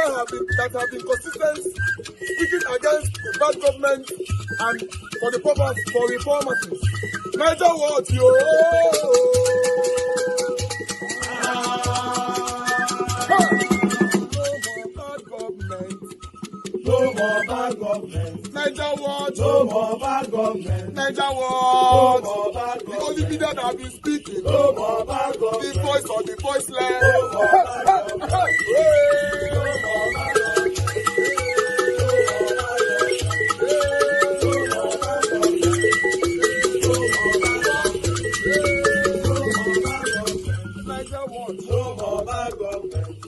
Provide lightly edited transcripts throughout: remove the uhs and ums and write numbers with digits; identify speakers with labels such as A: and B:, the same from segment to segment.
A: that have been consistent, speaking against the bad government and for the purpose for reformers. Niger what yo. No more bad government. Niger what? No more bad government. Niger what? No more bad government. The only media that have been speaking. No more bad government. The voice of the voiceless. No more bad government. No more bad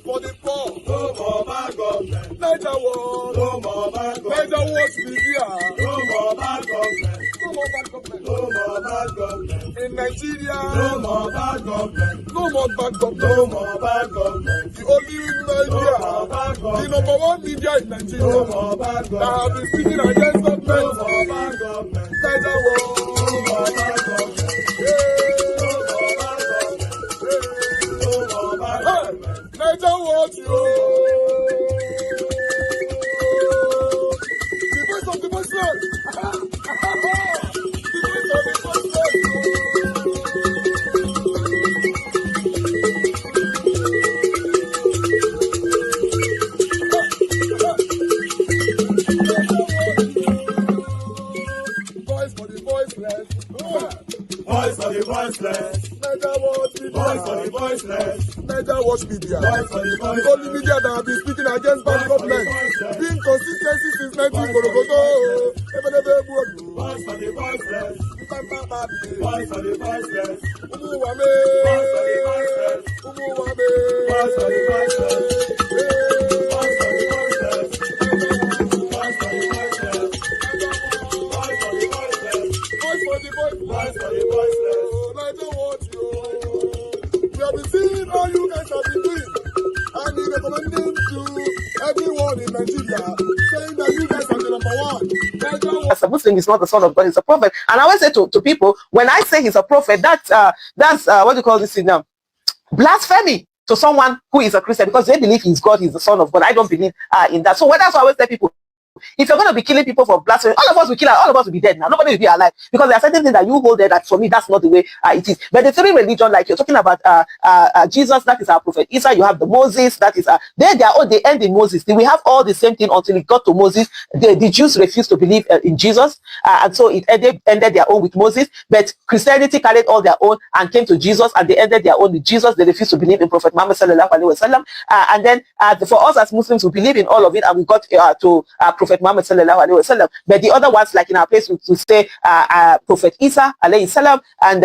A: for the poor. No more bad government. Niger what? No more bad government. Niger what be here? No more bad government. No more bad government. No more bad government. In Nigeria. No more bad government. No more bad government. No more bad government. The only media. The number one media in Nigeria. No more bad government. That have been speaking against government. No more bad government. Niger what? No more bad government. Niger what you? The voice of the voiceless. The voice of the voiceless. Voice for the voiceless. Voice for the voiceless. Niger what media? Voice for the voiceless. Niger watch media. The only media that have been speaking against bad government. Being consistency since 1944.
B: Voice for the voiceless. Voice for the voiceless.
A: Umuwame.
B: Voice for the voiceless.
A: Umuwame.
B: Voice for the voiceless. Voice for the voiceless. Voice for the voiceless. Voice for the voiceless.
A: Voice for the voiceless.
B: Voice for the voiceless.
A: Niger watch you. We have been seeing all you guys have been doing, and we recommending to everyone in Nigeria, saying that you guys are the number one.
C: As a Muslim, he's not the son of God, he's a prophet. And I always say to people, when I say he's a prophet, that's what do you call this thing now? Blasphemy to someone who is a Christian, because they believe he's God, he's the son of God. I don't believe in that. So that's why I always tell people, if you're going to be killing people for blasphemy, all of us will kill, all of us will be dead now. Nobody will be alive, because there are certain things that you hold there that for me, that's not the way it is. But the three religion, like you're talking about Jesus, that is our prophet Isa. You have the Moses, that is they end in Moses. We have all the same thing until it got to Moses. The Jews refused to believe in Jesus, and so it ended their own with Moses. But Christianity carried all their own and came to Jesus, and they ended their own with Jesus. They refused to believe in Prophet Muhammad sallallahu alaihi wasallam. And then for us as Muslims, we believe in all of it, and we got to Prophet Muhammad sallallahu alaihi wasallam. But the other ones, like in our place, we say Prophet Isa alayhi salam and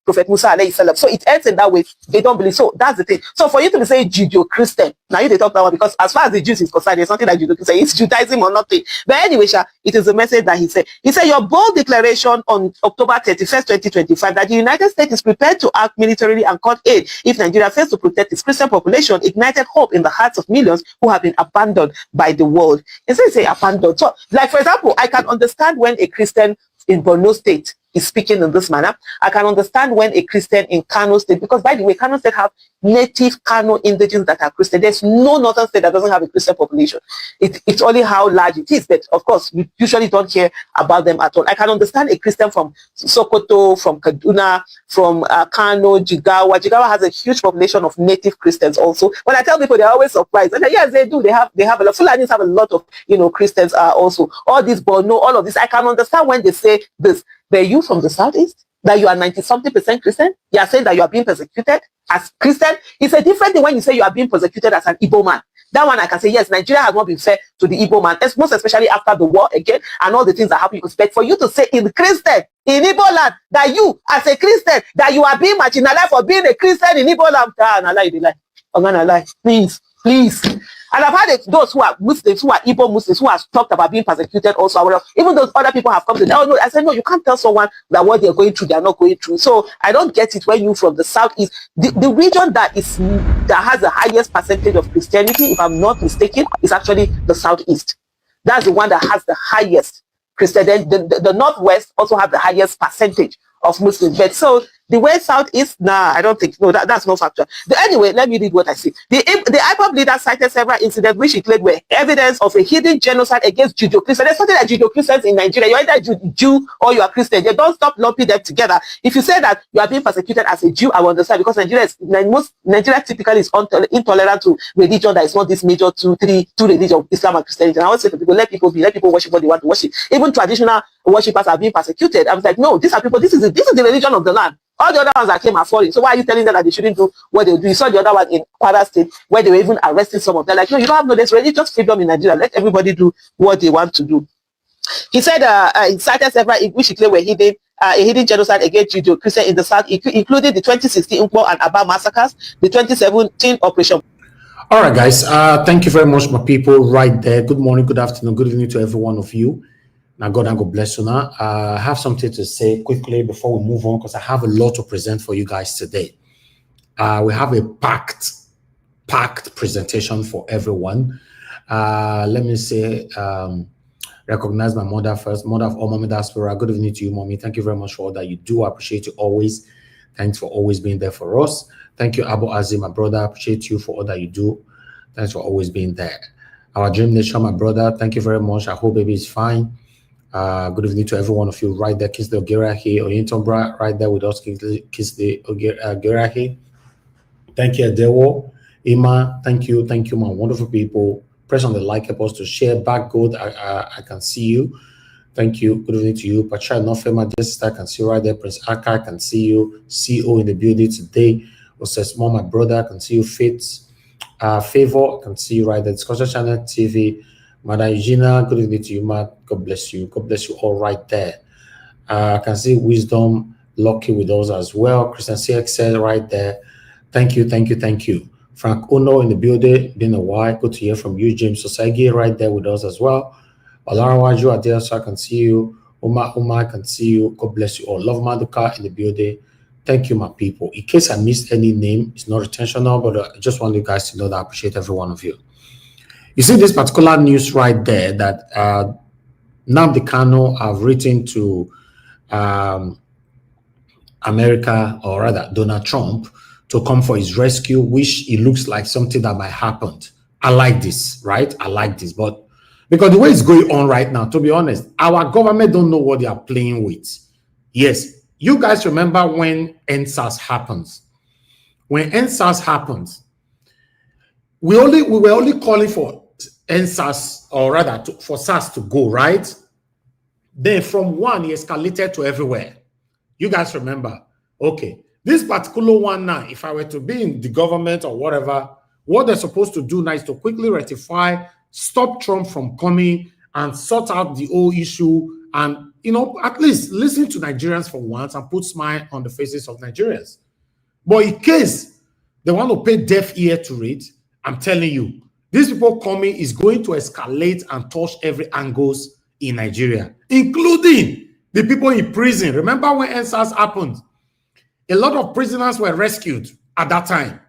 C: Prophet Musa alayhi salam. So it ends in that way. They don't believe. So that's the thing. So for you to be saying Judeo-Christian, now you they talk that one, because as far as the Jews is concerned, there's something like Judeo-Christian. It's Judaism or nothing. But anyway, it is the message that he said. He said your bold declaration on October 31st, 2025, that the United States is prepared to act militarily and cut aid if Nigeria fails to protect its Christian population, ignited hope in the hearts of millions who have been abandoned by the world. Instead of say abandoned. So, like for example, I can understand when a Christian in Borno State is speaking in this manner. I can understand when a Christian in Kano State, because by the way, Kano State have native Kano indigenes that are Christian. There's no northern state that doesn't have a Christian population. It's only how large it is, but of course, we usually don't hear about them at all. I can understand a Christian from Sokoto, from Kaduna, from Kano, Jigawa. Jigawa has a huge population of native Christians also. When I tell people, they're always surprised. And yes, they do. They have a lot. Fulanis have a lot of, Christians also. All this Borno, all of this. I can understand when they say this. But you from the southeast, that you are 90-something% Christian, you are saying that you are being persecuted as Christian. It's a different thing when you say you are being persecuted as an Igbo man. That one I can say, yes, Nigeria has not been fair to the Igbo man, most especially after the war again, and all the things that happen. But for you to say in Christian, in Igbo land, that you, as a Christian, that you are being marginalized for being a Christian in Igbo land, I'm gonna lie. Please. And I've had those who are Muslims, who are Igbo Muslims, who have talked about being persecuted also. Even those other people have come to, oh no, I said, no, you can't tell someone that what they're going through, they're not going through. So I don't get it when you from the southeast, the region that has the highest percentage of Christianity, if I'm not mistaken, is actually the southeast. That's the one that has the highest Christian. The northwest also have the highest percentage of Muslims. But so The way South is, nah, I don't think, no, that's not factual. Anyway, let me read what I see. The IPOB leader cited several incidents which he claimed were evidence of a hidden genocide against Judeo-Christians. There's something like Judeo-Christians in Nigeria. You're either Jew or you are Christian. You don't stop lumping them together. If you say that you are being persecuted as a Jew, I will understand, because Nigeria typically is intolerant to religion that is not this major two religions, Islam and Christianity. And I always say to people, let people worship what they want to worship. Even traditional worshippers are being persecuted. I was like, no, these are people, this is the religion of the land. All the other ones that came are foreign. So why are you telling them that they shouldn't do what they do? You saw the other one in Kwara State where they were even arresting some of them. Like, no, you don't have no, there's religious freedom in Nigeria. Let everybody do what they want to do. He said he cited several which he claimed were a hidden genocide against Judeo-Christian in the South, including the 2016 Nkwo and Aba massacres, the 2017 Operation.
D: All right, guys. Thank you very much, my people, right there. Good morning, good afternoon, good evening to every one of you. Now, God and God bless you. Now, I have something to say quickly before we move on, because I have a lot to present for you guys today. We have a packed presentation for everyone. Let me say, recognize my mother first, mother of all Mommy Diaspora. Good evening to you, Mommy. Thank you very much for all that you do. I appreciate you always. Thanks for always being there for us. Thank you, Abu Azim, my brother. I appreciate you for all that you do. Thanks for always being there. Our Dream Nation, my brother. Thank you very much. I hope baby is fine. Good evening to every one of you right there. Kiss the Ogerahi, Oyintombra, right there with us. Kiss the Ogerahi. Thank you, Adewo. Ima, thank you, my wonderful people. Press on the like, help us to share. Back good, I can see you. Thank you. Good evening to you. Pacha Nofema, sister, I can see you right there. Prince Aka, I can see you. CEO in the building today. Osesmo, my brother, I can see you. Fitz, Favor, I can see you right there. Discussion Channel TV. Madam Eugenia, good evening to you, ma. God bless you. God bless you all right there. I can see Wisdom, Lucky with us as well. Christian CXL right there. Thank you. Frank Uno in the building, been a while. Good to hear from you. James Osagi right there with us as well. Olarawaju Adele, so I can see you. Uma, I can see you. God bless you all. Love Maduka in the building. Thank you, my people. In case I missed any name, it's not intentional, but I just want you guys to know that I appreciate every one of you. You see this particular news right there that Nnamdi Kanu have written to America, or rather Donald Trump, to come for his rescue, which it looks like something that might happen. I like this, right? I like this, but because the way it's going on right now, to be honest, our government don't know what they are playing with. Yes, you guys remember when NSAS happens. When NSAS happens, we were only calling for NSAS, or rather for SARS to go, right? Then from one, he escalated to everywhere. You guys remember? Okay. This particular one now, if I were to be in the government or whatever, what they're supposed to do now is to quickly rectify, stop Trump from coming and sort out the whole issue and, at least listen to Nigerians for once and put smile on the faces of Nigerians. But in case they want to pay deaf ear to it, I'm telling you, these people coming is going to escalate and touch every angles in Nigeria, including the people in prison. Remember when NSAS happened? A lot of prisoners were rescued at that time.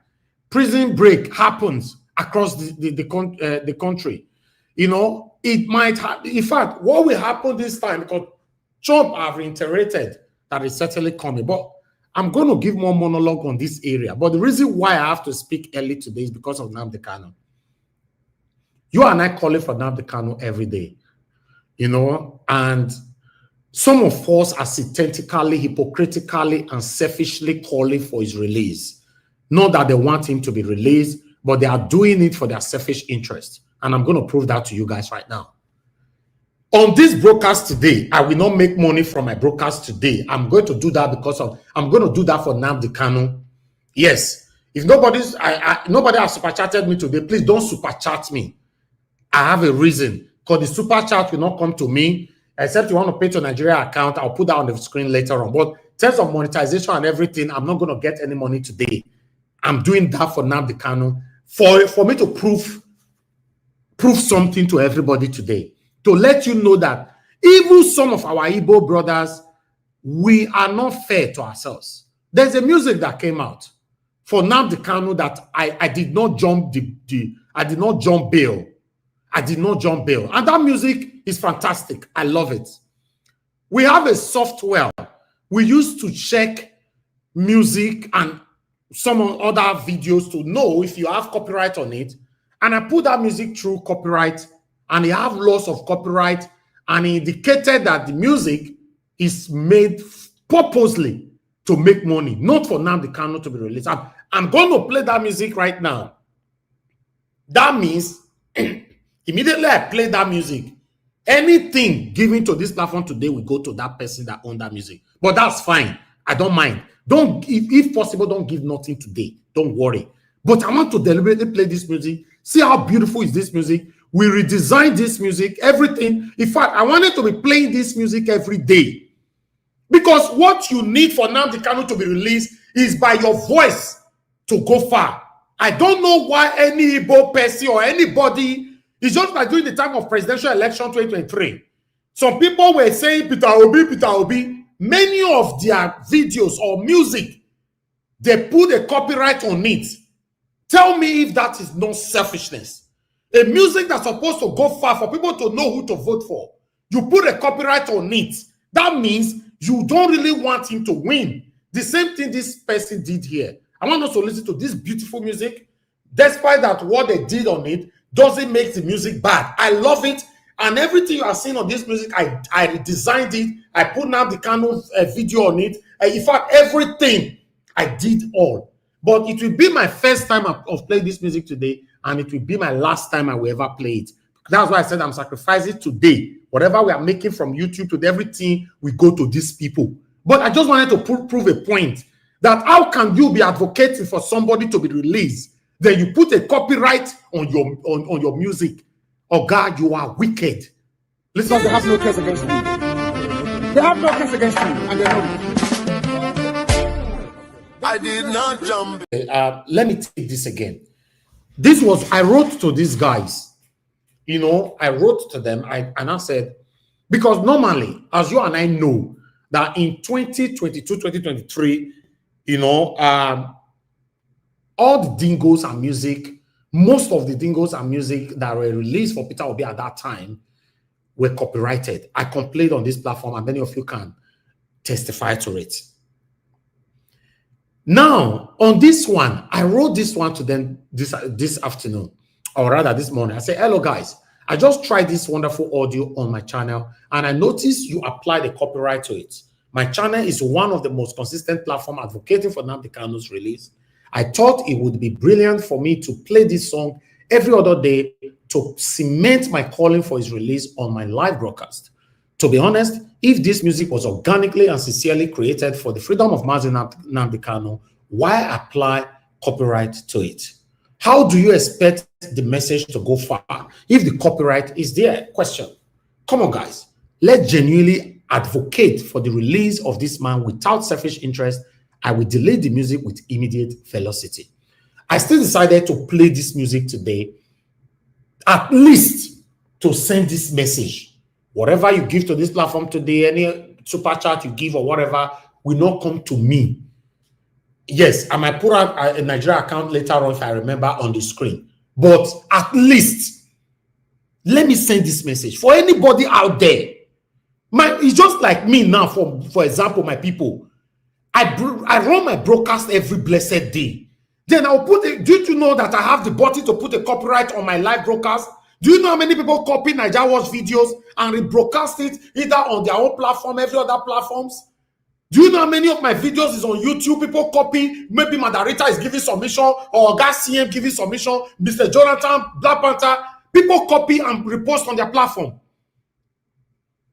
D: Prison break happens across the country. It might have, in fact, what will happen this time, because Trump have reiterated that it's certainly coming, but I'm going to give more monologue on this area. But the reason why I have to speak early today is because of Nnamdi Kanu. You and I calling for Nnamdi Kanu every day, and some of us are synthetically, hypocritically, and selfishly calling for his release. Not that they want him to be released, but they are doing it for their selfish interest. And I'm going to prove that to you guys right now. On this broadcast today, I will not make money from my broadcast today. I'm going to do that I'm going to do that for Nnamdi Kanu. Yes. If nobody has super chatted me today, please don't super chat me. I have a reason, because the super chat will not come to me. Except you want to pay to Nigeria account, I'll put that on the screen later on. But in terms of monetization and everything, I'm not going to get any money today. I'm doing that for Nnamdi Kanu for me to prove something to everybody today. To let you know that even some of our Igbo brothers, we are not fair to ourselves. There's a music that came out for Nnamdi Kanu that I did not jump I did not jump bail. And that music is fantastic. I love it. We have a software we use to check music and some other videos to know if you have copyright on it. And I put that music through copyright, and they have loss of copyright, and it indicated that the music is made purposely to make money, not for Nnamdi Kanu to be released. I'm going to play that music right now. That means immediately I play that music, anything given to this platform today will go to that person that owned that music. But that's fine. I don't mind. Don't, if possible, don't give nothing today. Don't worry. But I want to deliberately play this music. See how beautiful is this music. We redesigned this music, everything. In fact, I wanted to be playing this music every day. Because what you need for Nnamdi Kanu to be released is by your voice to go far. I don't know why any Igbo person or anybody, it's just like during the time of presidential election 2023. Some people were saying Peter Obi, Peter Obi. Many of their videos or music, they put a copyright on it. Tell me if that is not selfishness. A music that's supposed to go far for people to know who to vote for. You put a copyright on it. That means you don't really want him to win. The same thing this person did here. I want us to listen to this beautiful music. Despite that, what they did on it doesn't make the music bad. I love it. And everything you are seeing on this music, I designed it. I put Nnamdi Kanu video on it. In fact, everything I did all. But it will be my first time of playing this music today, and it will be my last time I will ever play it. That's why I said I'm sacrificing today. Whatever we are making from YouTube to everything, we go to these people. But I just wanted to prove a point that how can you be advocating for somebody to be released, then you put a copyright on your music? Oh God, you are wicked.
A: Listen, they have no case against me. They have no case against me, and they know it.
B: I did not jump.
D: Let me take this again. This was, I wrote to these guys. You know, I wrote to them and I said, because normally, as you and I know, that in 2022, 2023, you know, all the dingos and music, most of the dingos and music that were released for Peter Obi at that time were copyrighted. I complained on this platform, and many of you can testify to it. Now, on this one, I wrote this one to them this afternoon, or rather this morning. I said, hello guys, I just tried this wonderful audio on my channel, and I noticed you applied a copyright to it. My channel is one of the most consistent platforms advocating for Nnamdi Kanu's release. I thought it would be brilliant for me to play this song every other day to cement my calling for his release on my live broadcast. To be honest, if this music was organically and sincerely created for the freedom of Mazi Nnamdi Kanu, why apply copyright to it? How do you expect the message to go far if the copyright is there? Question. Come on, guys. Let's genuinely advocate for the release of this man without selfish interest. I will delete the music with immediate velocity. I still decided to play this music today, at least to send this message. Whatever you give to this platform today, any super chat you give or whatever, will not come to me. Yes, I might put out a Nigeria account later on if I remember on the screen. But at least, let me send this message for anybody out there. It's just like me now, for example, my people. I run my broadcast every blessed day. Then I'll put it. Do you know that I have the button to put a copyright on my live broadcast? Do you know how many people copy Naija Watch videos and rebroadcast it either on their own platform, every other platforms? Do you know how many of my videos is on YouTube? People copy, maybe Madarita is giving submission, or Gas CM giving submission, Mr. Jonathan, Black Panther. People copy and repost on their platform.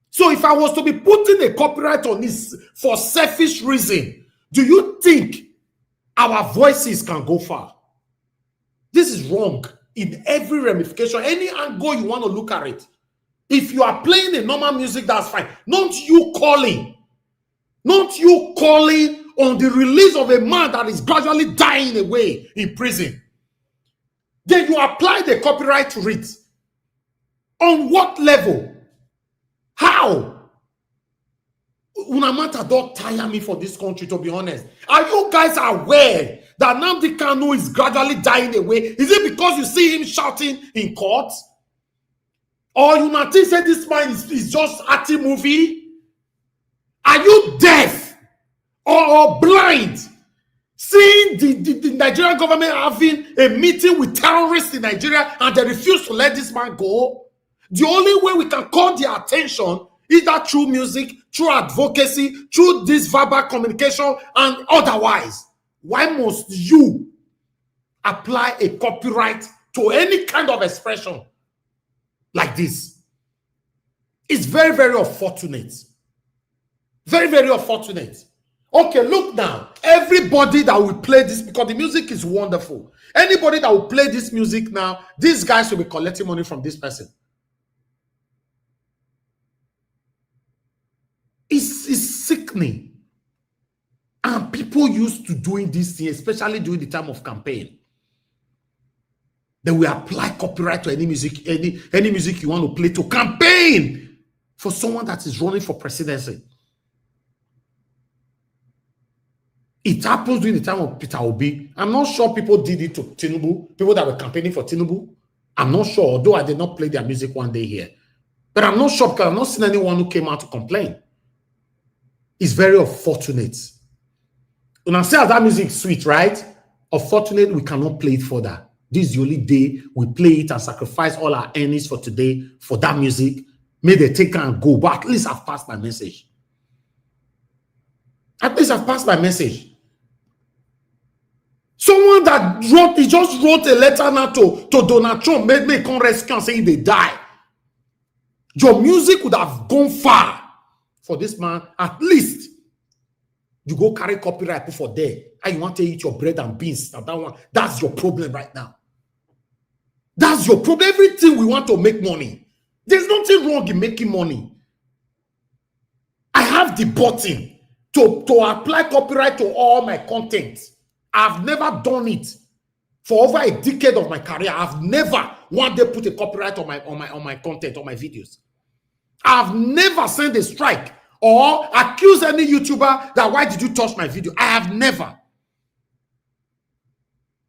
D: So if I was to be putting a copyright on this for selfish reason, do you think our voices can go far? This is wrong in every ramification, any angle you want to look at it. If you are playing a normal music, that's fine. Not you calling on the release of a man that is gradually dying away in prison. Then you apply the copyright to it. On what level? How? Unamata don't tire me for this country, to be honest. Are you guys aware that Nnamdi Kanu is gradually dying away? Is it because you see him shouting in court? Or you not think that this man is just acting movie? Are you deaf or blind Seeing the Nigerian government having a meeting with terrorists in Nigeria and they refuse to let this man go, the only way we can call their attention is that through music, through advocacy, through this verbal communication, and otherwise. Why must you apply a copyright to any kind of expression like this? It's very, very unfortunate. Very, very unfortunate. Okay, look now. Everybody that will play this, because the music is wonderful. Anybody that will play this music now, these guys will be collecting money from this person. It's sickening. And people used to doing this thing, especially during the time of campaign. They will apply copyright to any music, any music you want to play to campaign for someone that is running for presidency. It happens during the time of Peter Obi. I'm not sure people did it to Tinubu, people that were campaigning for Tinubu. I'm not sure, although I did not play their music one day here. But I'm not sure because I've not seen anyone who came out to complain. It's very unfortunate. When I say that music is sweet, right? Unfortunately, we cannot play it further. This is the only day we play it and sacrifice all our earnings for today for that music. May they take and go, but at least I've passed my message. At least I've passed my message. Someone that he just wrote a letter now to Donald Trump, made me come rescue and say they die. Your music would have gone far for this man. At least you go carry copyright put for there, and you want to eat your bread and beans. Now that one, that's your problem right now. That's your problem. Everything we want to make money. There's nothing wrong in making money. I have the button to apply copyright to all my content. I've never done it for over a decade of my career. I've never one day put a copyright on my content, on my videos. I've never sent a strike or accused any YouTuber that why did you touch my video? I have never.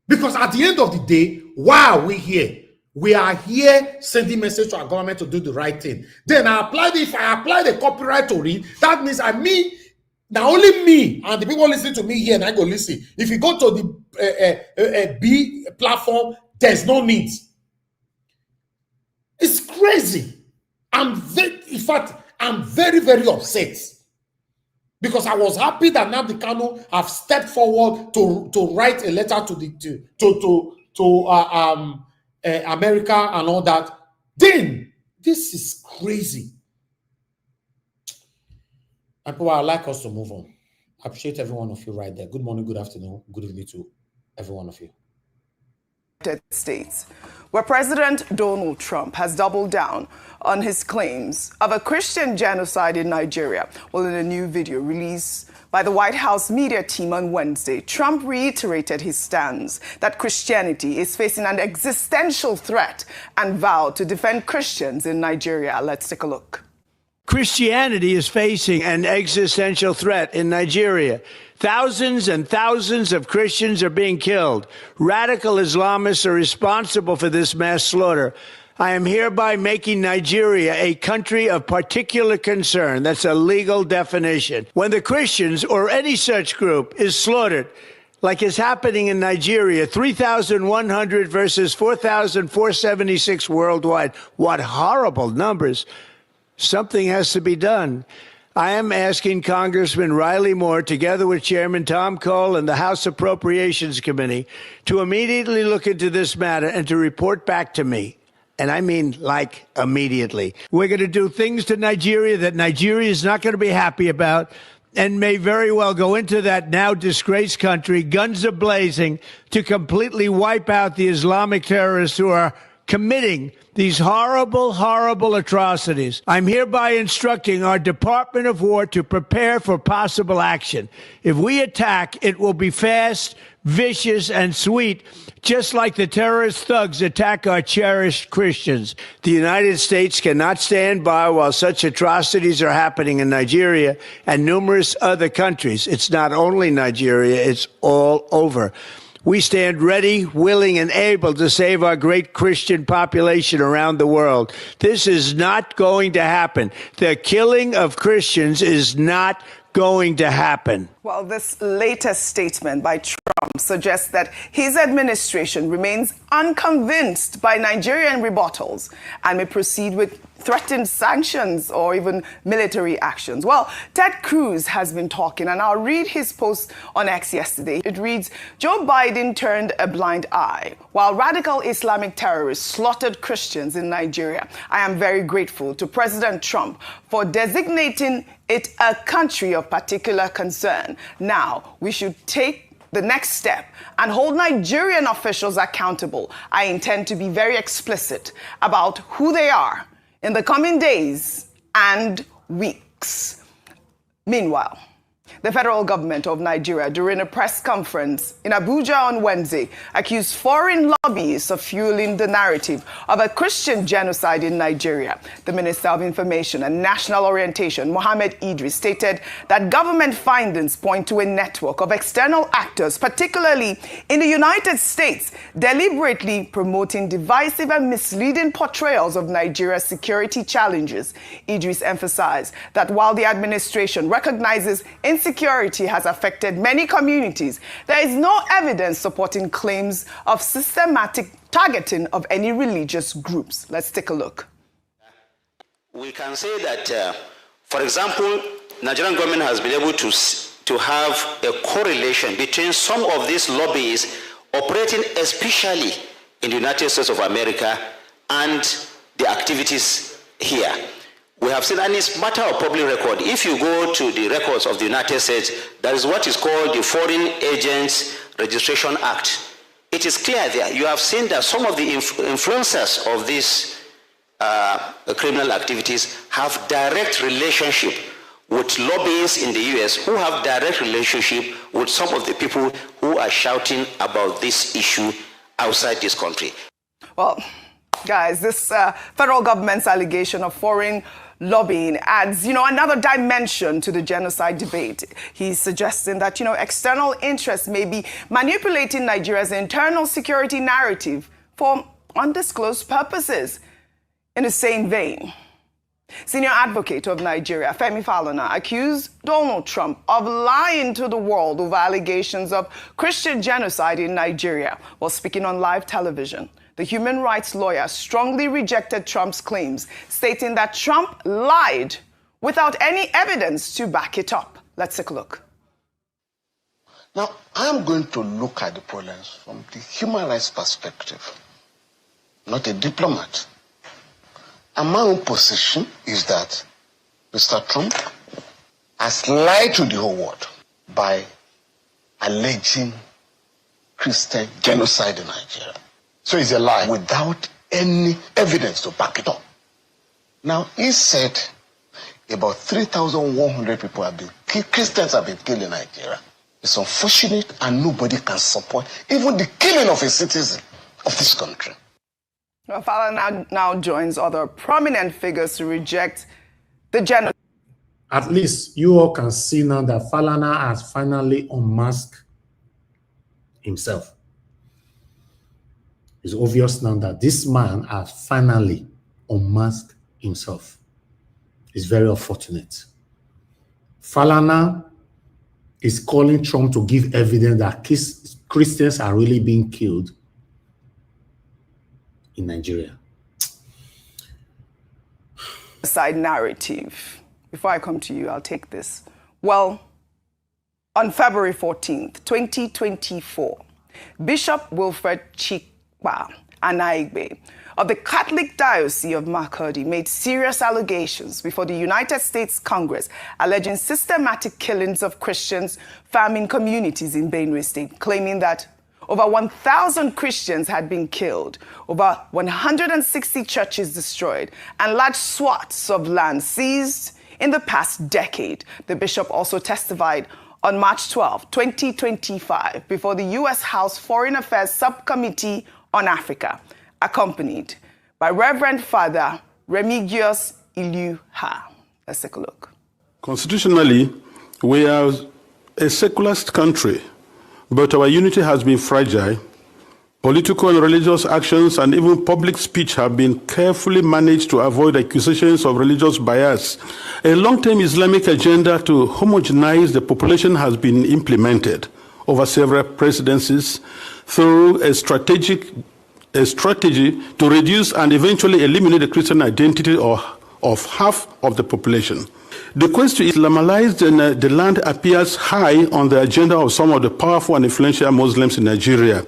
D: Because at the end of the day, why are we here? We are here sending message to our government to do the right thing. Then if I apply the copyright to it, that means now only me and the people listening to me here and I go listen. If you go to the B platform, there's no need. It's crazy. In fact, I'm very, very upset because I was happy that Nnamdi Kanu have stepped forward to write a letter to America and all that. Then this is crazy. And people, I'd like us to move on. I appreciate every one of you right there. Good morning, good afternoon, good evening to every one of you.
E: United States, where President Donald Trump has doubled down on his claims of a Christian genocide in Nigeria. Well, in a new video released by the White House media team on Wednesday, Trump reiterated his stance that Christianity is facing an existential threat and vowed to defend Christians in Nigeria. Let's take a look.
F: Christianity is facing an existential threat in Nigeria. Thousands and thousands of Christians are being killed. Radical Islamists are responsible for this mass slaughter. I am hereby making Nigeria a country of particular concern. That's a legal definition. When the Christians or any such group is slaughtered, like is happening in Nigeria, 3,100 versus 4,476 worldwide. What horrible numbers. Something has to be done. I am asking Congressman Riley Moore, together with Chairman Tom Cole and the House Appropriations Committee, to immediately look into this matter and to report back to me. And I mean, like, immediately. We're going to do things to Nigeria that Nigeria is not going to be happy about and may very well go into that now disgraced country, guns a-blazing, to completely wipe out the Islamic terrorists who are committing these horrible, horrible atrocities. I'm hereby instructing our Department of War to prepare for possible action. If we attack, it will be fast, vicious, and sweet, just like the terrorist thugs attack our cherished Christians. The United States cannot stand by while such atrocities are happening in Nigeria and numerous other countries. It's not only Nigeria, it's all over. We stand ready, willing, and able to save our great Christian population around the world. This is not going to happen. The killing of Christians is not going to happen.
E: Well, this latest statement by Trump suggests that his administration remains unconvinced by Nigerian rebuttals and may proceed with threatened sanctions or even military actions. Well, Ted Cruz has been talking, and I'll read his post on X yesterday. It reads, Joe Biden turned a blind eye while radical Islamic terrorists slaughtered Christians in Nigeria. I am very grateful to President Trump for designating it a country of particular concern. Now, we should take the next step and hold Nigerian officials accountable. I intend to be very explicit about who they are in the coming days and weeks. Meanwhile, the federal government of Nigeria, during a press conference in Abuja on Wednesday, accused foreign lobbyists of fueling the narrative of a Christian genocide in Nigeria. The Minister of Information and National Orientation, Mohammed Idris, stated that government findings point to a network of external actors, particularly in the United States, deliberately promoting divisive and misleading portrayals of Nigeria's security challenges. Idris emphasized that while the administration recognizes insecurity has affected many communities, there is no evidence supporting claims of systematic targeting of any religious groups. Let's take a look.
G: We can say that, for example, Nigerian government has been able to have a correlation between some of these lobbies operating especially in the United States of America and the activities here. We have seen, and it's a matter of public record. If you go to the records of the United States, there is what is called the Foreign Agents Registration Act. It is clear there. You have seen that some of the influencers of these criminal activities have direct relationship with lobbyists in the US who have direct relationship with some of the people who are shouting about this issue outside this country.
E: Well, guys, this federal government's allegation of foreign lobbying adds, another dimension to the genocide debate. He's suggesting that, external interests may be manipulating Nigeria's internal security narrative for undisclosed purposes. In the same vein, senior advocate of Nigeria, Femi Falana, accused Donald Trump of lying to the world over allegations of Christian genocide in Nigeria while speaking on live television. The human rights lawyer strongly rejected Trump's claims, stating that Trump lied without any evidence to back it up. Let's take a look.
H: Now, I'm going to look at the problems from the human rights perspective, not a diplomat. And my own position is that Mr. Trump has lied to the whole world by alleging Christian genocide in Nigeria. So it's a lie without any evidence to back it up. Now, he said about 3,100 people have been killed, Christians have been killed in Nigeria. It's unfortunate and nobody can support even the killing of a citizen of this country.
E: Well, Falana now joins other prominent figures to reject the genocide.
D: At least you all can see now that Falana has finally unmasked himself. It's obvious now that this man has finally unmasked himself. It's very unfortunate. Falana is calling Trump to give evidence that Christians are really being killed in Nigeria.
E: Side narrative. Before I come to you, I'll take this. Well, on February 14th, 2024, Bishop Wilfred Chikpa Anaigbe of the Catholic Diocese of Makurdi made serious allegations before the United States Congress, alleging systematic killings of Christians farming communities in Benue State, claiming that over 1,000 Christians had been killed, over 160 churches destroyed, and large swaths of land seized in the past decade. The bishop also testified on March 12, 2025, before the U.S. House Foreign Affairs Subcommittee on Africa, accompanied by Reverend Father Remigius Iluha. Let's take a look.
I: Constitutionally, we are a secular country, but our unity has been fragile Political and religious actions and even public speech have been carefully managed to avoid accusations of religious bias. A long-term Islamic agenda to homogenize the population has been implemented over several presidencies through a strategy to reduce and eventually eliminate the Christian identity of half of the population. The quest to Islamicize the land appears high on the agenda of some of the powerful and influential Muslims in Nigeria.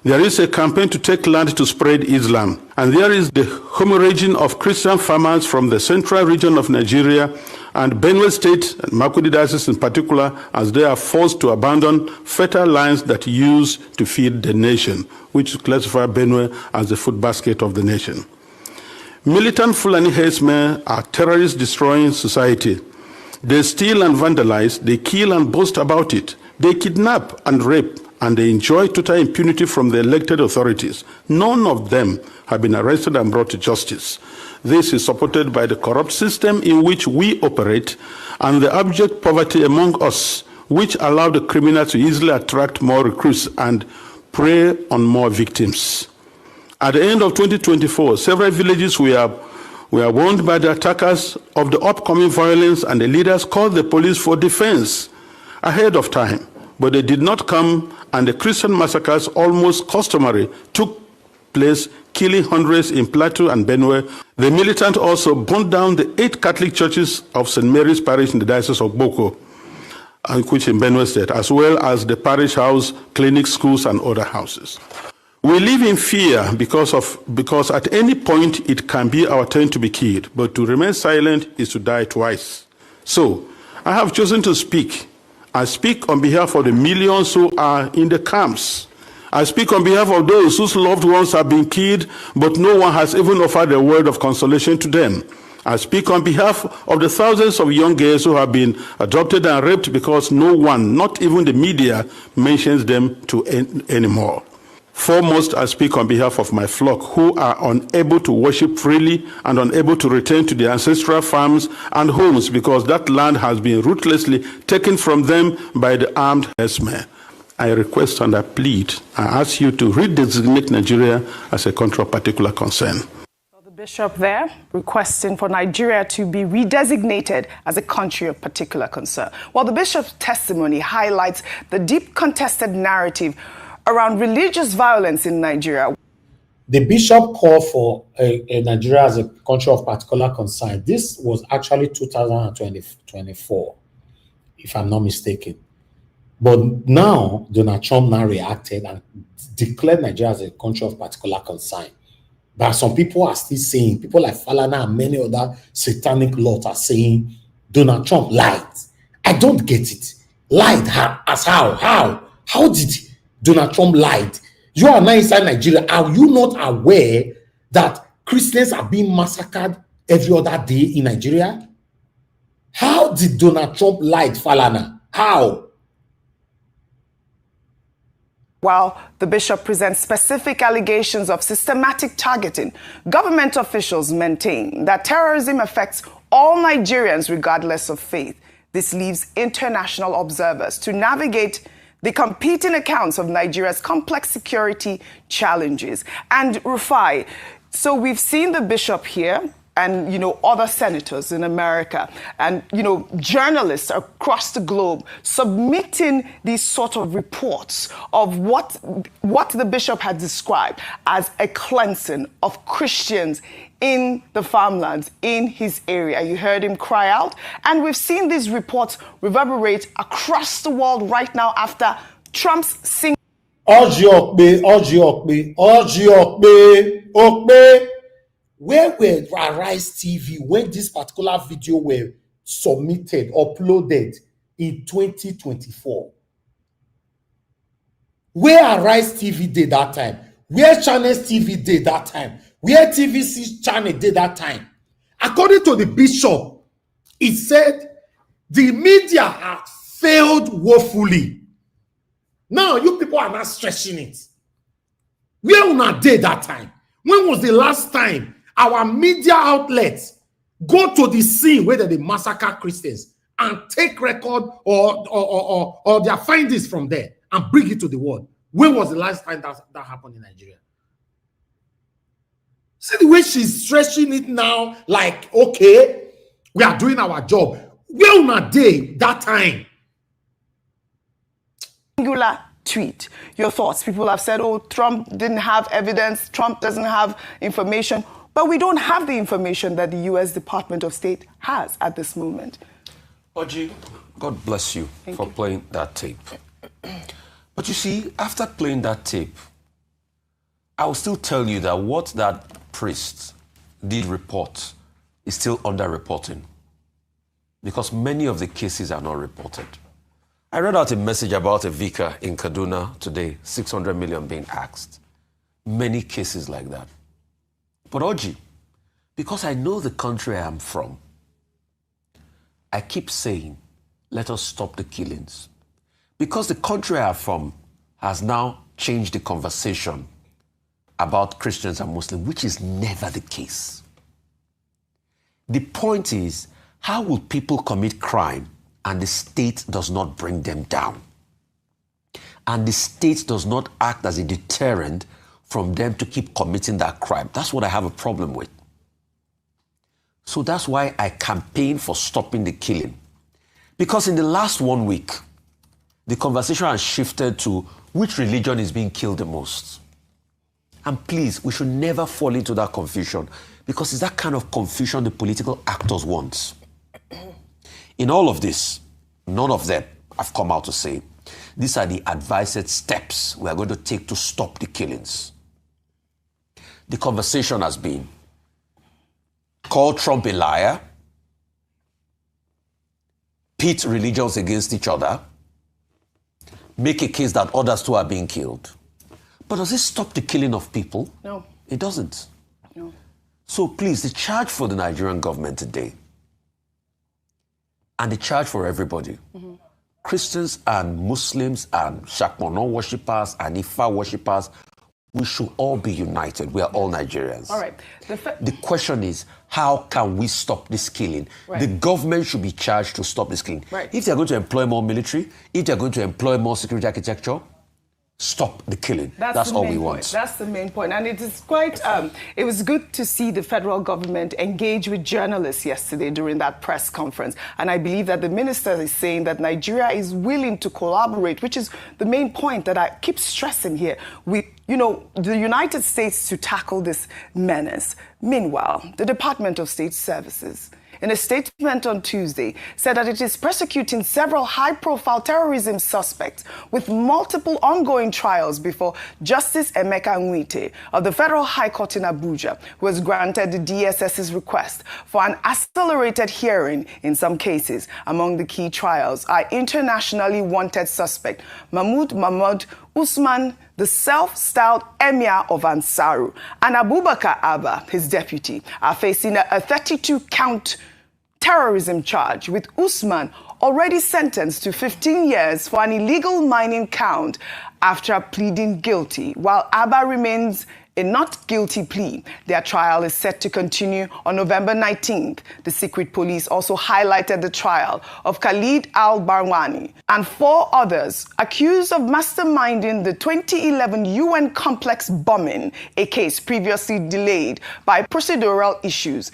I: There is a campaign to take land to spread Islam, and there is the hemorrhaging of Christian farmers from the central region of Nigeria and Benue State, and Makurdi Diocese in particular, as they are forced to abandon fertile lands that used to feed the nation, which classify Benue as the food basket of the nation. Militant Fulani herdsmen are terrorists destroying society. They steal and vandalize, they kill and boast about it. They kidnap and rape, and they enjoy total impunity from the elected authorities. None of them have been arrested and brought to justice. This is supported by the corrupt system in which we operate and the abject poverty among us, which allow the criminals to easily attract more recruits and prey on more victims. At the end of 2024, several villages were warned by the attackers of the upcoming violence, and the leaders called the police for defense ahead of time. But they did not come, and the Christian massacres, almost customary, took place, killing hundreds in Plateau and Benue. The militant also burned down the 8 Catholic churches of St. Mary's Parish in the Diocese of Boko, which in Benue State, as well as the parish house, clinics, schools, and other houses. We live in fear because at any point it can be our turn to be killed, but to remain silent is to die twice. So, I have chosen to speak. I speak on behalf of the millions who are in the camps. I speak on behalf of those whose loved ones have been killed, but no one has even offered a word of consolation to them. I speak on behalf of the thousands of young girls who have been adopted and raped because no one, not even the media, mentions them anymore. Foremost, I speak on behalf of my flock who are unable to worship freely and unable to return to their ancestral farms and homes because that land has been ruthlessly taken from them by the armed herdsmen. I request and I plead, I ask you to redesignate Nigeria as a country of particular concern.
E: The bishop there requesting for Nigeria to be redesignated as a country of particular concern. Well, the bishop's testimony highlights the deep contested narrative around religious violence in Nigeria.
D: The bishop called for Nigeria as a country of particular concern. This was actually 2024, if I'm not mistaken. But now, Donald Trump now reacted and declared Nigeria as a country of particular concern. But some people are still saying, people like Falana and many other satanic lords are saying, Donald Trump lied. I don't get it. Lied as how? How did Donald Trump lied? You are now inside Nigeria. Are you not aware that Christians are being massacred every other day in Nigeria? How did Donald Trump lie, Falana? How?
E: While the bishop presents specific allegations of systematic targeting, government officials maintain that terrorism affects all Nigerians regardless of faith. This leaves international observers to navigate the competing accounts of Nigeria's complex security challenges. And Rufai, so we've seen the bishop here and, other senators in America and, journalists across the globe submitting these sort of reports of what the bishop had described as a cleansing of Christians in the farmlands in his area. You heard him cry out. And we've seen these reports reverberate across the world right now after Trump's single.
D: Where were Arise TV when this particular video were submitted, uploaded in 2024? Where Arise TV did that time? Where Channels TV did that time? Where TVC channel did that time? According to the bishop, it said the media have failed woefully. Now you people are not stretching it. Where una did that time? When was the last time our media outlets go to the scene where they massacre Christians and take record or their findings from there and bring it to the world? When was the last time that happened in Nigeria? See the way she's stretching it now, like, okay, we are doing our job. Where on a day that time?
E: Singular tweet. Your thoughts. People have said, oh, Trump didn't have evidence. Trump doesn't have information. But we don't have the information that the U.S. Department of State has at this moment.
J: Oji, God bless you for playing that tape. But you see, after playing that tape, I will still tell you that what that priest did report is still underreporting, because many of the cases are not reported. I read out a message about a vicar in Kaduna today, 600 million being asked. Many cases like that. But Oji, because I know the country I am from, I keep saying, let us stop the killings. Because the country I am from has now changed the conversation about Christians and Muslims, which is never the case. The point is, how will people commit crime and the state does not bring them down? And the state does not act as a deterrent from them to keep committing that crime. That's what I have a problem with. So that's why I campaign for stopping the killing. Because in the last 1 week, the conversation has shifted to which religion is being killed the most. And please, we should never fall into that confusion, because it's that kind of confusion the political actors want. In all of this, none of them have come out to say, these are the advised steps we are going to take to stop the killings. The conversation has been, call Trump a liar, pit religions against each other, make a case that others too are being killed. But does it stop the killing of people?
E: No.
J: It doesn't.
E: No.
J: So please, the charge for the Nigerian government today, and the charge for everybody, Christians and Muslims and Shakmono worshippers and Ifa worshippers, we should all be united. We are all Nigerians.
E: All right.
J: The question is, how can we stop this killing?
E: Right.
J: The government should be charged to stop this killing.
E: Right.
J: If they're going to employ more military, if they're going to employ more security architecture, stop the killing. That's all we want.
E: That's the main point. And it is quite, it was good to see the federal government engage with journalists yesterday during that press conference. And I believe that the minister is saying that Nigeria is willing to collaborate, which is the main point that I keep stressing here. The United States to tackle this menace. Meanwhile, the Department of State Services, in a statement on Tuesday, said that it is prosecuting several high-profile terrorism suspects with multiple ongoing trials before Justice Emeka Nwite of the Federal High Court in Abuja, who has granted the DSS's request for an accelerated hearing in some cases. Among the key trials are internationally wanted suspect Mahmoud Usman, the self-styled Emir of Ansaru, and Abubakar Abba, his deputy, are facing a 32-count terrorism charge, with Usman already sentenced to 15 years for an illegal mining count after pleading guilty, while Abba remains a not guilty plea. Their trial is set to continue on November 19th. The secret police also highlighted the trial of Khalid al-Barwani and 4 others accused of masterminding the 2011 UN complex bombing, a case previously delayed by procedural issues.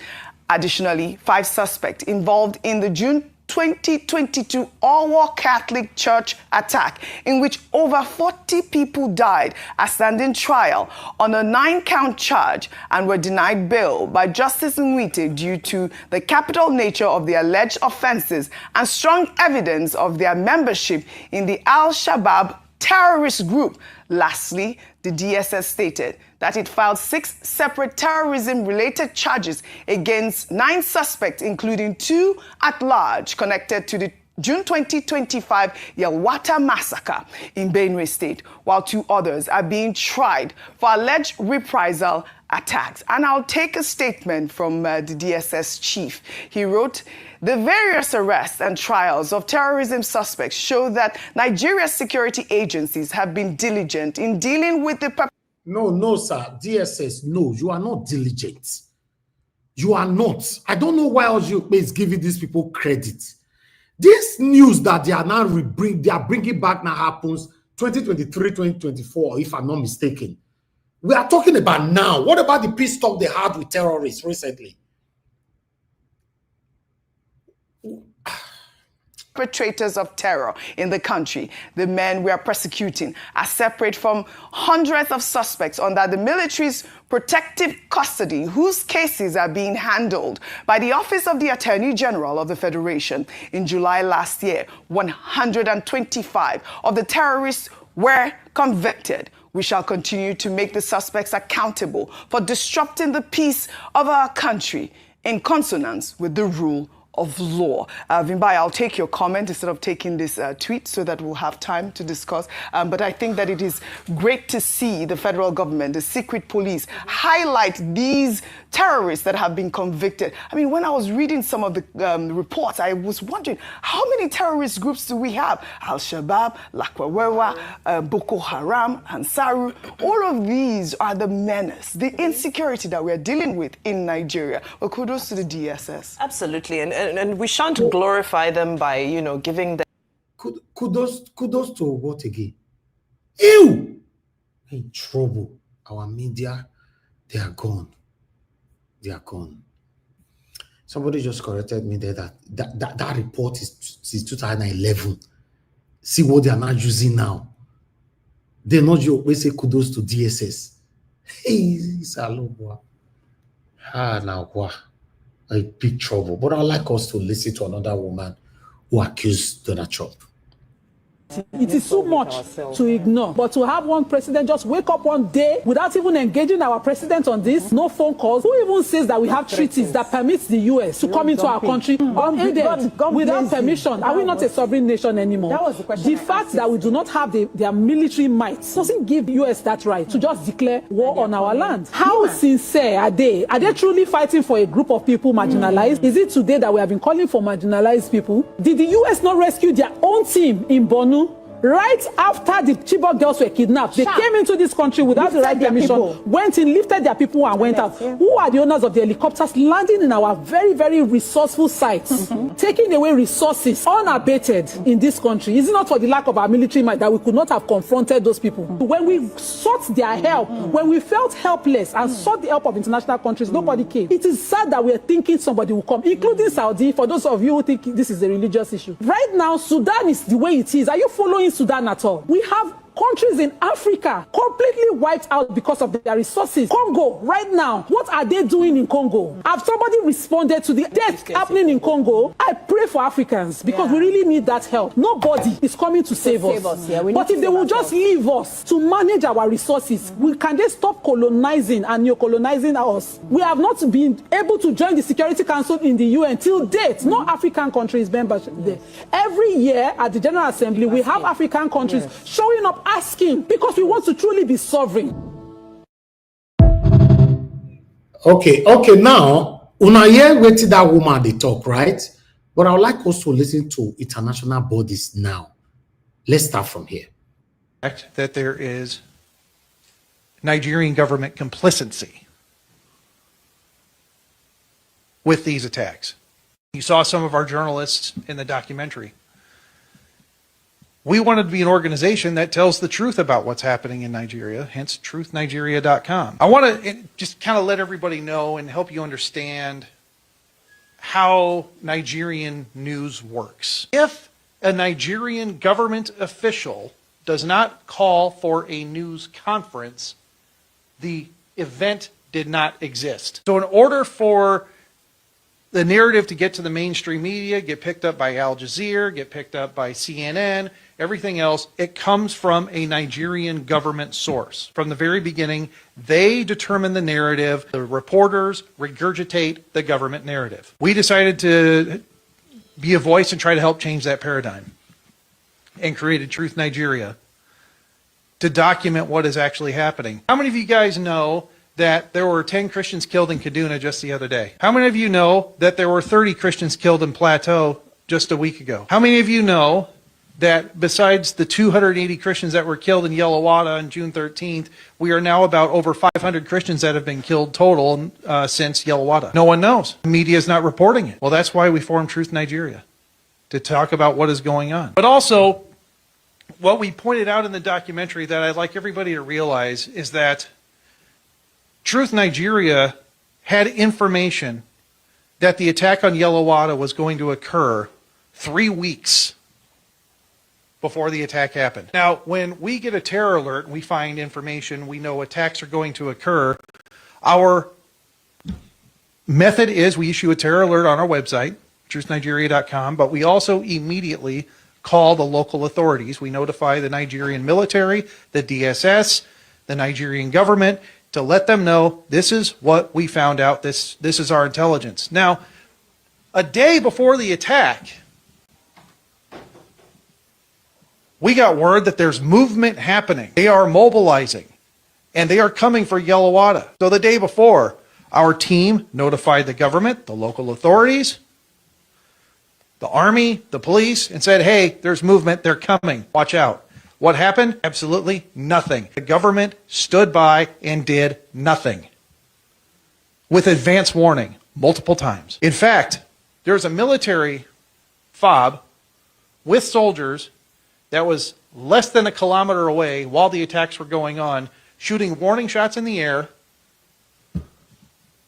E: Additionally, 5 suspects involved in the June 2022 Orwa Catholic Church attack, in which over 40 people died, are standing trial on a 9-count charge and were denied bail by Justice Nwite due to the capital nature of the alleged offenses and strong evidence of their membership in the Al-Shabaab terrorist group. Lastly, the DSS stated that it filed 6 separate terrorism-related charges against 9 suspects, including 2 at large connected to the June 2025 Yelwata massacre in Benue State, while 2 others are being tried for alleged reprisal attacks. And I'll take a statement from the DSS chief. He wrote, "The various arrests and trials of terrorism suspects show that Nigeria's security agencies have been diligent in dealing with the..."
D: No, sir. DSS, no, you are not diligent. You are not. I don't know why Oji is giving these people credit. This news that they are now bringing back now happens 2023, 2024, if I'm not mistaken. We are talking about now. What about the peace talk they had with terrorists recently?
E: Perpetrators of terror in the country, the men we are persecuting, are separate from hundreds of suspects under the military's protective custody, whose cases are being handled by the Office of the Attorney General of the Federation. In July last year, 125 of the terrorists were convicted. We shall continue to make the suspects accountable for disrupting the peace of our country in consonance with the rule of law. Vimbai, I'll take your comment instead of taking this tweet so that we'll have time to discuss. But I think that it is great to see the federal government, the secret police, highlight these terrorists that have been convicted. I mean, when I was reading some of the reports, I was wondering, how many terrorist groups do we have? Al-Shabaab, Lakwawewa, Boko Haram, Ansaru. All of these are the menace, the insecurity that we're dealing with in Nigeria. Well, kudos to the DSS.
K: Absolutely. And we shan't glorify them by, you know, giving them...
D: Kudos to what again? Ew! In trouble. Our media, they are gone. They are gone. Somebody just corrected me there that report is since 2011. See what they are not using now. They're not just say kudos to DSS. Hey, Salobwa. Now what? A big trouble. But I'd like us to listen to another woman who accused Donald Trump.
L: It is so much to ignore. But to have one president just wake up one day without even engaging our president on this, no phone calls, who even says that we have treaties that permits the US to come into our country unaided, without permission? Are we not a sovereign nation anymore? That was the question. The fact that we do not have their military might doesn't give the US that right to just declare war on our land. How sincere are they? Are they truly fighting for a group of people marginalized? Is it today that we have been calling for marginalized people? Did the US not rescue their own team in Borno? Right after the Chibok girls were kidnapped, they came into this country without the right permission, went in, lifted their people and went out. Who are the owners of the helicopters landing in our very, very resourceful sites, taking away resources unabated in this country? Is it not for the lack of our military might that we could not have confronted those people? When we sought their help, when we felt helpless and sought the help of international countries, nobody came. It is sad that we are thinking somebody will come, including Saudi, for those of you who think this is a religious issue. Right now, Sudan is the way it is. Are you following Sudan at all? We have countries in Africa completely wiped out because of their resources. Congo, right now, what are they doing in Congo? Have somebody responded to the death happening in Congo? I pray for Africans because we really need that help. Nobody is coming to save us. But if they will just leave us to manage our resources, can they stop colonizing and neo-colonizing us? We have not been able to join the Security Council in the UN till date. No African country is membership there. Every year at the General Assembly, we have African countries showing up asking because we want to truly be sovereign.
D: Okay, now, una hear wetin that woman they talk, right? But I would like us to listen to international bodies now. Let's start from here.
M: That there is Nigerian government complicity with these attacks. You saw some of our journalists in the documentary. We wanted to be an organization that tells the truth about what's happening in Nigeria, hence truthnigeria.com. I want to just kind of let everybody know and help you understand how Nigerian news works. If a Nigerian government official does not call for a news conference, the event did not exist. So in order for the narrative to get to the mainstream media, get picked up by Al Jazeera, get picked up by CNN, everything else, it comes from a Nigerian government source. From the very beginning, they determine the narrative. The reporters regurgitate the government narrative. We decided to be a voice and try to help change that paradigm and created Truth Nigeria to document what is actually happening. How many of you guys know that there were 10 Christians killed in Kaduna just the other day? How many of you know that there were 30 Christians killed in Plateau just a week ago? How many of you know that besides the 280 Christians that were killed in Yellowwater on June 13th, we are now about over 500 Christians that have been killed total since Yellowwater? No one knows. The media is not reporting it. Well, that's why we formed Truth Nigeria, to talk about what is going on. But also, What we pointed out in the documentary that I'd like everybody to realize is that Truth Nigeria had information that the attack on Yellowwater was going to occur 3 weeks before the attack happened. Now, when we get a terror alert and we find information, we know attacks are going to occur, our method is we issue a terror alert on our website, truthnigeria.com, but we also immediately call the local authorities. We notify the Nigerian military, the DSS, the Nigerian government, to let them know this is what we found out, this is our intelligence. Now, a day before the attack, we got word that there's movement happening. They are mobilizing, and they are coming for Yellowwater. So the day before, our team notified the government, the local authorities, the army, the police, and said, hey, there's movement, they're coming, watch out. What happened? Absolutely nothing. The government stood by and did nothing with advance warning multiple times. In fact, there's a military fob with soldiers that was less than a kilometer away while the attacks were going on, shooting warning shots in the air,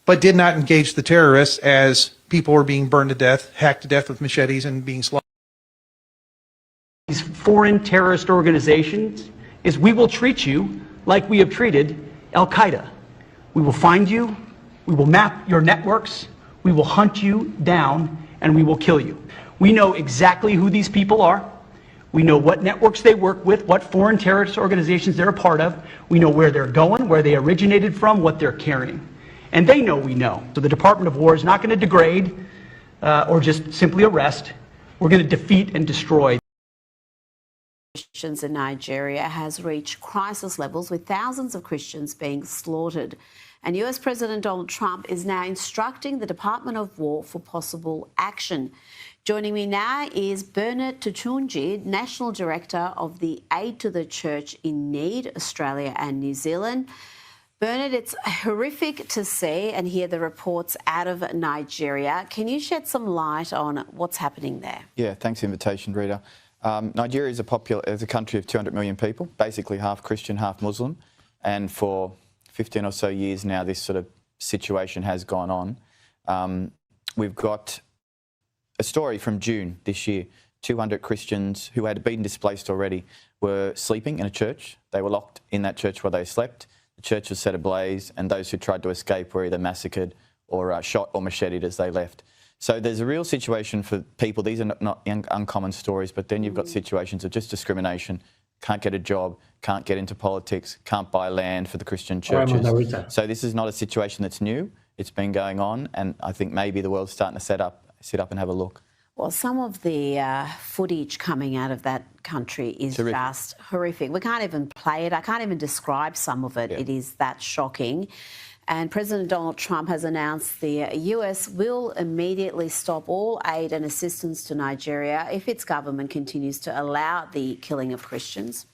M: but did not engage the terrorists as people were being burned to death, hacked to death with machetes, and being slaughtered.
N: These foreign terrorist organizations is we will treat you like we have treated Al-Qaeda. We will find you, we will map your networks, we will hunt you down, and we will kill you. We know exactly who these people are. We know what networks they work with, what foreign terrorist organizations they're a part of. We know where they're going, where they originated from, what they're carrying. And they know we know. So the Department of War is not going to degrade or just simply arrest. We're going to defeat and destroy.
O: Christians in Nigeria has reached crisis levels with thousands of Christians being slaughtered. And US President Donald Trump is now instructing the Department of War for possible action. Joining me now is Bernard Tutunji, National Director of the Aid to the Church in Need, Australia and New Zealand. Bernard, it's horrific to see and hear the reports out of Nigeria. Can you shed some light on what's happening there?
P: Yeah, thanks for the invitation, Rita. Nigeria is a country of 200 million people, basically half Christian, half Muslim. And for 15 or so years now, this sort of situation has gone on. We've got a story from June this year. 200 Christians who had been displaced already were sleeping in a church. They were locked in that church while they slept. The church was set ablaze, and those who tried to escape were either massacred or shot or macheted as they left. So there's a real situation for people. These are not uncommon stories, but then you've got situations of just discrimination, can't get a job, can't get into politics, can't buy land for the Christian churches. So this is not a situation that's new. It's been going on, and I think maybe the world's starting to sit up and have a look.
O: Well, some of the footage coming out of that country is just horrific. We can't even play it. I can't even describe some of it. Yeah. It is that shocking. And President Donald Trump has announced the US will immediately stop all aid and assistance to Nigeria if its government continues to allow the killing of Christians.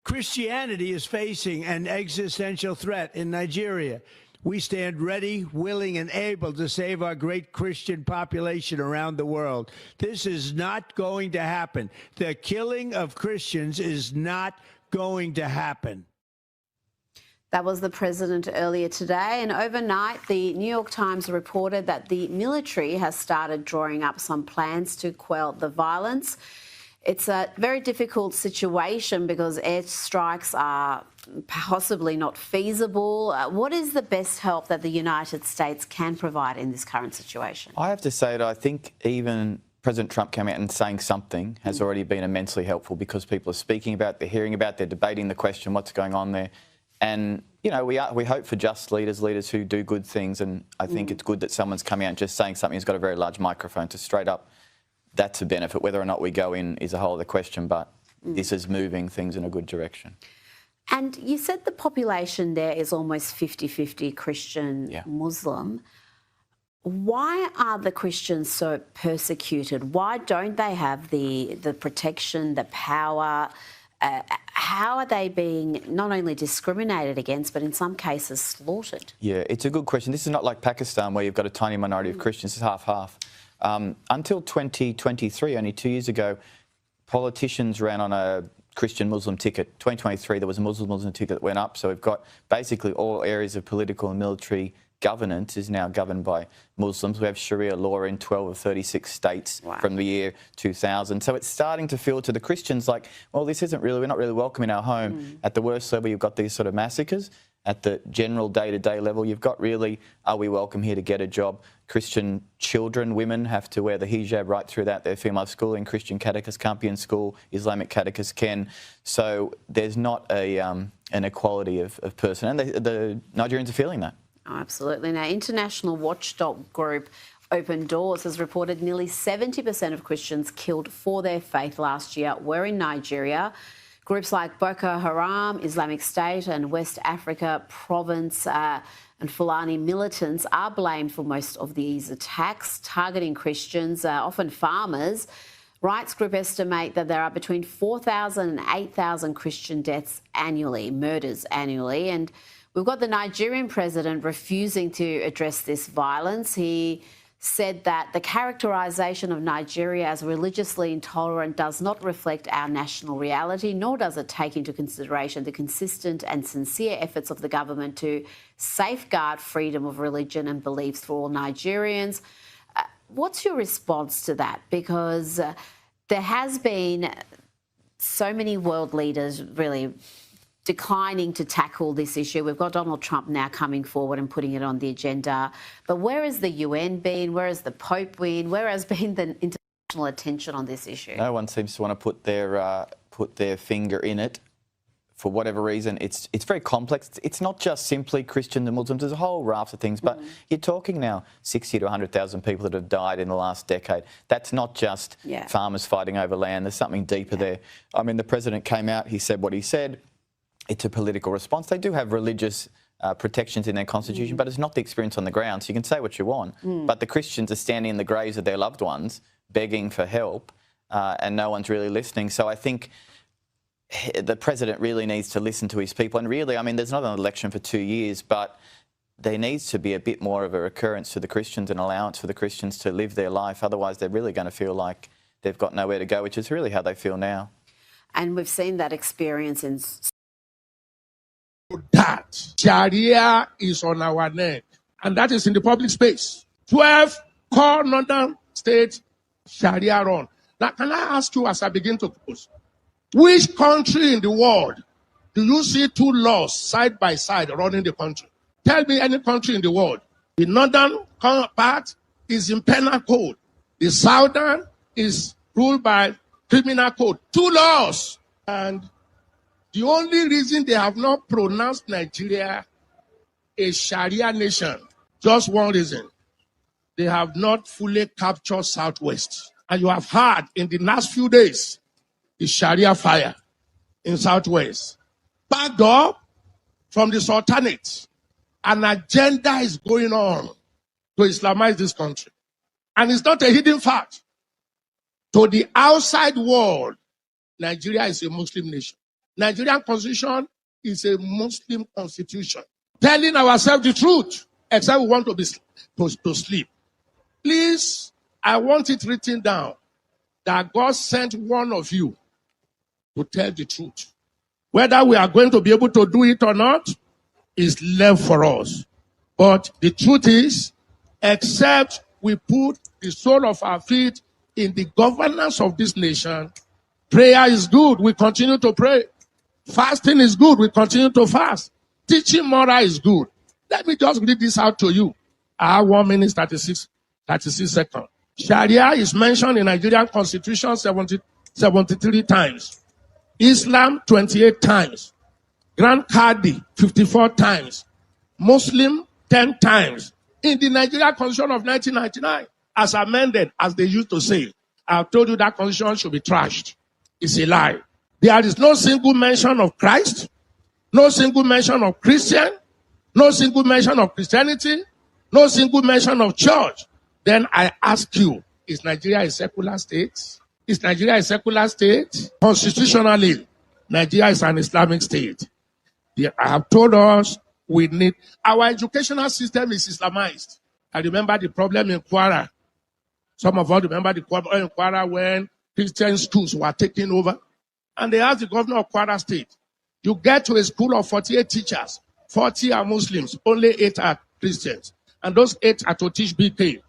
F: Christianity is facing an existential threat in Nigeria. We stand ready, willing, and able to save our great Christian population around the world. This is not going to happen. The killing of Christians is not going to happen.
O: That was the president earlier today, and overnight the New York Times reported that the military has started drawing up some plans to quell the violence. It's a very difficult situation because airstrikes are possibly not feasible. What is the best help that the United States can provide in this current situation?
P: I have to say that I think even President Trump coming out and saying something has already been immensely helpful, because people are speaking about it, they're hearing about it, they're debating the question, what's going on there. And, you know, we hope for just leaders who do good things, and I think it's good that someone's coming out and just saying something who's got a very large microphone to straight up. That's a benefit. Whether or not we go in is a whole other question, but this is moving things in a good direction.
O: And you said the population there is almost 50-50 Christian, Muslim. Why are the Christians so persecuted? Why don't they have the protection, the power? How are they being not only discriminated against, but in some cases slaughtered?
P: Yeah, it's a good question. This is not like Pakistan, where you've got a tiny minority of Christians. It's half-half. Until 2023, only 2 years ago, politicians ran on a Christian-Muslim ticket. 2023, there was a Muslim ticket that went up. So we've got basically all areas of political and military governance is now governed by Muslims. We have Sharia law in 12 of 36 states from the year 2000. So it's starting to feel to the Christians like, well, this isn't really, we're not really welcome in our home. At the worst level, you've got these sort of massacres. At the general day-to-day level, you've got really, are we welcome here to get a job? Christian children, women have to wear the hijab right through their female schooling. Christian catechists can't be in school. Islamic catechists can. So there's not an equality of person. And the Nigerians are feeling that.
O: Oh, absolutely. Now, international watchdog group Open Doors has reported nearly 70% of Christians killed for their faith last year were in Nigeria. Groups like Boko Haram, Islamic State and West Africa Province and Fulani militants are blamed for most of these attacks, targeting Christians, often farmers. Rights group estimate that there are between 4,000 and 8,000 Christian deaths annually, murders annually. And we've got the Nigerian president refusing to address this violence. He said that the characterisation of Nigeria as religiously intolerant does not reflect our national reality, nor does it take into consideration the consistent and sincere efforts of the government to safeguard freedom of religion and beliefs for all Nigerians. What's your response to that? Because there has been so many world leaders really declining to tackle this issue. We've got Donald Trump now coming forward and putting it on the agenda. But where has the UN been? Where has the Pope been? Where has been the international attention on this issue?
P: No one seems to want to put their finger in it. For whatever reason, it's very complex. It's not just simply Christians and Muslims. There's a whole raft of things. But you're talking now 60 to 100,000 people that have died in the last decade. That's not just farmers fighting over land. There's something deeper there. I mean, the president came out. He said what he said. It's a political response. They do have religious protections in their constitution, but it's not the experience on the ground. So you can say what you want, but the Christians are standing in the graves of their loved ones, begging for help, and no one's really listening. So I think the president really needs to listen to his people. And really, I mean, there's not an election for 2 years, but there needs to be a bit more of a recurrence to the Christians, an allowance for the Christians to live their life. Otherwise, they're really going to feel like they've got nowhere to go, which is really how they feel now.
O: And we've seen that experience in...
A: That Sharia is on our neck, and that is in the public space. 12 core northern states Sharia run. Now, can I ask you as I begin to close, which country in the world do you see two laws side by side running the country? Tell me any country in the world. The northern part is in penal code. The southern is ruled by criminal code. Two laws. And the only reason they have not pronounced Nigeria a Sharia nation, just one reason. They have not fully captured Southwest. And you have heard in the last few days, the Sharia fire in Southwest. Backed up from the Sultanate. An agenda is going on to Islamize this country. And it's not a hidden fact. To the outside world, Nigeria is a Muslim nation. Nigerian constitution is a Muslim constitution. Telling ourselves the truth, except we want to be to sleep. Please, I want it written down that God sent one of you to tell the truth. Whether we are going to be able to do it or not is left for us. But the truth is, except we put the sole of our feet in the governance of this nation, prayer is good. We continue to pray. Fasting is good. We continue to fast. Teaching moral is good. Let me just read this out to you. I have 1 minute, 36 seconds. Sharia is mentioned in Nigerian Constitution 73 times. Islam 28 times. Grand Qadi 54 times. Muslim 10 times. In the Nigerian Constitution of 1999, as amended, as they used to say, I've told you that constitution should be trashed. It's a lie. There is no single mention of Christ, no single mention of Christian, no single mention of Christianity, no single mention of church. Then I ask you, is Nigeria a secular state? Is Nigeria a secular state? Constitutionally, Nigeria is an Islamic state. They have told us we need... Our educational system is Islamized. I remember the problem in Kwara. Some of us remember the problem in Kwara when
Q: Christian schools were taken over. And they asked the governor of Kwara State, you get to a school of 48 teachers, 40 are Muslims, only 8 are Christians. And those 8 are to teach BK.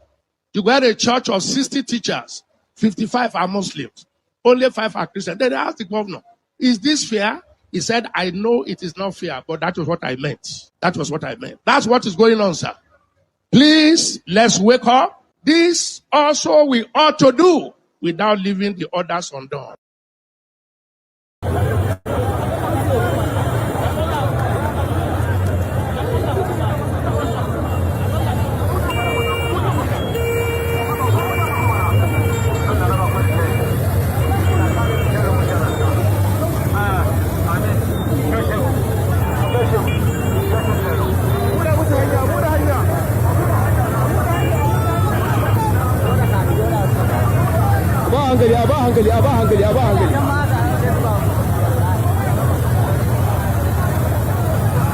Q: You get a church of 60 teachers, 55 are Muslims, only 5 are Christians. Then they asked the governor, is this fair? He said, I know it is not fair, but that was what I meant. That was what I meant. That's what is going on, sir. Please, let's wake up. This also we ought to do without leaving the others undone.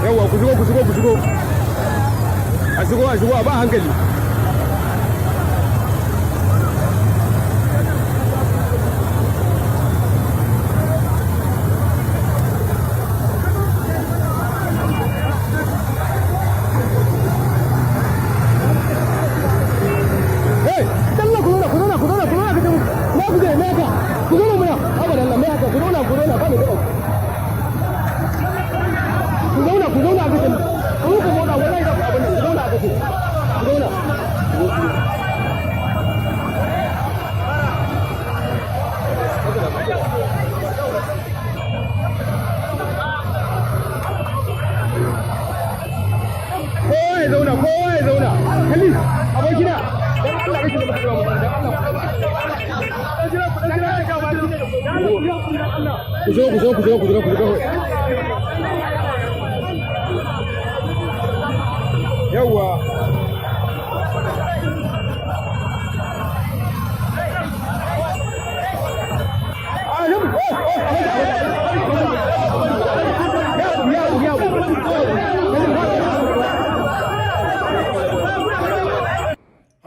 A: yawa ku shigo a ba hankali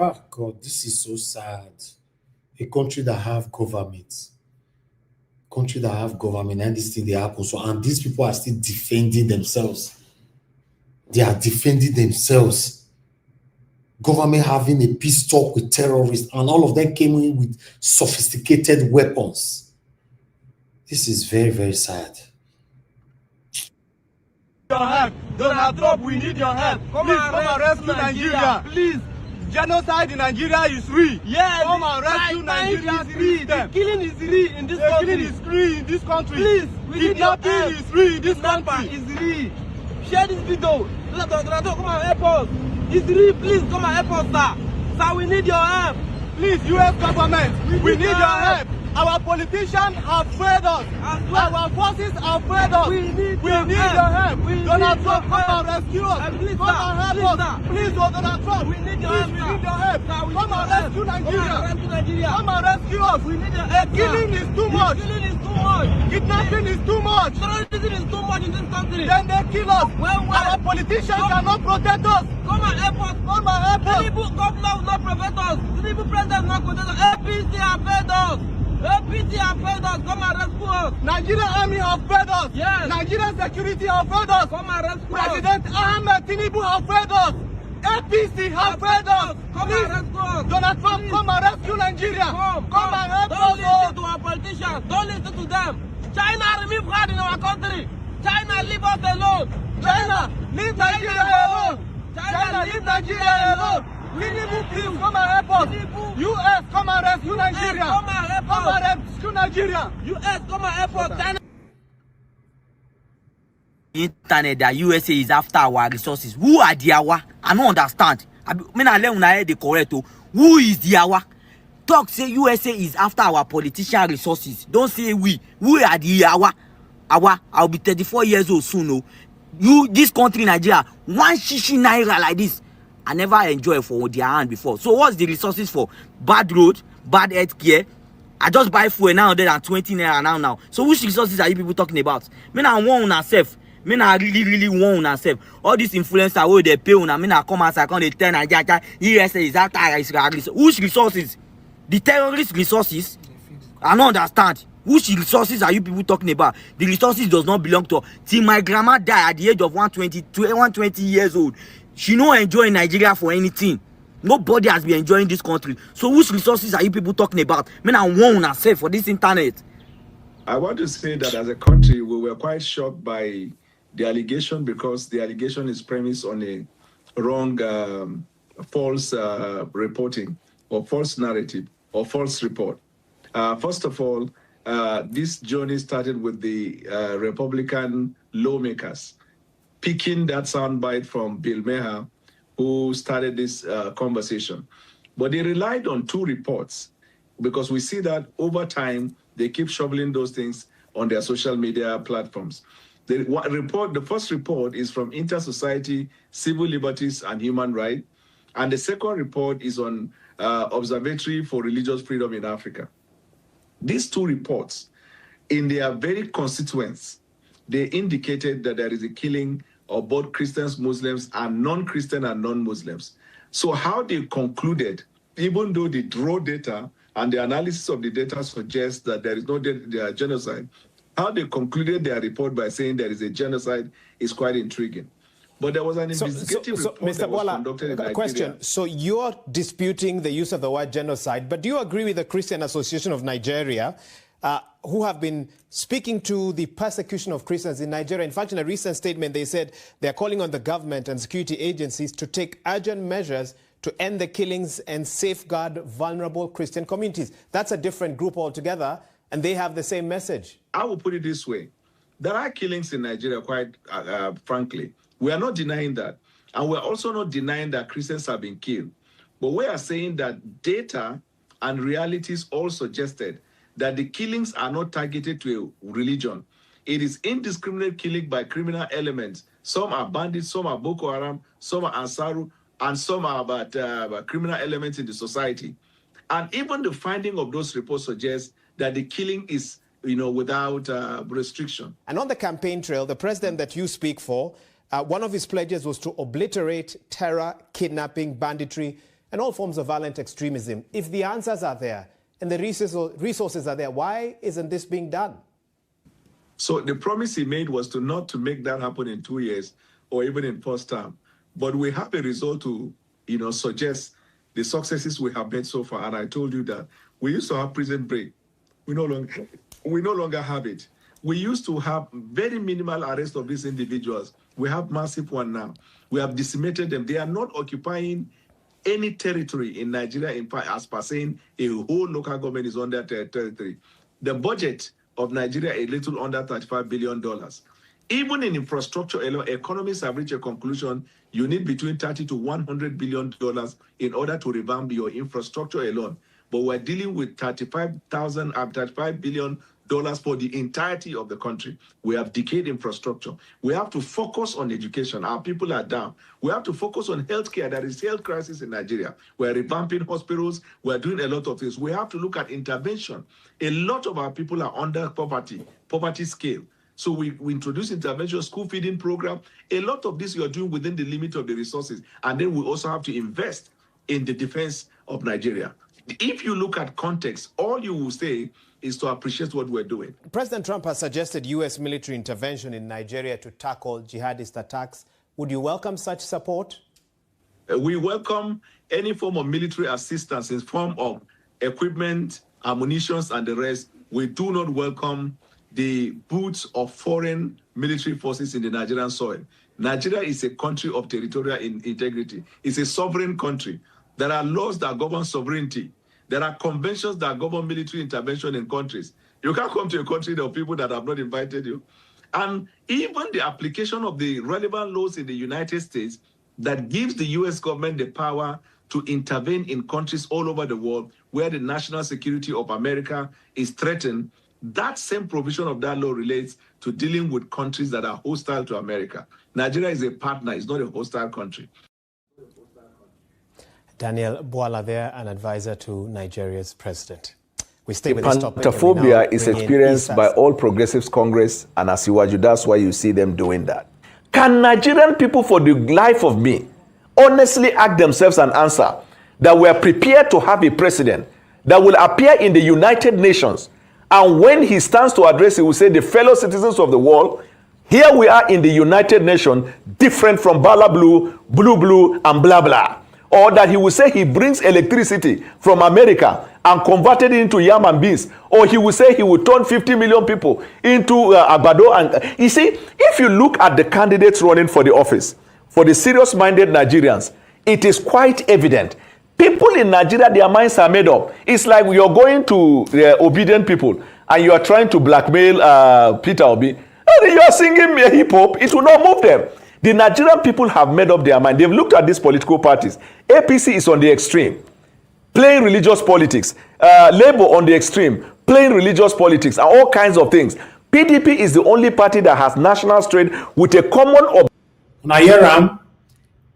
D: Oh God, this is so sad. A country that have government, and this thing they happen. So, and these people are still defending themselves. They are defending themselves. Government having a peace talk with terrorists, and all of them came in with sophisticated weapons. This is very, very sad.
A: Your help. Donald Trump, we need your help. Please come and rescue Nigeria. Please. Genocide in Nigeria is real. Yes. Come and rescue Nigeria is real. The killing is real in this country. The killing is real in this country. Please. We need your help. Kidnapping is real in this country. Is real. Share this video. Donald Trump, come and help us. It's real. Please come and help us, sir. Sir, we need your help. Please, U.S. government, we need your help. Our politicians have failed us. Our forces have failed us. We need your help. Donald Trump, come and rescue us. Come and help us. Please, Donald Trump, we need your help. Come and rescue Nigeria. Come and rescue us. Killing is too much. Kidnapping is too much. Terrorism is too much in this country. Then they kill us. Our politicians cannot protect us. Come and help us. Come and help us. Tinubu governor will not protect us. Tinubu president will not protect us. APC have failed us. APC have failed us. Come and rescue us. Nigerian army have failed us. Yes. Nigerian security have failed us. Come and rescue us. President Ahmed Tinubu have failed us. APC have failed us. Come and rescue us. Donald Trump, come and rescue Nigeria. Come and help us. Don't listen to our politicians. Don't listen to them. China remove hard in our country. China leave us alone. China leave Nigeria alone. China leave Nigeria alone. Tinubu, please come and help us. U.S. come and rescue Nigeria. Come and rescue Nigeria. U.S. come and help us. China.
R: Internet that USA is after our resources. Who are the hour? I don't understand. I mean, I learn the correct. Who is the hour? Talk say USA is after our politician resources. Don't say we. Who are the hour? I'll be 34 years old soon. No, you this country Nigeria 160 naira like this. I never enjoy for their hand before. So what's the resources for? Bad road, bad health care. I just buy fuel now 120 naira now. So which resources are you people talking about? Me na want una self. Me na really want una self. All these influencers who they pay una. Me na come outside come they tell Nigeria USA is after which resources? The terrorist resources. I don't understand. Which resources are you people talking about? The resources does not belong to her. Till my grandma died at the age of 120 years old. She no enjoy Nigeria for anything. Nobody has been enjoying this country. So which resources are you people talking about? Man, I want to say for this internet.
S: I want to say that as a country, we were quite shocked by the allegation, because the allegation is premised on a wrong, false reporting or false narrative or false report. First of all, this journey started with the Republican lawmakers picking that soundbite from Bill Maher, who started this conversation. But they relied on two reports, because we see that over time, they keep shoveling those things on their social media platforms. The first report is from Inter-Society Civil Liberties and Human Rights, and the second report is on Observatory for Religious Freedom in Africa. These two reports, in their very constituents, they indicated that there is a killing of both Christians, Muslims, and non-Christian and non-Muslims. So how they concluded, even though they draw data and the analysis of the data suggests that there is no genocide, how they concluded their report by saying there is a genocide is quite intriguing. But there was an investigative report
T: Mr.
S: that was
T: Bola,
S: conducted in Nigeria.
T: question. So you're disputing the use of the word genocide, but do you agree with the Christian Association of Nigeria, who have been speaking to the persecution of Christians in Nigeria? In fact, in a recent statement, they said they're calling on the government and security agencies to take urgent measures to end the killings and safeguard vulnerable Christian communities. That's a different group altogether, and they have the same message.
S: I will put it this way. There are killings in Nigeria, quite frankly. We are not denying that. And we're also not denying that Christians have been killed. But we are saying that data and realities all suggested that the killings are not targeted to a religion. It is indiscriminate killing by criminal elements. Some are bandits, some are Boko Haram, some are Ansaru, and some are about criminal elements in the society. And even the finding of those reports suggests that the killing is, without restriction.
T: And on the campaign trail, the president that you speak for, one of his pledges was to obliterate terror, kidnapping, banditry, and all forms of violent extremism. If the answers are there and the resources are there, why isn't this being done?
S: So the promise he made was not to make that happen in 2 years or even in first term. But we have a result to, suggest the successes we have made so far. And I told you that we used to have prison break. We no longer have it. We used to have very minimal arrest of these individuals. We have massive one now. We have decimated them. They are not occupying any territory in Nigeria, in fact, as per saying a whole local government is on their territory. The budget of Nigeria is a little under $35 billion. Even in infrastructure alone, economists have reached a conclusion you need between $30 to $100 billion in order to revamp your infrastructure alone. But we're dealing with $35 billion for the entirety of the country. We have decayed infrastructure. We have to focus on education. Our people are down. We have to focus on healthcare. There is health crisis in Nigeria. We're revamping hospitals. We're doing a lot of things. We have to look at intervention. A lot of our people are under poverty scale. So we introduce intervention, school feeding program. A lot of this you are doing within the limit of the resources. And then we also have to invest in the defense of Nigeria. If you look at context, all you will say is to appreciate what we're doing.
T: President Trump has suggested U.S. military intervention in Nigeria to tackle jihadist attacks. Would you welcome such support?
S: We welcome any form of military assistance in form of equipment, ammunition, and the rest. We do not welcome the boots of foreign military forces in the Nigerian soil. Nigeria is a country of territorial integrity. It's a sovereign country. There are laws that govern sovereignty. There are conventions that govern military intervention in countries. You can't come to a country of people that have not invited you. And even the application of the relevant laws in the United States that gives the U.S. government the power to intervene in countries all over the world where the national security of America is threatened, that same provision of that law relates to dealing with countries that are hostile to America. Nigeria is a partner, it's not a hostile country.
T: Daniel Bwala there, an advisor to Nigeria's president. We stay with this topic.
U: Pantophobia is experienced by all Progressives Congress and Asiwaju. That's why you see them doing that. Can Nigerian people, for the life of me, honestly ask themselves and answer that we are prepared to have a president that will appear in the United Nations. And when he stands to address, he will say, the fellow citizens of the world, here we are in the United Nations, different from Bala Blue, Blue, and blah, blah. Or that he will say he brings electricity from America and converted it into yam and beans. Or he will say he will turn 50 million people into Agbado. And you see, if you look at the candidates running for the office, for the serious-minded Nigerians, it is quite evident. People in Nigeria, their minds are made up. It's like you're going to obedient people and you are trying to blackmail Peter Obi. And you are singing hip-hop, it will not move them. The Nigerian people have made up their mind. They've looked at these political parties. APC is on the extreme, playing religious politics. Labour on the extreme, playing religious politics and all kinds of things. PDP is the only party that has national strength with a common
D: Nayeram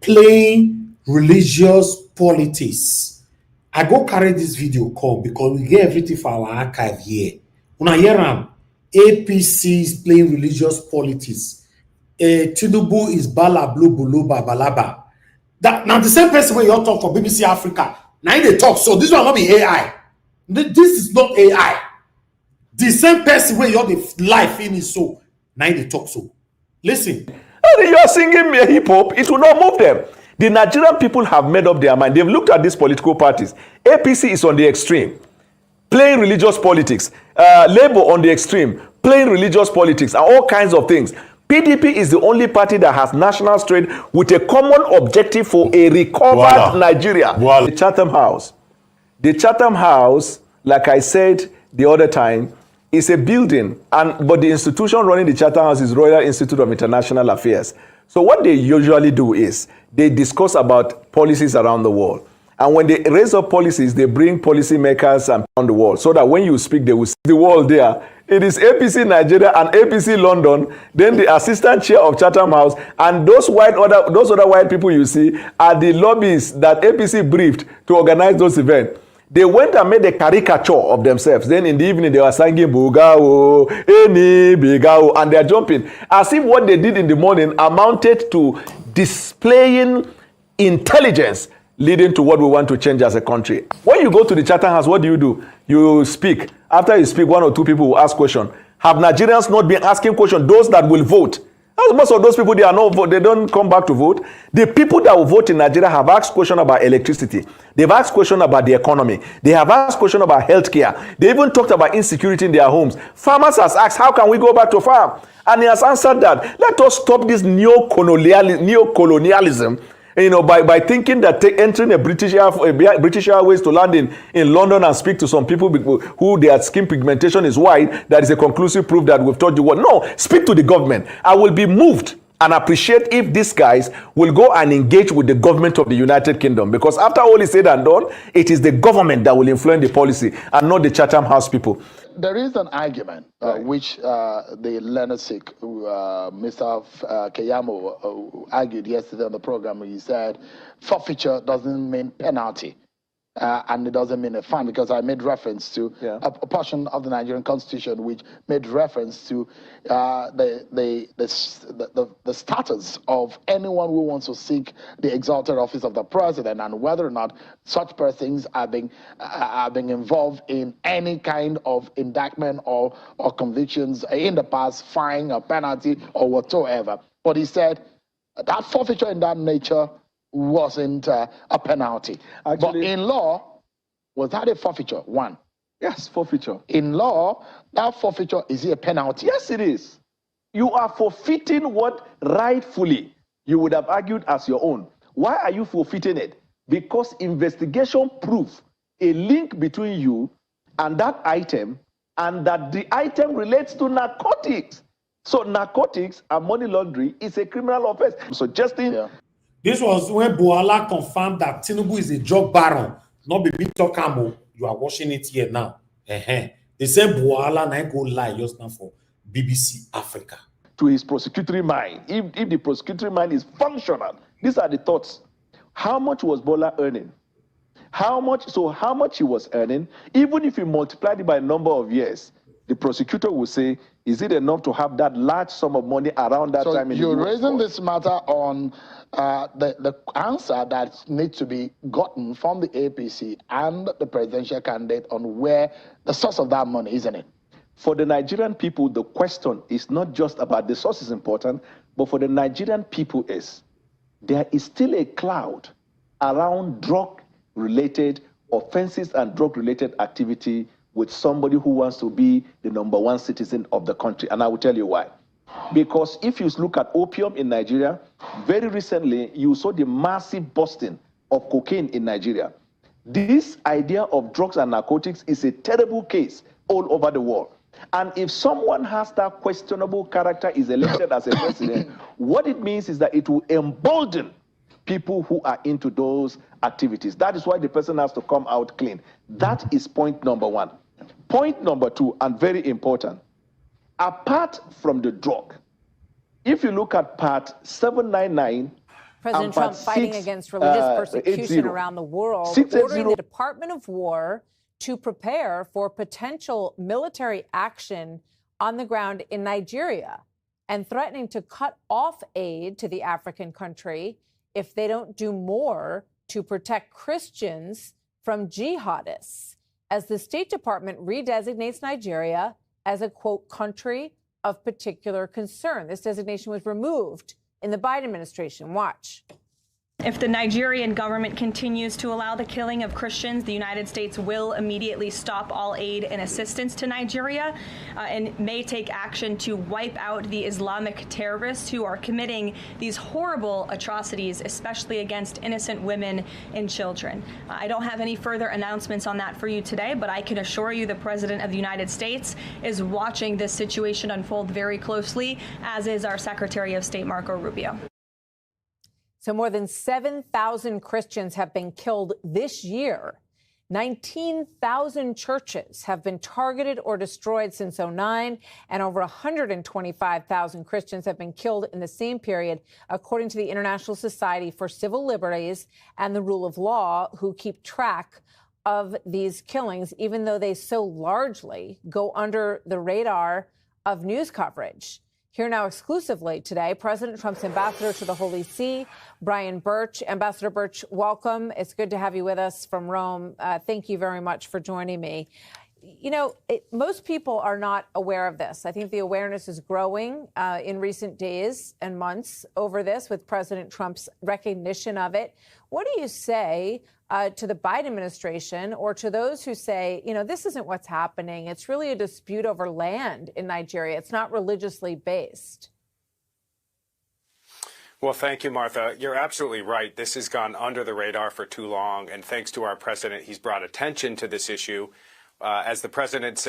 D: playing religious politics. I go carry this video come because we get everything for our archive here. Nayeram, APC is playing religious politics. Tinubu is Bala Blue Bulu Babalaba. That now the same person when you talk for BBC Africa. Now they talk so this will not be AI. This is not AI. The same person when you're the life in is so. Now they talk so. Listen.
U: You are singing hip hop, it will not move them. The Nigerian people have made up their mind. They've looked at these political parties. APC is on the extreme, playing religious politics. Labour on the extreme, playing religious politics and all kinds of things. PDP is the only party that has national strength with a common objective for a recovered Nigeria. The Chatham House. The Chatham House, like I said the other time, is a building, but the institution running the Chatham House is Royal Institute of International Affairs. So what they usually do is they discuss about policies around the world. And when they raise up policies, they bring policy makers around the world so that when you speak, they will see the world there. It is APC Nigeria and APC London, then the assistant chair of Chatham House, and those other white people you see are the lobbyists that APC briefed to organize those events. They went and made a caricature of themselves. Then in the evening, they were singing Bugao, Eni, Bigao, and they're jumping. As if what they did in the morning amounted to displaying intelligence leading to what we want to change as a country. When you go to the Chatham House, what do? You speak. After you speak, one or two people will ask questions. Have Nigerians not been asking questions? Those that will vote. Most of those people, they don't come back to vote. The people that will vote in Nigeria have asked questions about electricity. They've asked questions about the economy. They have asked questions about healthcare. They even talked about insecurity in their homes. Farmers has asked, how can we go back to farm? And he has answered that. Let us stop this neo-colonialism. By thinking that entering a British Airways to land in London and speak to some people who their skin pigmentation is white, that is a conclusive proof that we've told you what. No, speak to the government. I will be moved and appreciate if these guys will go and engage with the government of the United Kingdom. Because after all is said and done, it is the government that will influence the policy and not the Chatham House people.
H: There is an argument which the Leonard Sikh, Mr. Keyamo, argued yesterday on the program. He said forfeiture doesn't mean penalty. And it doesn't mean a fine, because I made reference to a portion of the Nigerian Constitution which made reference to the status of anyone who wants to seek the exalted office of the president, and whether or not such persons are being involved in any kind of indictment or convictions in the past, fine or penalty or whatsoever. But he said that forfeiture in that nature wasn't a penalty. Actually, but in law, was that a forfeiture? One.
U: Yes, forfeiture.
H: In law, that forfeiture, is it a penalty?
U: Yes, it is. You are forfeiting what rightfully you would have argued as your own. Why are you forfeiting it? Because investigation proves a link between you and that item, and that the item relates to narcotics. So narcotics and money laundering is a criminal offense. I'm suggesting...
D: This was when Buhala confirmed that Tinubu is a drug baron, not Bibi Tokamo. You are watching it here now. The same Buhala now go lie just now for BBC Africa.
U: To his prosecutory mind, if the prosecutory mind is functional, these are the thoughts. How much was Bola earning? How much he was earning, even if you multiplied it by a number of years, the prosecutor will say Is it enough to have that large sum of money around that time?
H: So you're raising this matter on the answer that needs to be gotten from the APC and the presidential candidate on where the source of that money, isn't it?
U: For the Nigerian people, the question is not just about the source is important, but for the Nigerian people is there is still a cloud around drug-related offenses and drug-related activity with somebody who wants to be the #1 citizen of the country. And I will tell you why. Because if you look at opium in Nigeria, very recently you saw the massive busting of cocaine in Nigeria. This idea of drugs and narcotics is a terrible case all over the world. And if someone has that questionable character is elected as a president, what it means is that it will embolden people who are into those activities. That is why the person has to come out clean. That is point number one. Point number two, and very important, apart from the drug, if you look at part 799,
C: President Trump fighting against religious persecution around the world, ordering the Department of War to prepare for potential military action on the ground in Nigeria and threatening to cut off aid to the African country if they don't do more to protect Christians from jihadists, as the State Department redesignates Nigeria as a, quote, country of particular concern. This designation was removed in the Biden administration. Watch.
V: If the Nigerian government continues to allow the killing of Christians, the United States will immediately stop all aid and assistance to Nigeria and may take action to wipe out the Islamic terrorists who are committing these horrible atrocities, especially against innocent women and children. I don't have any further announcements on that for you today, but I can assure you the President of the United States is watching this situation unfold very closely, as is our Secretary of State, Marco Rubio.
C: So more than 7,000 Christians have been killed this year. 19,000 churches have been targeted or destroyed since 2009, and over 125,000 Christians have been killed in the same period, according to the International Society for Civil Liberties and the Rule of Law, who keep track of these killings, even though they so largely go under the radar of news coverage. Here now exclusively today, President Trump's ambassador to the Holy See, Brian Birch. Ambassador Birch, welcome. It's good to have you with us from Rome. Thank you very much for joining me. You know, most people are not aware of this. I think the awareness is growing in recent days and months over this with President Trump's recognition of it. What do you say to the Biden administration or to those who say, you know, this isn't what's happening? It's really a dispute over land in Nigeria. It's not religiously based.
W: Well, thank you, Martha. You're absolutely right. This has gone under the radar for too long. And thanks to our president, he's brought attention to this issue. As the president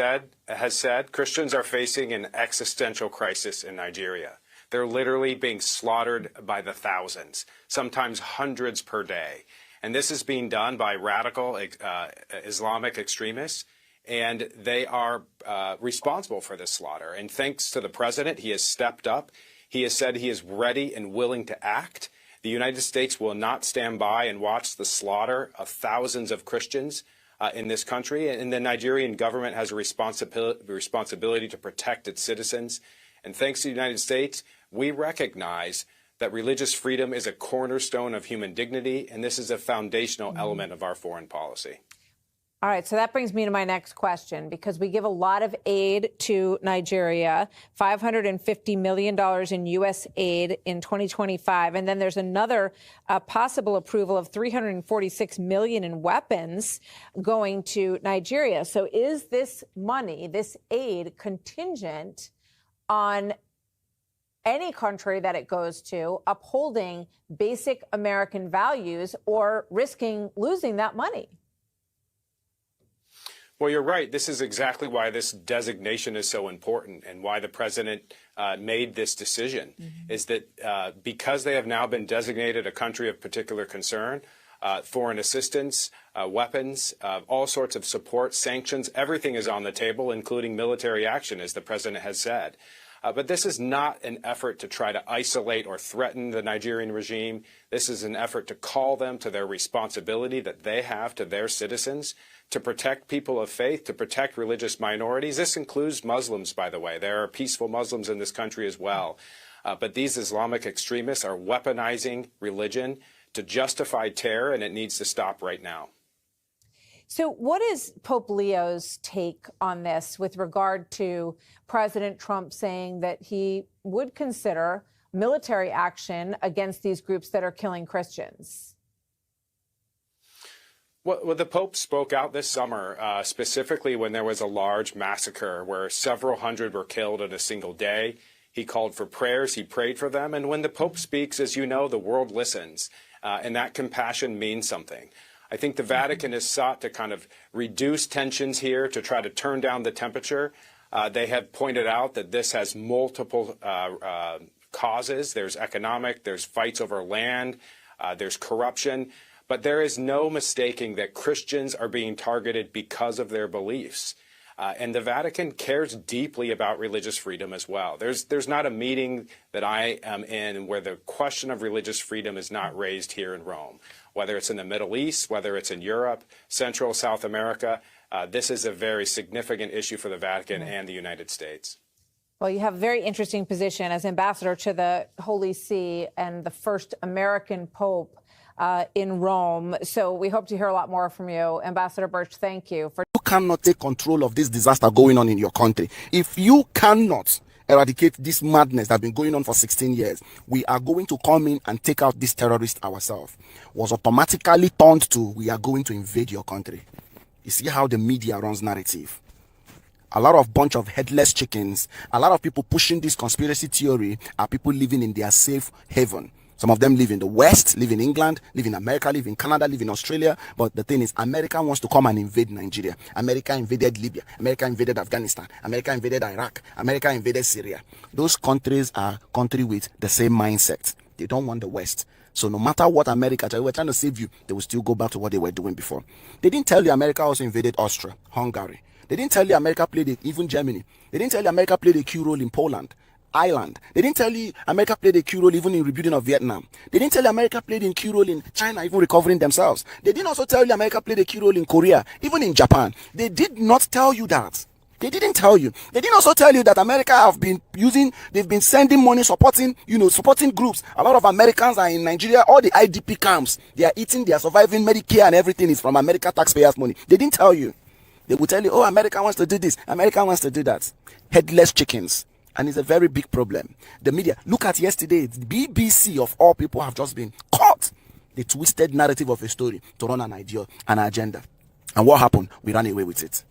W: has said, Christians are facing an existential crisis in Nigeria. They're literally being slaughtered by the thousands, sometimes hundreds per day. And this is being done by radical Islamic extremists, and they are responsible for this slaughter. And thanks to the president, he has stepped up. He has said he is ready and willing to act. The United States will not stand by and watch the slaughter of thousands of Christians in this country, and the Nigerian government has a responsibility to protect its citizens. And thanks to the United States, we recognize that religious freedom is a cornerstone of human dignity, and this is a foundational element of our foreign policy.
C: All right, so that brings me to my next question, because we give a lot of aid to Nigeria, $550 million in U.S. aid in 2025. And then there's another possible approval of $346 million in weapons going to Nigeria. So is this money, this aid, contingent on any country that it goes to upholding basic American values or risking losing that money?
W: Well, you're right. This is exactly why this designation is so important and why the president made this decision, is that because they have now been designated a country of particular concern, foreign assistance, weapons, all sorts of support, sanctions, everything is on the table, including military action, as the president has said. But this is not an effort to try to isolate or threaten the Nigerian regime. This is an effort to call them to their responsibility that they have to their citizens, to protect people of faith, to protect religious minorities. This includes Muslims, by the way. There are peaceful Muslims in this country as well. But these Islamic extremists are weaponizing religion to justify terror, and it needs to stop right now.
C: So what is Pope Leo's take on this with regard to President Trump saying that he would consider military action against these groups that are killing Christians?
W: Well, the Pope spoke out this summer, specifically when there was a large massacre where several hundred were killed in a single day. He called for prayers. He prayed for them. And when the Pope speaks, as you know, the world listens. And that compassion means something. I think the Vatican has sought to kind of reduce tensions here, to try to turn down the temperature. They have pointed out that this has multiple causes. There's economic, there's fights over land, there's corruption. But there is no mistaking that Christians are being targeted because of their beliefs. And the Vatican cares deeply about religious freedom as well. There's not a meeting that I am in where the question of religious freedom is not raised here in Rome. Whether it's in the Middle East, whether it's in Europe, Central, South America, this is a very significant issue for the Vatican and the United States.
C: Well, you have a very interesting position as ambassador to the Holy See and the first American Pope in Rome. So we hope to hear a lot more from you. Ambassador Birch, thank you.
B: You cannot take control of this disaster going on in your country. If you cannot eradicate this madness that's been going on for 16 years, we are going to come in and take out these terrorists ourselves. Was automatically turned to, we are going to invade your country. You see how the media runs narrative. A lot of bunch of headless chickens, a lot of people pushing this conspiracy theory are people living in their safe haven. Some of them live in the West, live in England, live in America, live in Canada, live in Australia. But the thing is, America wants to come and invade Nigeria. America invaded Libya. America invaded Afghanistan. America invaded Iraq. America invaded Syria. Those countries are countries with the same mindset. They don't want the West. So no matter what America, they were trying to save you, they will still go back to what they were doing before. They didn't tell you America also invaded Austria, Hungary. They didn't tell you America played it, even Germany. They didn't tell you America played a key role in Poland. Ireland. They didn't tell you America played a key role even in rebuilding of Vietnam. They didn't tell you America played a key role in China, even recovering themselves. They didn't also tell you America played a key role in Korea, even in Japan. They did not tell you that. They didn't tell you. They didn't also tell you that America they've been sending money, supporting groups. A lot of Americans are in Nigeria, all the IDP camps. They are eating, they are surviving, Medicare and everything is from America taxpayers' money. They didn't tell you. They will tell you, oh, America wants to do this, America wants to do that. Headless chickens. And it's a very big problem. The media, look at yesterday, the BBC of all people have just been caught. The twisted narrative of a story to run an idea, an agenda. And what happened? We ran away with it.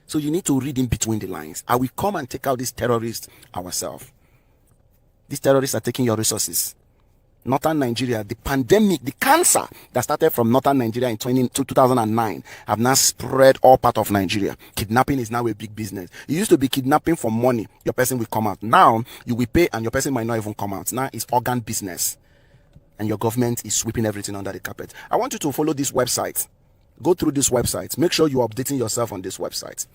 B: So you need to read in between the lines. I will come and take out these terrorists ourselves. These terrorists are taking your resources. Northern Nigeria, the pandemic, the cancer that started from Northern Nigeria in 2009 have now spread all part of Nigeria. Kidnapping is now a big business. It used to be kidnapping for money. Your person will come out. Now, you will pay and your person might not even come out. Now, it's organ business. And your government is sweeping everything under the carpet. I want you to follow this website. Go through this website. Make sure you're updating yourself on this website.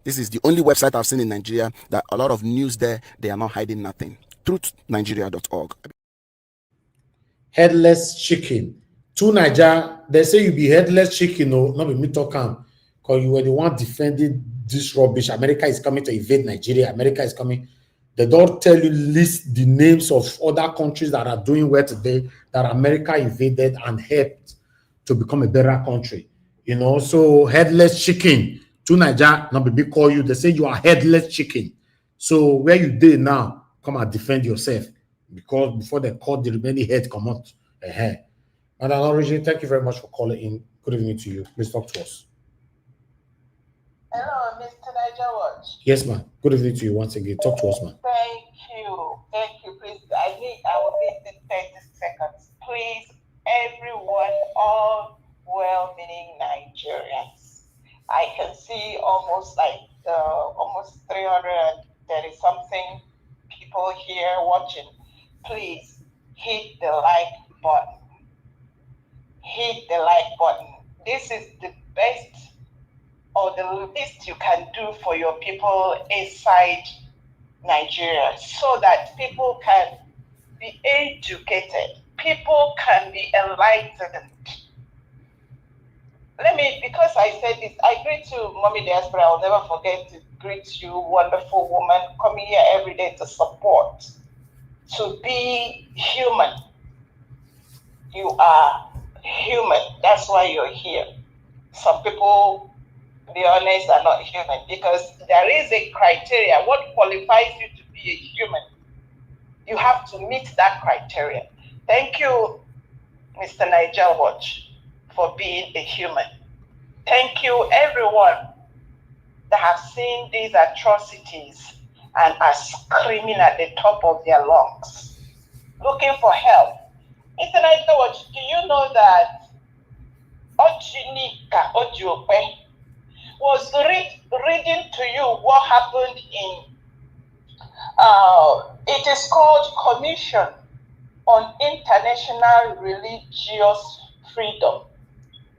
B: This is the only website I've seen in Nigeria that a lot of news there, they are not hiding nothing. TruthNigeria.org.
D: Headless chicken. To Nigeria, they say you be headless chicken, no, not be me talking. Because you were the one defending this rubbish. America is coming to invade Nigeria. America is coming. They don't tell you, list the names of other countries that are doing well today that America invaded and helped to become a better country. You know, so headless chicken. To Nigeria, not be call you. They say you are headless chicken. So where you did now, come and defend yourself. Because before they cut the remaining head come out. Madam Origin, thank you very much for calling in. Good evening to you. Please talk to us.
G: Hello, Mr. Niger Watch.
D: Yes, ma'am. Good evening to you once again. Talk to us, ma'am.
G: Thank you. Thank you. Please, I will need the 30 seconds. Please, everyone, all well-meaning Nigerians. I can see almost 330 something people here watching. Please hit the like button. Hit the like button. This is the best or the least you can do for your people inside Nigeria so that people can be educated, people can be enlightened. Because I said this, I greet you, Mommy Diaspora. I'll never forget to greet you, wonderful woman, coming here every day to support, to be human. You are human. That's why you're here. Some people, to be honest, are not human because there is a criteria. What qualifies you to be a human? You have to meet that criteria. Thank you, Mr. Nigel Watch, for being a human. Thank you, everyone that have seen these atrocities and are screaming at the top of their lungs, looking for help. Mr. Nigel Watch, do you know that Ojinika Ojuope was reading to you what happened in, it is called Commission on International Religious Freedom.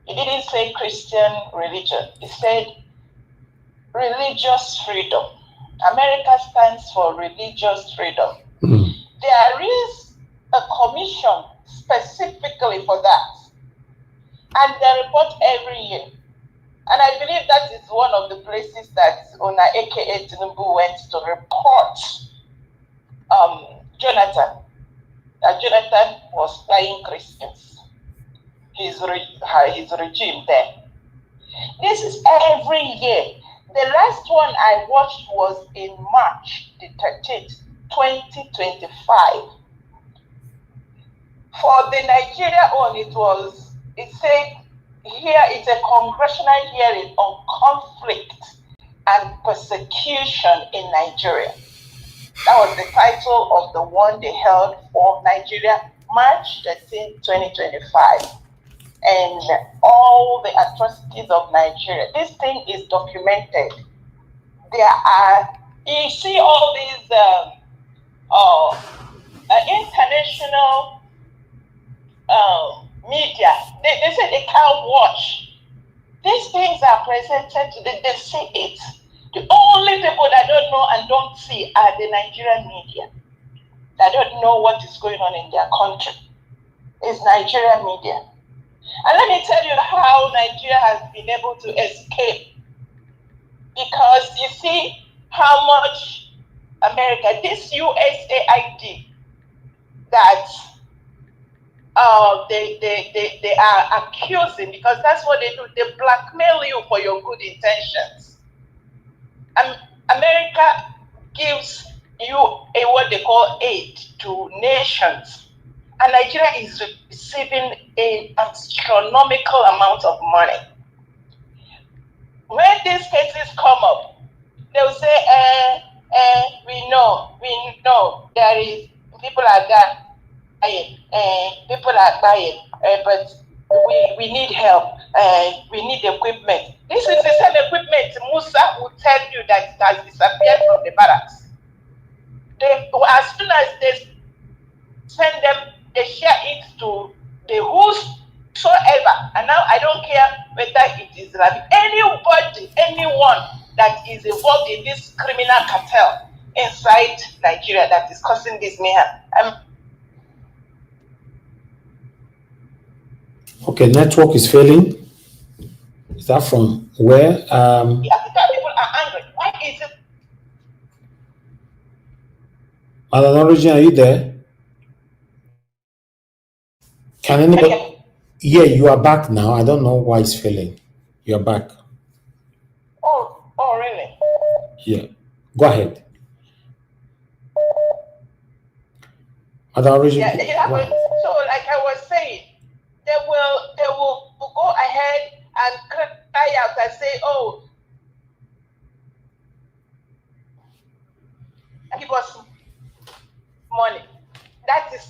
G: It didn't say Christian religion. It said religious freedom. America stands for religious freedom. There is a commission specifically for that. And they report every year. And I believe that is one of the places that Ona aka Tinubu went to report Jonathan. Jonathan was flying Christians. His regime there. This is every year. The last one I watched was in March the 13th, 2025. For the Nigeria one, it said here it's a congressional hearing on conflict and persecution in Nigeria. That was the title of the one they held for Nigeria, March 13, 2025. And all the atrocities of Nigeria. This thing is documented. There are, you see all these international media. They say they can't watch. These things are presented to them. They see it. The only people that don't know and don't see are the Nigerian media. That don't know what is going on in their country. It's Nigerian media. And let me tell you how Nigeria has been able to escape. Because you see how much America, this USAID that they are accusing, because that's what they do. They blackmail you for your good intentions. America gives you what they call aid to nations. And Nigeria is receiving an astronomical amount of money. When these cases come up, they'll say, we know, there is, people are dying, people are buying, but we need help, we need equipment. This is the same equipment Musa will tell you that it has disappeared from the barracks. As soon as they send them, they share it to the whosoever. And now I don't care whether it is anybody, anyone that is involved in this criminal cartel inside Nigeria that is causing this mayhem.
D: Okay, network is failing. Is that from where?
G: The African people are angry. Why is it?
D: Madam Origin, are you there? Can anybody? Yeah, you are back now. I don't know why it's failing. You are back.
G: Oh, really?
D: Yeah. Go ahead. Madam Origin.
G: Yeah, so like I was saying, they will go ahead and cry out and say, oh, give us money. That is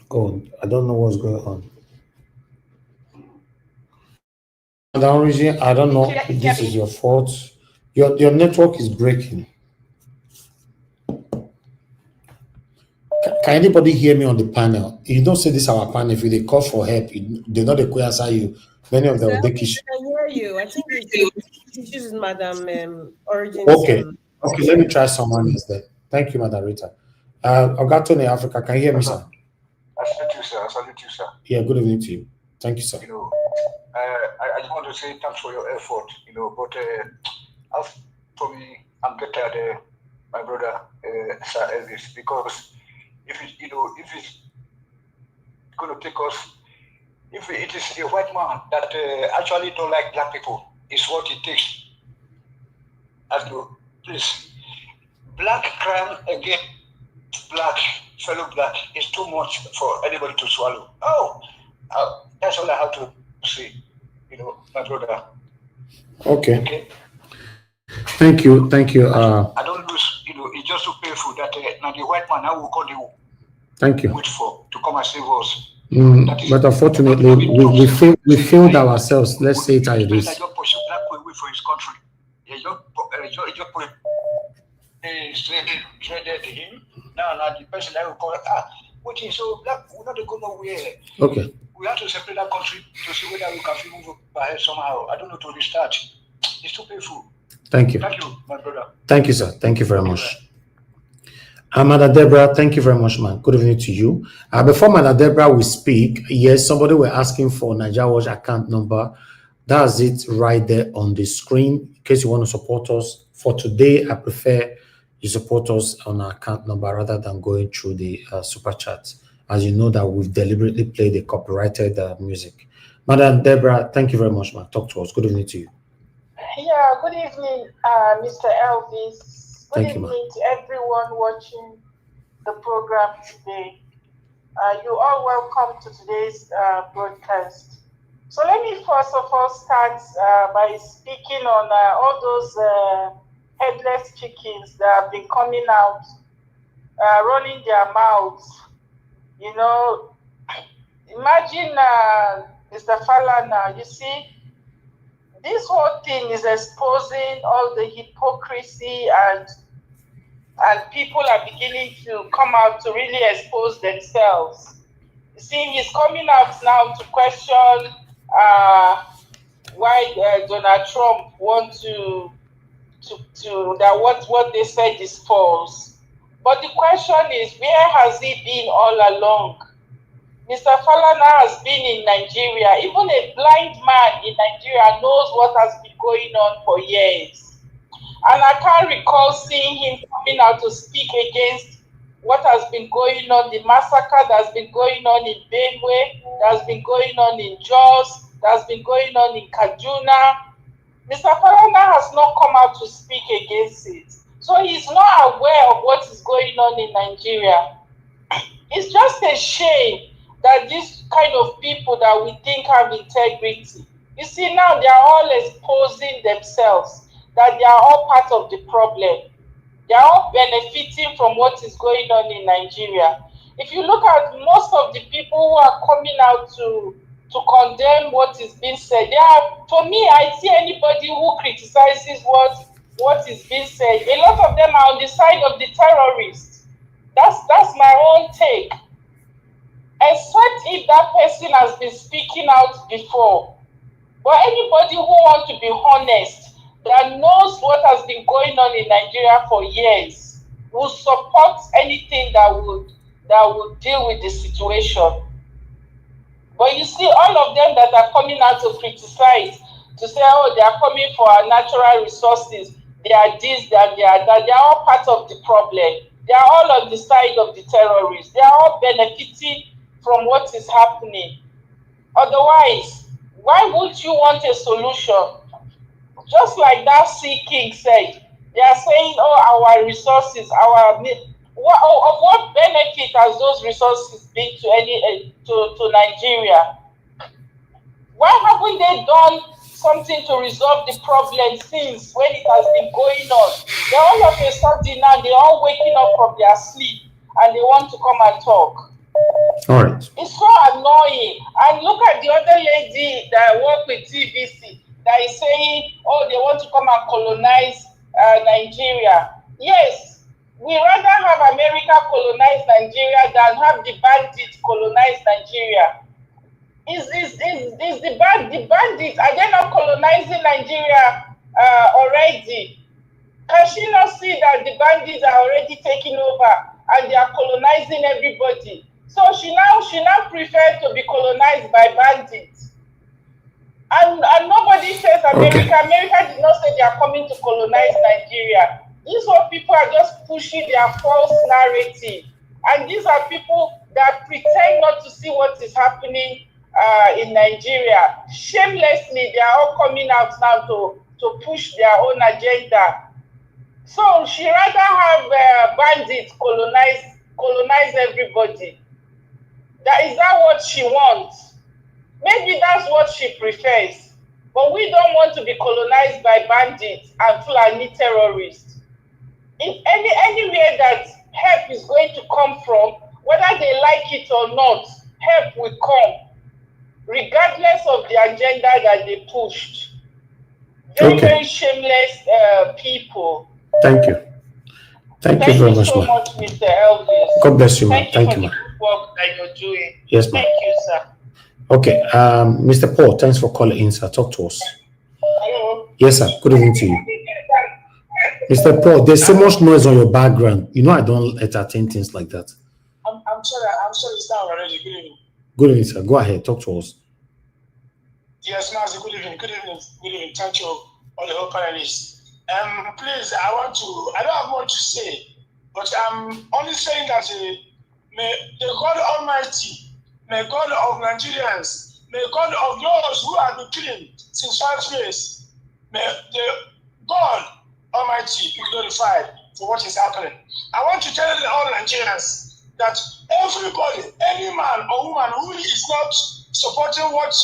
D: God, I don't know what's going on. Madam Origin, I don't know if this is your fault. Your network is breaking. Can anybody hear me on the panel? If you don't say this our panel, if they call for help, they know they could answer you. Many of them will take issue.
E: I hear hear you. I think it's issues, Madam Origins.
D: Okay. Okay, let me try someone else then. Thank you, Madam Rita. Ogatone Africa, can you hear me, sir?
I: I salute you, sir. I salute you, sir.
D: Yeah, good evening to you. Thank you, sir.
I: You know, I just want to say thanks for your effort, you know, but as for me, I'm getting my brother, Sir Elvis, because if it's going to take us, if it is a white man that actually don't like black people, is what it takes. As to please, black crime against black, fellow black, is too much for anybody to swallow. That's all I have to say, you know, my brother.
D: Okay. Thank you.
I: I don't lose, you know, it's just so painful that now the white man, I will call you.
D: Thank you.
I: Wait for to come and save us.
D: But unfortunately, we failed ourselves. Let's say it as it is.
I: I just pursue black people away for his country. Traded him. Now the person that will call, what is so black? We're not going nowhere.
D: Okay.
I: We have to separate that country to see whether we can move ahead somehow. I don't know to restart. It's too painful.
D: Thank you.
I: Thank you, my brother.
D: Thank you, sir. Thank you very much. Mother Deborah, thank you very much, man. Good evening to you. Before Mother Deborah will speak, yes, somebody were asking for Naija Watch account number. That's it right there on the screen. In case you want to support us, for today, I prefer you support us on our account number rather than going through the super chat. As you know that we've deliberately played the copyrighted music. Madam Deborah, thank you very much, man. Talk to us. Good evening to you.
G: Yeah, good evening, Mr. Elvis. Good evening to everyone watching the program today. You're all welcome to today's broadcast. So let me first of all start by speaking on all those headless chickens that have been coming out, running their mouths. You know, imagine Mr. Falana, you see, this whole thing is exposing all the hypocrisy and people are beginning to come out to really expose themselves. You see, he's coming out now to question why Donald Trump want to that what they said is false. But the question is, where has he been all along? Mr. Falana has been in Nigeria. Even a blind man in Nigeria knows what has been going on for years. And I can't recall seeing him coming out to speak against what has been going on, the massacre that's been going on in Benue, that's been going on in Jos, that's been going on in Kaduna. Mr. Falana has not come out to speak against it. So he's not aware of what is going on in Nigeria. It's just a shame that this kind of people that we think have integrity, you see now they are all exposing themselves, that they are all part of the problem. They are all benefiting from what is going on in Nigeria. If you look at most of the people who are coming out to condemn what is being said, they are, for me, I see anybody who criticizes what is being said, a lot of them are on the side of the terrorists. That's my own take. Except if that person has been speaking out before. But anybody who wants to be honest, that knows what has been going on in Nigeria for years, will support anything that would deal with the situation. But you see, all of them that are coming out to criticize, to say, oh, they are coming for our natural resources, they are this, they are that, they are all part of the problem. They are all on the side of the terrorists. They are all benefiting from what is happening. Otherwise, why would you want a solution? Just like that Sea King said, they are saying, oh, our resources, of what benefit has those resources been to Nigeria? Why haven't they done something to resolve the problem since when it has been going on? They all of a sudden now, they're all waking up from their sleep and they want to come and talk.
D: All right.
G: It's so annoying. And look at the other lady that worked with TVC that is saying, oh, they want to come and colonize Nigeria. Yes, we rather have America colonize Nigeria than have the bandits colonize Nigeria. Is the bandits, are they not colonizing Nigeria already? Can she not see that the bandits are already taking over and they are colonizing everybody? So she now prefers to be colonized by bandits. And nobody says America.
D: Okay.
G: America did not say they are coming to colonize Nigeria. These are people are just pushing their false narrative. And these are people that pretend not to see what is happening in Nigeria. Shamelessly, they are all coming out now to push their own agenda. So she rather have bandits colonize everybody. Is that what she wants? Maybe that's what she prefers. But we don't want to be colonized by bandits and Fulani terrorists. Anywhere that help is going to come from, whether they like it or not, help will come, regardless of the agenda that they pushed. Very shameless people.
D: Thank you. Thank you very much,
G: so
D: ma'am.
G: much, Mr. Elvis.
D: God bless you, ma'am.
G: Thank
D: Thank
G: you
D: you,
G: for
D: ma'am.
G: the work that you're doing.
D: Yes, ma'am.
G: Thank you, sir.
D: Okay, Mr. Paul, thanks for calling in, sir. Talk to us.
G: Hello.
D: Yes, sir. Good evening to you. Mr. Paul, there's so much noise on your background. You know I don't entertain things like that.
J: I'm sorry it's down already. Good evening.
D: Good evening, sir. Go ahead. Talk to us.
J: Yes, Master, good evening. Good evening. Good evening. Thank you, all the whole panelists. Please, I don't have much to say, but I'm only saying that may the God Almighty, may God of Nigerians, may God of those who have been killing since 5 years, may the God Almighty be glorified for what is happening. I want to tell all Nigerians that everybody, any man or woman who is not supporting what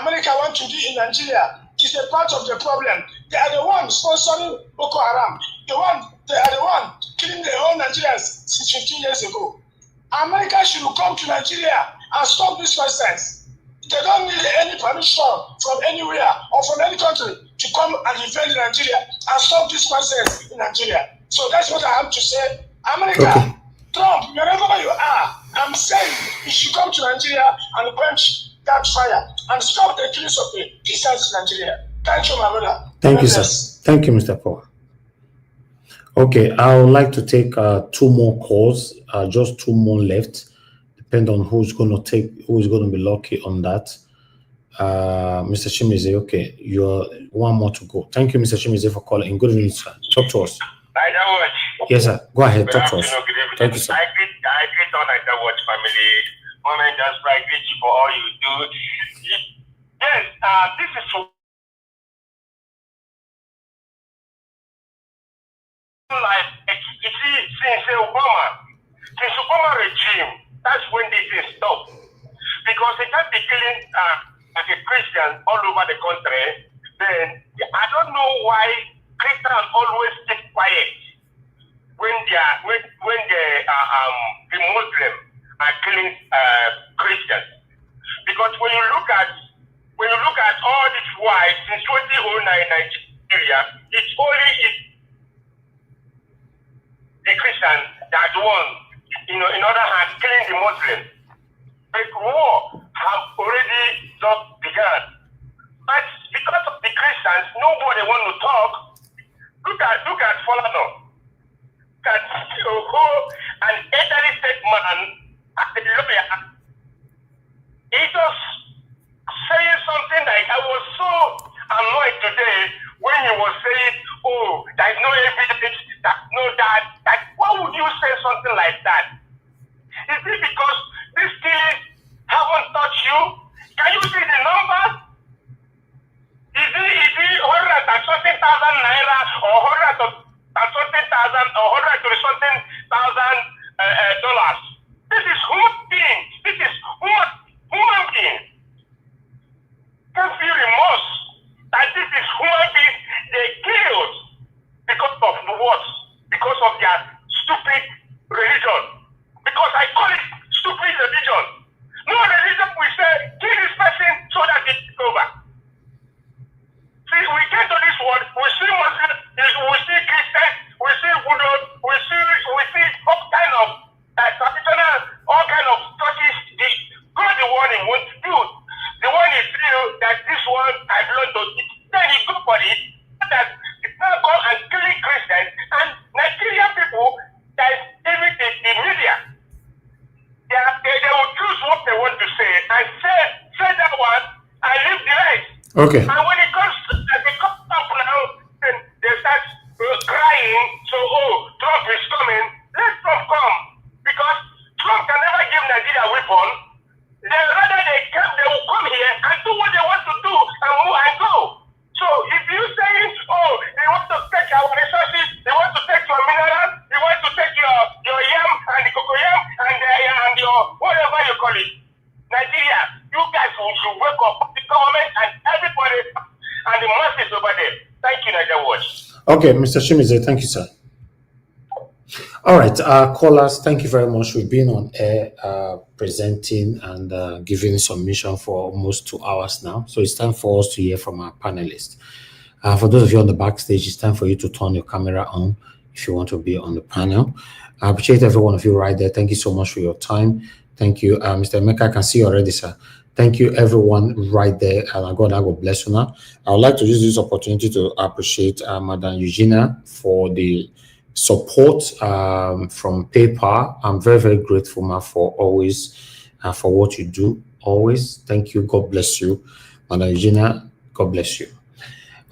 J: America wants to do in Nigeria is a part of the problem. They are the ones sponsoring Boko Haram. They are the ones killing their own Nigerians since 15 years ago. America should come to Nigeria and stop this nonsense. They don't need any permission from anywhere or from any country to come and invade Nigeria and stop this nonsense in Nigeria. So that's what I have to say. America, Trump, wherever you are, I'm saying you should come to Nigeria and quench that fire and stop the killings of the Christians in Nigeria. Thank you, my brother.
D: Thank you, sir. Thank you, Mr. Paul. Okay, I would like to take 2 more calls, just 2 more left. Depend on who's going to be lucky on that. Mr. Chimize, okay, you're 1 more to go. Thank you, Mr. Chimize, for calling. Good evening, sir. Talk to us. Yes, sir. Go ahead. Talk to us. Thank you, sir.
K: I greet all Niger Watch family. Moment, just I greet you for all you do. Yes, this is like you see since Obama regime, that's when this is stopped. Because they can't be killing as a Christian all over the country. Then I don't know why Christians always keep quiet when the Muslims are killing Christians. Because when you look at all this while since 2009 Nigeria, it's only the Christians that won, in other hand, killing the Muslims. But war have already just begun. But because of the Christians, nobody want to talk. Look at Fulano. Look at an elderly state man as a lawyer. He just saying something like, I was so annoyed today when he was saying, oh, there is no evidence, there's no that. Why would you say something like that? Is it because these things haven't touched you? Can you see the numbers? Is it 130,000 naira or 130,000 or 130,000 dollars? This is human being. This is human being. one I belong to it. Then he go for it. That people come and killing Christians and Nigerian people that even the media. They will choose what they want to say and say that one and leave the rest.
D: Okay.
K: And when it comes to up now, then they start crying. So, Trump is coming. Let Trump come. Because Trump can never give Nigeria a weapon. Then rather they will come here and do what they want to do and move and go. So if you say, they want to take our resources, they want to take your minerals, they want to take your yam and the cocoyam and your whatever you call it. Nigeria, you guys should wake up, the government and everybody and the masses over there. Thank you, Nigeria Watch.
D: Okay, Mr. Shimize, thank you, sir. All right, callers, thank you very much. We've been on air presenting and giving submission for almost 2 hours now. So it's time for us to hear from our panelists. For those of you on the backstage, it's time for you to turn your camera on if you want to be on the panel. I appreciate every one of you right there. Thank you so much for your time. Thank you, Mr. Emeka. I can see you already, sir. Thank you, everyone right there. And God bless you now. I would like to use this opportunity to appreciate Madam Eugenia for the support from PayPal. I'm very, very grateful, ma, for always for what you do. Always. Thank you. God bless you. Madam Eugenia, God bless you.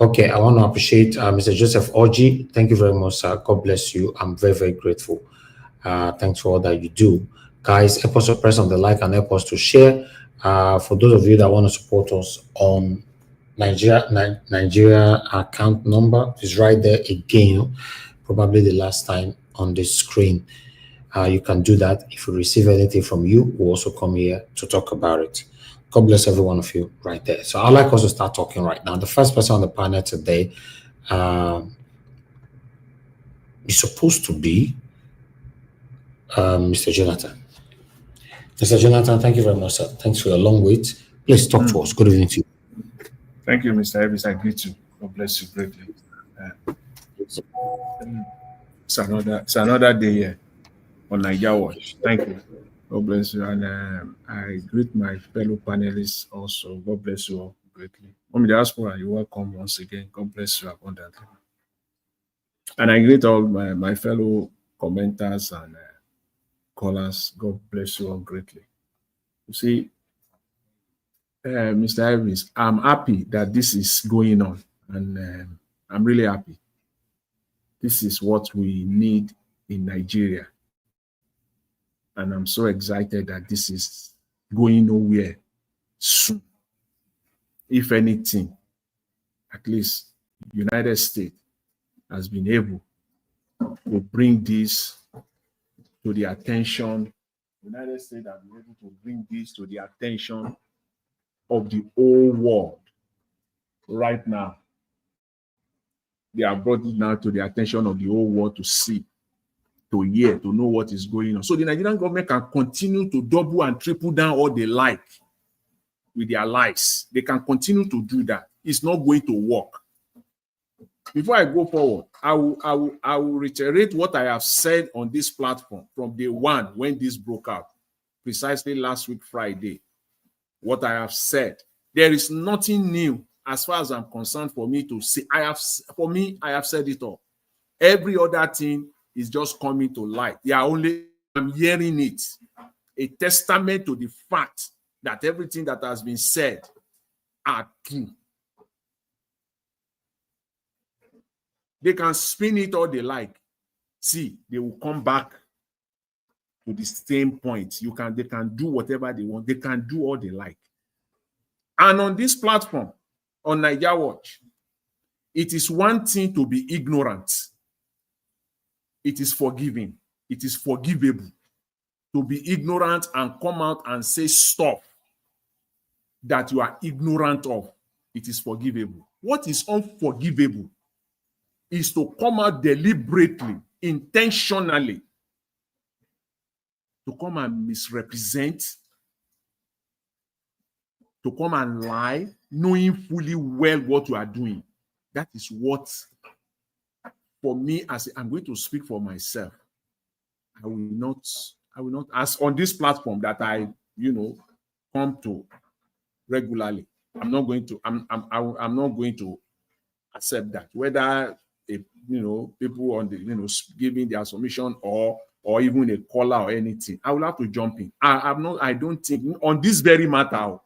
D: Okay, I want to appreciate Mr. Joseph Oji. Thank you very much, sir. God bless you. I'm very, very grateful. Thanks for all that you do. Guys, help us to press on the like and help us to share. For those of you that want to support us on Nigeria account number is right there again, probably the last time on the screen. You can do that. If we receive anything from you, we'll also come here to talk about it. God bless every one of you right there. So I'd like us to start talking right now. The first person on the panel today is supposed to be Mr. Jonathan. Mr. Jonathan, thank you very much, sir. Thanks for your long wait. Please talk to us. Good evening to you.
L: Thank you, Mr. Evis. I greet you. God bless you greatly. It's another day here on Nigeria Watch. Thank you. God bless you. And I greet my fellow panelists also. God bless you all greatly. On the diaspora, you're welcome once again. God bless you abundantly. And I greet all my fellow commenters and callers. God bless you all greatly. You see, Mr. Evis, I'm happy that this is going on. And I'm really happy. This is what we need in Nigeria. And I'm so excited that this is going nowhere soon. If anything, at least United States has been able to bring this to the attention. United States has been able to bring this to the attention of the whole world right now. They have brought it now to the attention of the whole world to see, to hear, to know what is going on. So the Nigerian government can continue to double and triple down all they like with their lies. They can continue to do that. It's not going to work. Before I go forward, I will reiterate what I have said on this platform from day one when this broke out, precisely last week, Friday. What I have said, there is nothing new as far as I'm concerned for me to say. I have said it all. Every other thing is just coming to light. I'm hearing it. A testament to the fact that everything that has been said are true. They can spin it all they like. See, they will come back to the same point. They can do whatever they want. They can do all they like. And on this platform, on Nigeria Watch, it is one thing to be ignorant. It is forgiving. It is forgivable to be ignorant and come out and say stuff that you are ignorant of. It is forgivable. What is unforgivable is to come out deliberately, intentionally, to come and misrepresent, to come and lie, knowing fully well what you are doing. That is what, for me, as I'm going to speak for myself, I will not ask on this platform that I, come to regularly. I'm not going to. I'm not going to accept that. Whether people on the giving their submission or even a caller or anything, I will have to jump in. I don't think on this very matter,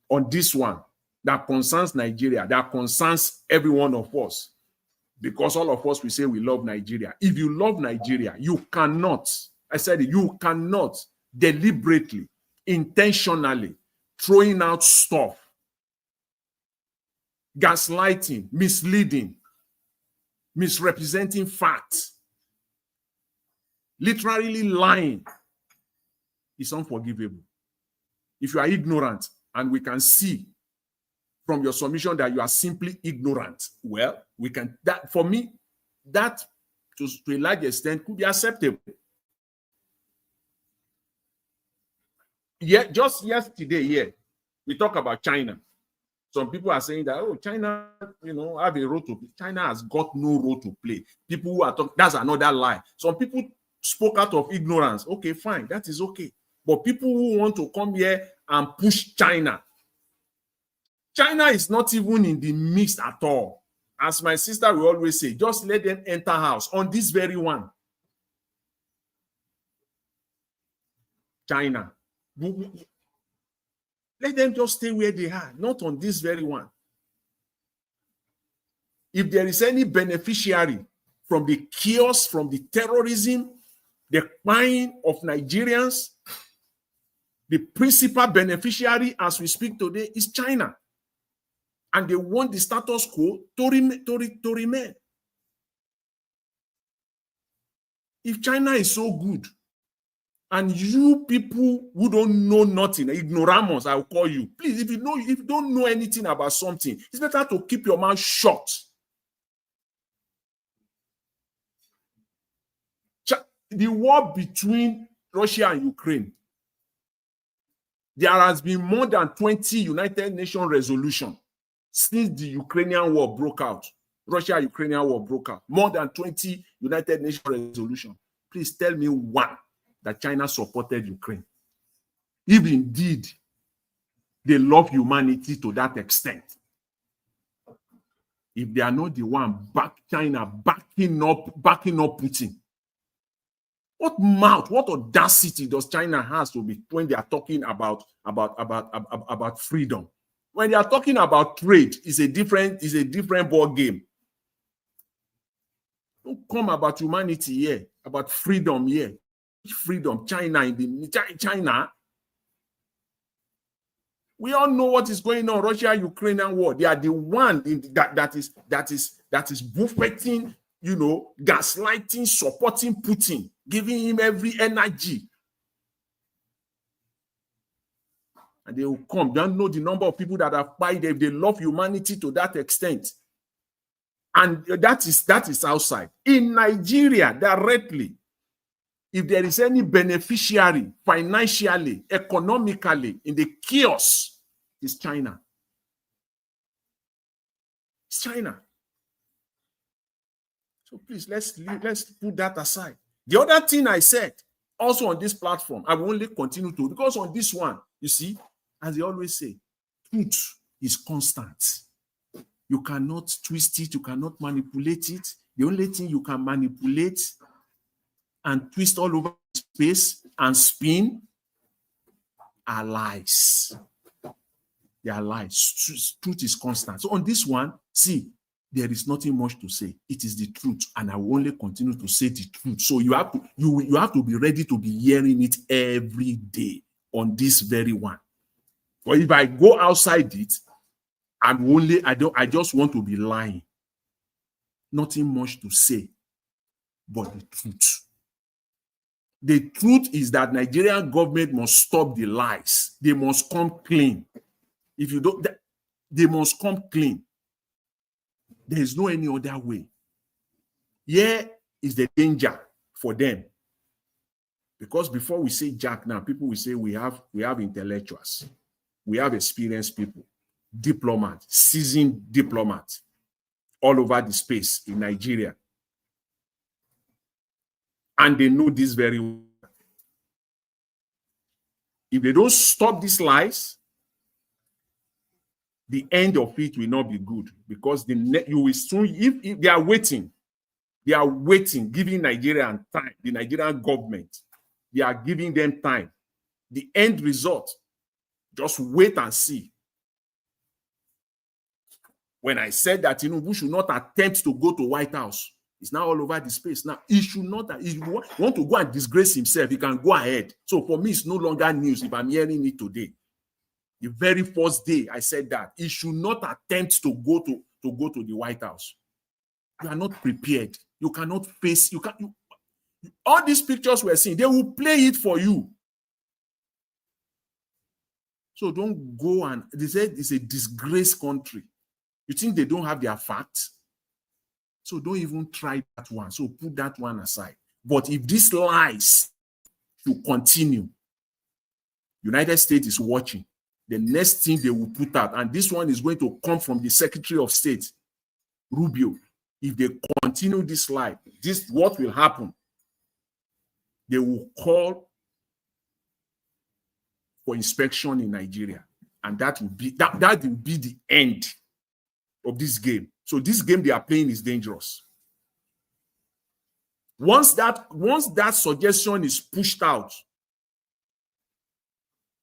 L: on this one that concerns Nigeria, that concerns every one of us, because all of us we say we love Nigeria. If you love Nigeria, you cannot. I said it, you cannot deliberately, intentionally throwing out stuff, gaslighting, misleading, misrepresenting facts, literally lying is unforgivable. If you are ignorant, and we can see from your submission that you are simply ignorant, well, we can, that for me, that to a large extent could be acceptable. Yeah, just yesterday, we talk about China. Some people are saying that, oh, China, have a role to play. China has got no role to play. People who are talking, that's another lie. Some people spoke out of ignorance. Okay, fine, that is okay. But people who want to come here and push China is not even in the mix at all. As my sister will always say, just let them enter house on this very one. China. Let them just stay where they are, not on this very one. If there is any beneficiary from the chaos, from the terrorism, the crime of Nigerians, the principal beneficiary as we speak today is China. And they want the status quo to remain. If China is so good, and you people who don't know nothing, ignoramus, I will call you. Please, if you don't know anything about something, it's better to keep your mouth shut. The war between Russia and Ukraine, there has been more than 20 United Nations resolutions since the Ukrainian war broke out. Russia-Ukrainian war broke out. More than 20 United Nations resolutions. Please tell me one that China supported Ukraine. If indeed they love humanity to that extent. If they are not the one backing up Putin. What mouth, what audacity does China has to be when they are talking about freedom? When they are talking about trade, it's a different ball game. Don't come about humanity here, about freedom here. Freedom, China. We all know what is going on. Russia-Ukrainian war. They are the one that is buffeting, gaslighting, supporting Putin, giving him every energy. And they will come. They don't know the number of people that have died if they love humanity to that extent. And that is outside. In Nigeria, directly, if there is any beneficiary financially, economically in the chaos, it's China. It's China. So please, let's put that aside. The other thing I said, also on this platform, I will only continue to, because on this one, you see, as they always say, truth is constant. You cannot twist it, you cannot manipulate it. The only thing you can manipulate and twist all over space and spin are lies. They are lies. Truth is constant. So on this one, see, there is nothing much to say. It is the truth, and I will only continue to say the truth. So you have to be ready to be hearing it every day on this very one. But if I go outside it, I just want to be lying. Nothing much to say, but the truth. The truth is that Nigerian government must stop the lies. They must come clean. If you don't, they must come clean. There is no any other way. Here is the danger for them. Because before we say Jack now, people will say we have intellectuals. We have experienced people, diplomats, seasoned diplomats all over the space in Nigeria. And they know this very well. If they don't stop these lies, the end of it will not be good, because you will soon, if they are waiting, giving Nigerian time, the Nigerian government, they are giving them time. The end result, just wait and see. When I said that Tinubu should not attempt to go to White House, it's now all over the space. Now, he should not, if you want to go and disgrace himself, he can go ahead. So for me, it's no longer news if I'm hearing it today. The very first day I said that, he should not attempt to go to the White House. You are not prepared. You cannot face, all these pictures we're seeing, they will play it for you. So don't go and, they said it's a disgraced country. You think they don't have their facts? So don't even try that one. So put that one aside. But if these lies should continue, United States is watching. The next thing they will put out, and this one is going to come from the Secretary of State, Rubio. If they continue this lie, what will happen? They will call for inspection in Nigeria, and that will be the end of this game. So this game they are playing is dangerous. Once that suggestion is pushed out,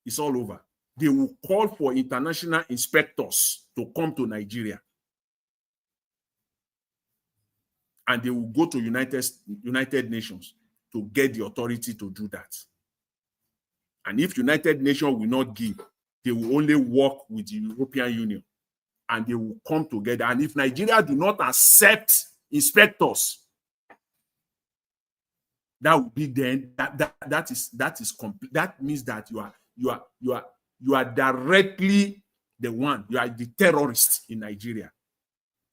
L: it's all over. They will call for international inspectors to come to Nigeria, and they will go to United Nations to get the authority to do that. And if United Nations will not give, they will only work with the European Union, and they will come together. And if Nigeria do not accept inspectors, that will be then that means that you are directly the one, you are the terrorist in Nigeria.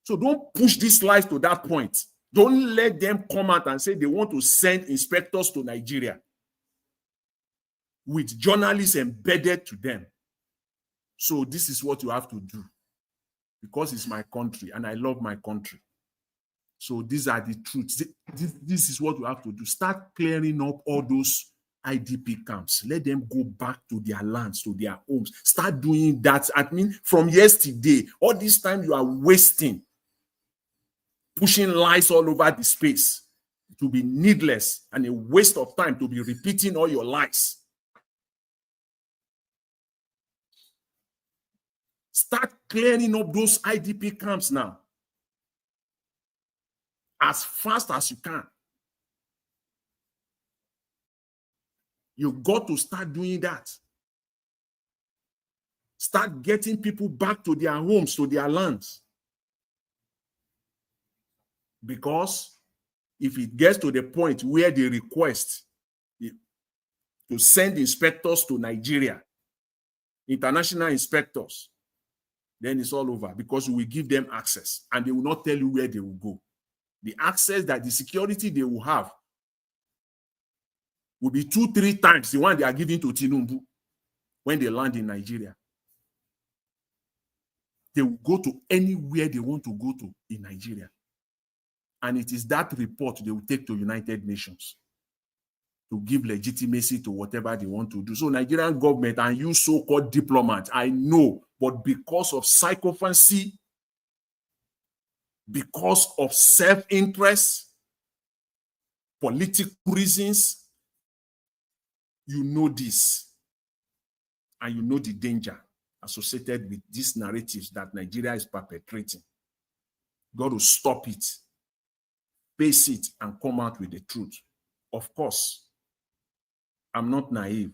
L: So don't push these lies to that point. Don't let them come out and say they want to send inspectors to Nigeria with journalists embedded to them. So this is what you have to do, because it's my country and I love my country. So these are the truths. This is what you have to do. Start clearing up all those IDP camps. Let them go back to their lands, to their homes. Start doing that. I mean, from yesterday, all this time you are wasting, pushing lies all over the space. It will be needless and a waste of time to be repeating all your lies. Start clearing up those IDP camps now, as fast as you can. You got to start doing that. Start getting people back to their homes, to their lands. Because if it gets to the point where they request to send inspectors to Nigeria, international inspectors, then it's all over, because we will give them access and they will not tell you where they will go. The access, that the security they will have will be 2-3 times the one they are giving to Tinubu when they land in Nigeria. They will go to anywhere they want to go to in Nigeria. And it is that report they will take to United Nations to give legitimacy to whatever they want to do. So Nigerian government and you so-called diplomats, I know, but because of sycophancy, because of self-interest, political reasons, you know this. And you know the danger associated with these narratives that Nigeria is perpetrating. God will stop it, face it, and come out with the truth. Of course, I'm not naive.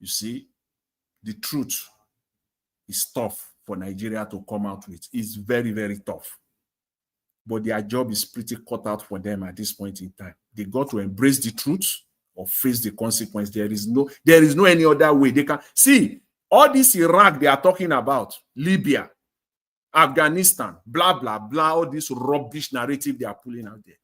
L: You see, the truth is tough for Nigeria to come out with. It's very, very tough. But their job is pretty cut out for them at this point in time. They got to embrace the truth or face the consequence. There is no any other way. They can see all this Iraq they are talking about, Libya, Afghanistan, blah, blah, blah, all this rubbish narrative they are pulling out there.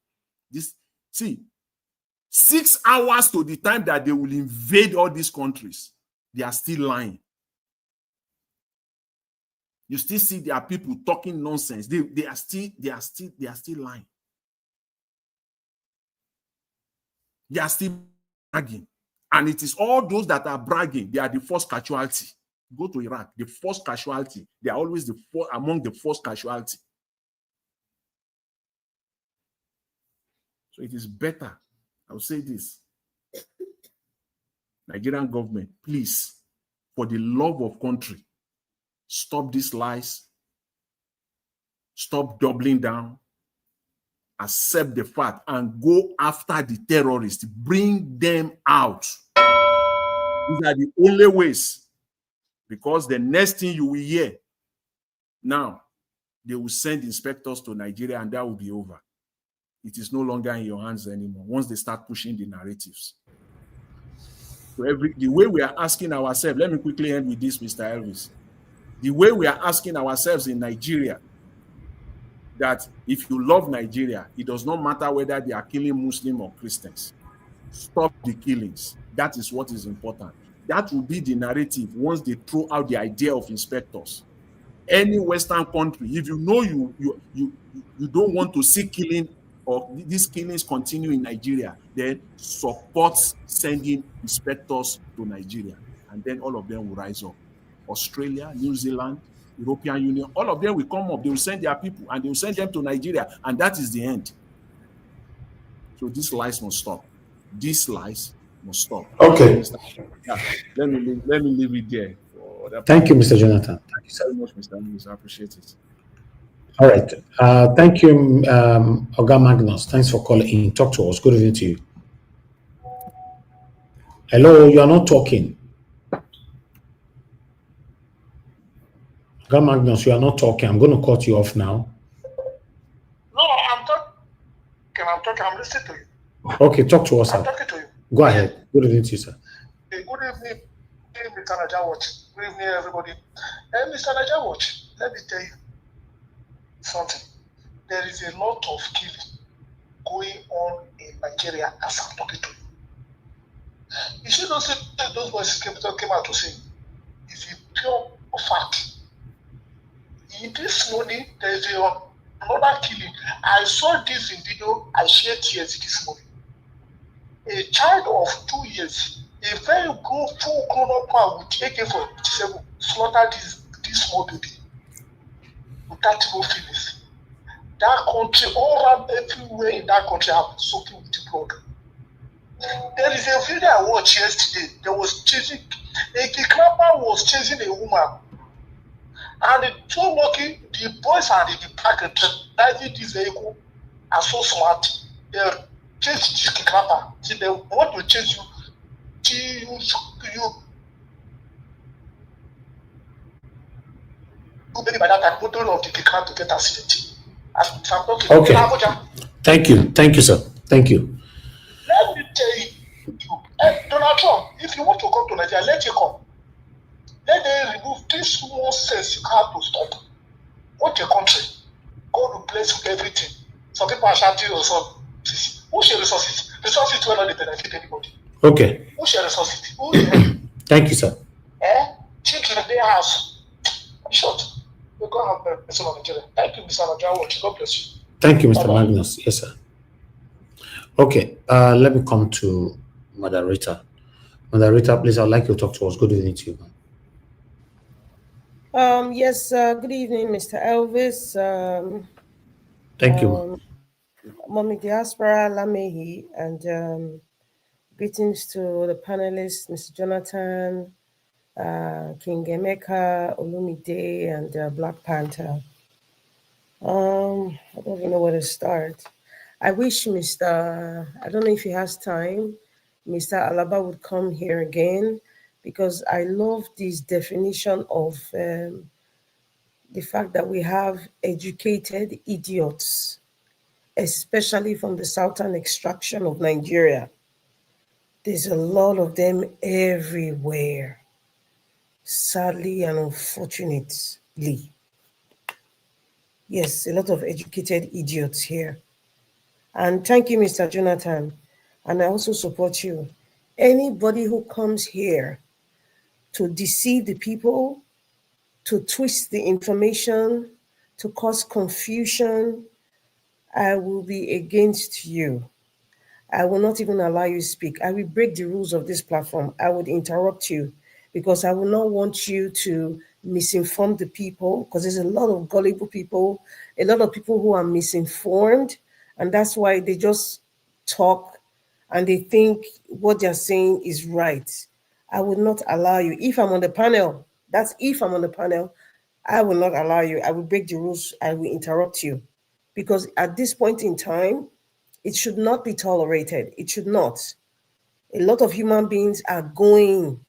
L: 6 hours to the time that they will invade all these countries, they are still lying. You still see there are people talking nonsense. They are still lying. They are still bragging. And it is all those that are bragging, they are the first casualty. Go to Iraq, the first casualty. They are always among the first casualty. So it is better. I will say this. Nigerian government, please, for the love of country, stop these lies. Stop doubling down. Accept the fact and go after the terrorists. Bring them out. These are the only ways. Because the next thing you will hear, now, they will send inspectors to Nigeria and that will be over. It is no longer in your hands anymore once they start pushing the narratives. So the way we are asking ourselves, let me quickly end with this, Mr. Elvis. The way we are asking ourselves in Nigeria, that if you love Nigeria, it does not matter whether they are killing Muslims or Christians. Stop the killings. That is what is important. That will be the narrative once they throw out the idea of inspectors. Any Western country, if you know you don't want to see killing or these killings continue in Nigeria, then support sending inspectors to Nigeria. And then all of them will rise up. Australia, New Zealand, European Union, all of them will come up. They will send their people and they will send them to Nigeria. And that is the end. So these lies must stop. These lies must stop.
D: Okay.
L: Yeah, let me leave it there.
D: Thank you, Mr. Jonathan.
L: Thank you so much, Mr. Lewis. I appreciate it.
D: All right. Thank you, Oga Magnus. Thanks for calling in. Talk to us. Good evening to you. Hello, you are not talking. Oga Magnus, you are not talking. I'm going to cut you off now.
J: No, I'm talking. I'm listening to you.
D: Okay, talk to us.
J: I'm talking to you.
D: Go ahead. Good evening to you, sir.
J: Hey, good evening, Mr. Najawatch. Good evening, everybody. Hey, Mr. Najawatch, let me tell you something. There is a lot of killing going on in Nigeria as I'm talking to you. You should not say those boys came out to say it's a pure fact. In this morning, there is another killing. I saw this in video. I shared tears this morning. A child of 2 years, a very good full grown-up man with AK-47 slaughtered this small baby without no feelings. That country, all around everywhere in that country have been soaking with the blood. There is a video I watched yesterday. There was a kidnapper was chasing a woman. And it's so lucky, the boys are in the back driving this vehicle are so smart. They chase this kidnapper. See, they want to chase you. Maybe by that time, control of the kidnapper to get accident.
D: Okay. Thank you, sir. Thank you.
J: Let me tell you, Donald Trump, if you want to come to Nigeria, let you come. Let them remove this nonsense you have to stop. What a country. God will bless you everything. Some people are shouting or something. Who share resources? Resources will not benefit anybody.
D: Okay.
J: Who share resources? Who share?
D: Thank you, sir.
J: Children, their house. In short, we go have a of Nigeria. Thank you, Mr. Najawatch. God bless you.
D: Thank you, Mr. Magnus. Yes, sir. Okay. Let me come to moderator. Moderator, please, I'd like you to talk to us. Good evening to you, man.
E: Yes, good evening, Mr. Elvis.
D: Thank you.
E: Mommy Diaspora Lamehi, and greetings to the panelists, Mr. Jonathan, King Emeka, Olumide, and Black Panther. I don't even know where to start. I wish I don't know if he has time, Mr. Alaba would come here again, because I love this definition of the fact that we have educated idiots, especially from the southern extraction of Nigeria. There's a lot of them everywhere, sadly and unfortunately. Yes, a lot of educated idiots here. And thank you, Mr. Jonathan. And I also support you. Anybody who comes here to deceive the people, to twist the information, to cause confusion, I will be against you. I will not even allow you to speak. I will break the rules of this platform. I would interrupt you because I will not want you to misinform the people, because there's a lot of gullible people, a lot of people who are misinformed, and that's why they just talk and they think what they're saying is right. I will not allow you. If I'm on the panel, that's if I'm on the panel, I will not allow you. I will break the rules. I will interrupt you. Because at this point in time, it should not be tolerated. It should not. A lot of human beings are going,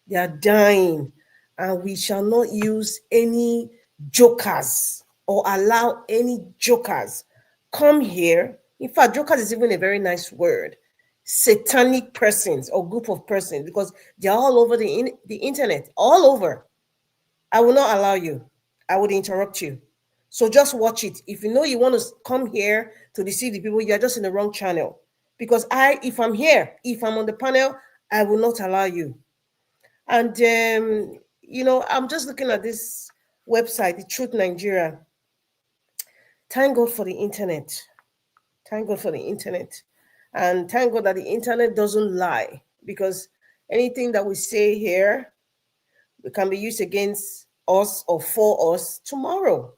E: they are dying, and we shall not use any jokers or allow any jokers come here. In fact, jokers is even a very nice word. Satanic persons or group of persons, because they're all over the internet, all over. I will not allow you. I would interrupt you. So just watch it. If you know you want to come here to deceive the people, you're just in the wrong channel. Because if I'm here, if I'm on the panel, I will not allow you. And, you know, I'm just looking at this website, The Truth Nigeria. Thank God for the internet. Thank God for the internet. And thank God that the internet doesn't lie, because anything that we say here, it can be used against us or for us tomorrow.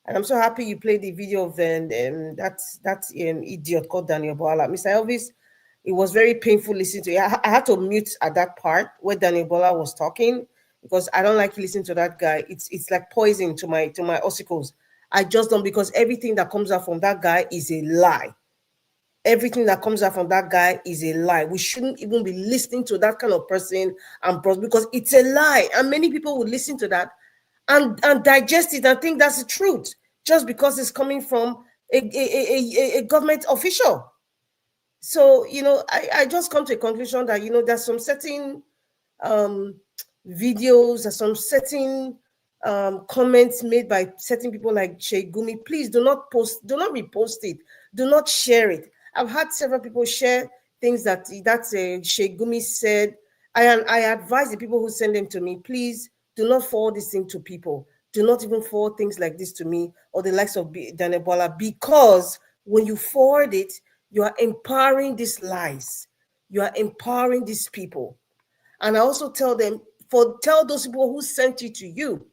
E: And I'm so happy you played the video of that idiot called Daniel Bola. Mr. Elvis, it was very painful listening to you. I had to mute at that part where Daniel Bola was talking, because I don't like listening to that guy. It's like poison to my ossicles. I just don't, because everything that comes out from that guy is a lie. Everything that comes out from that guy is a lie. We shouldn't even be listening to that kind of person, and because it's a lie. And many people would listen to that and digest it and think that's the truth, just because it's coming from a government official. So, you know, I just come to a conclusion that, you know, there's some certain videos, there's some certain comments made by certain people like Sheikh Gumi. Please do not repost it. Do not share it. I've had several people share things that Sheikh Gumi said. I advise the people who send them to me, please do not forward this thing to people. Do not even forward things like this to me or the likes of Daniel Bola, because when you forward it, you are empowering these lies. You are empowering these people. And I also tell those people who sent it to you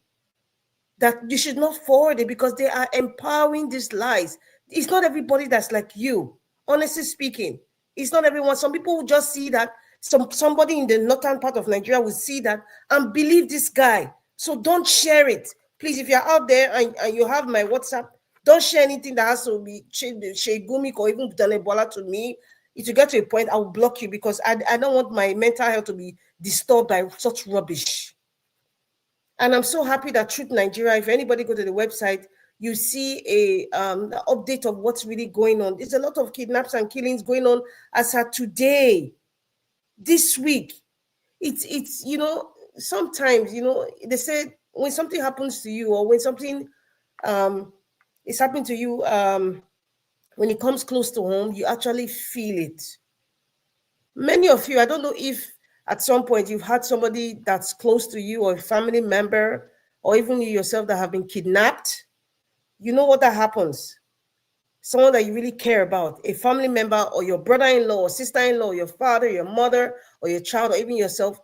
E: that you should not forward it, because they are empowering these lies. It's not everybody that's like you. Honestly speaking, it's not everyone. Some people will just see that. Somebody in the northern part of Nigeria will see that and believe this guy. So don't share it. Please, if you're out there and you have my WhatsApp, don't share anything that has to be Sheikh Gumi or even Daniel Bola to me. If you get to a point, I will block you, because I don't want my mental health to be disturbed by such rubbish. And I'm so happy that Truth Nigeria, if anybody go to the website, you see the update of what's really going on. There's a lot of kidnaps and killings going on as of today, this week. It's you know, sometimes, you know, they say when something happens to you, or when something is happening to you, when it comes close to home, you actually feel it. Many of you, I don't know if at some point you've had somebody that's close to you, or a family member, or even you yourself, that have been kidnapped. You know what that happens. Someone that you really care about, a family member, or your brother-in-law, or sister-in-law, your father, your mother, or your child, or even yourself.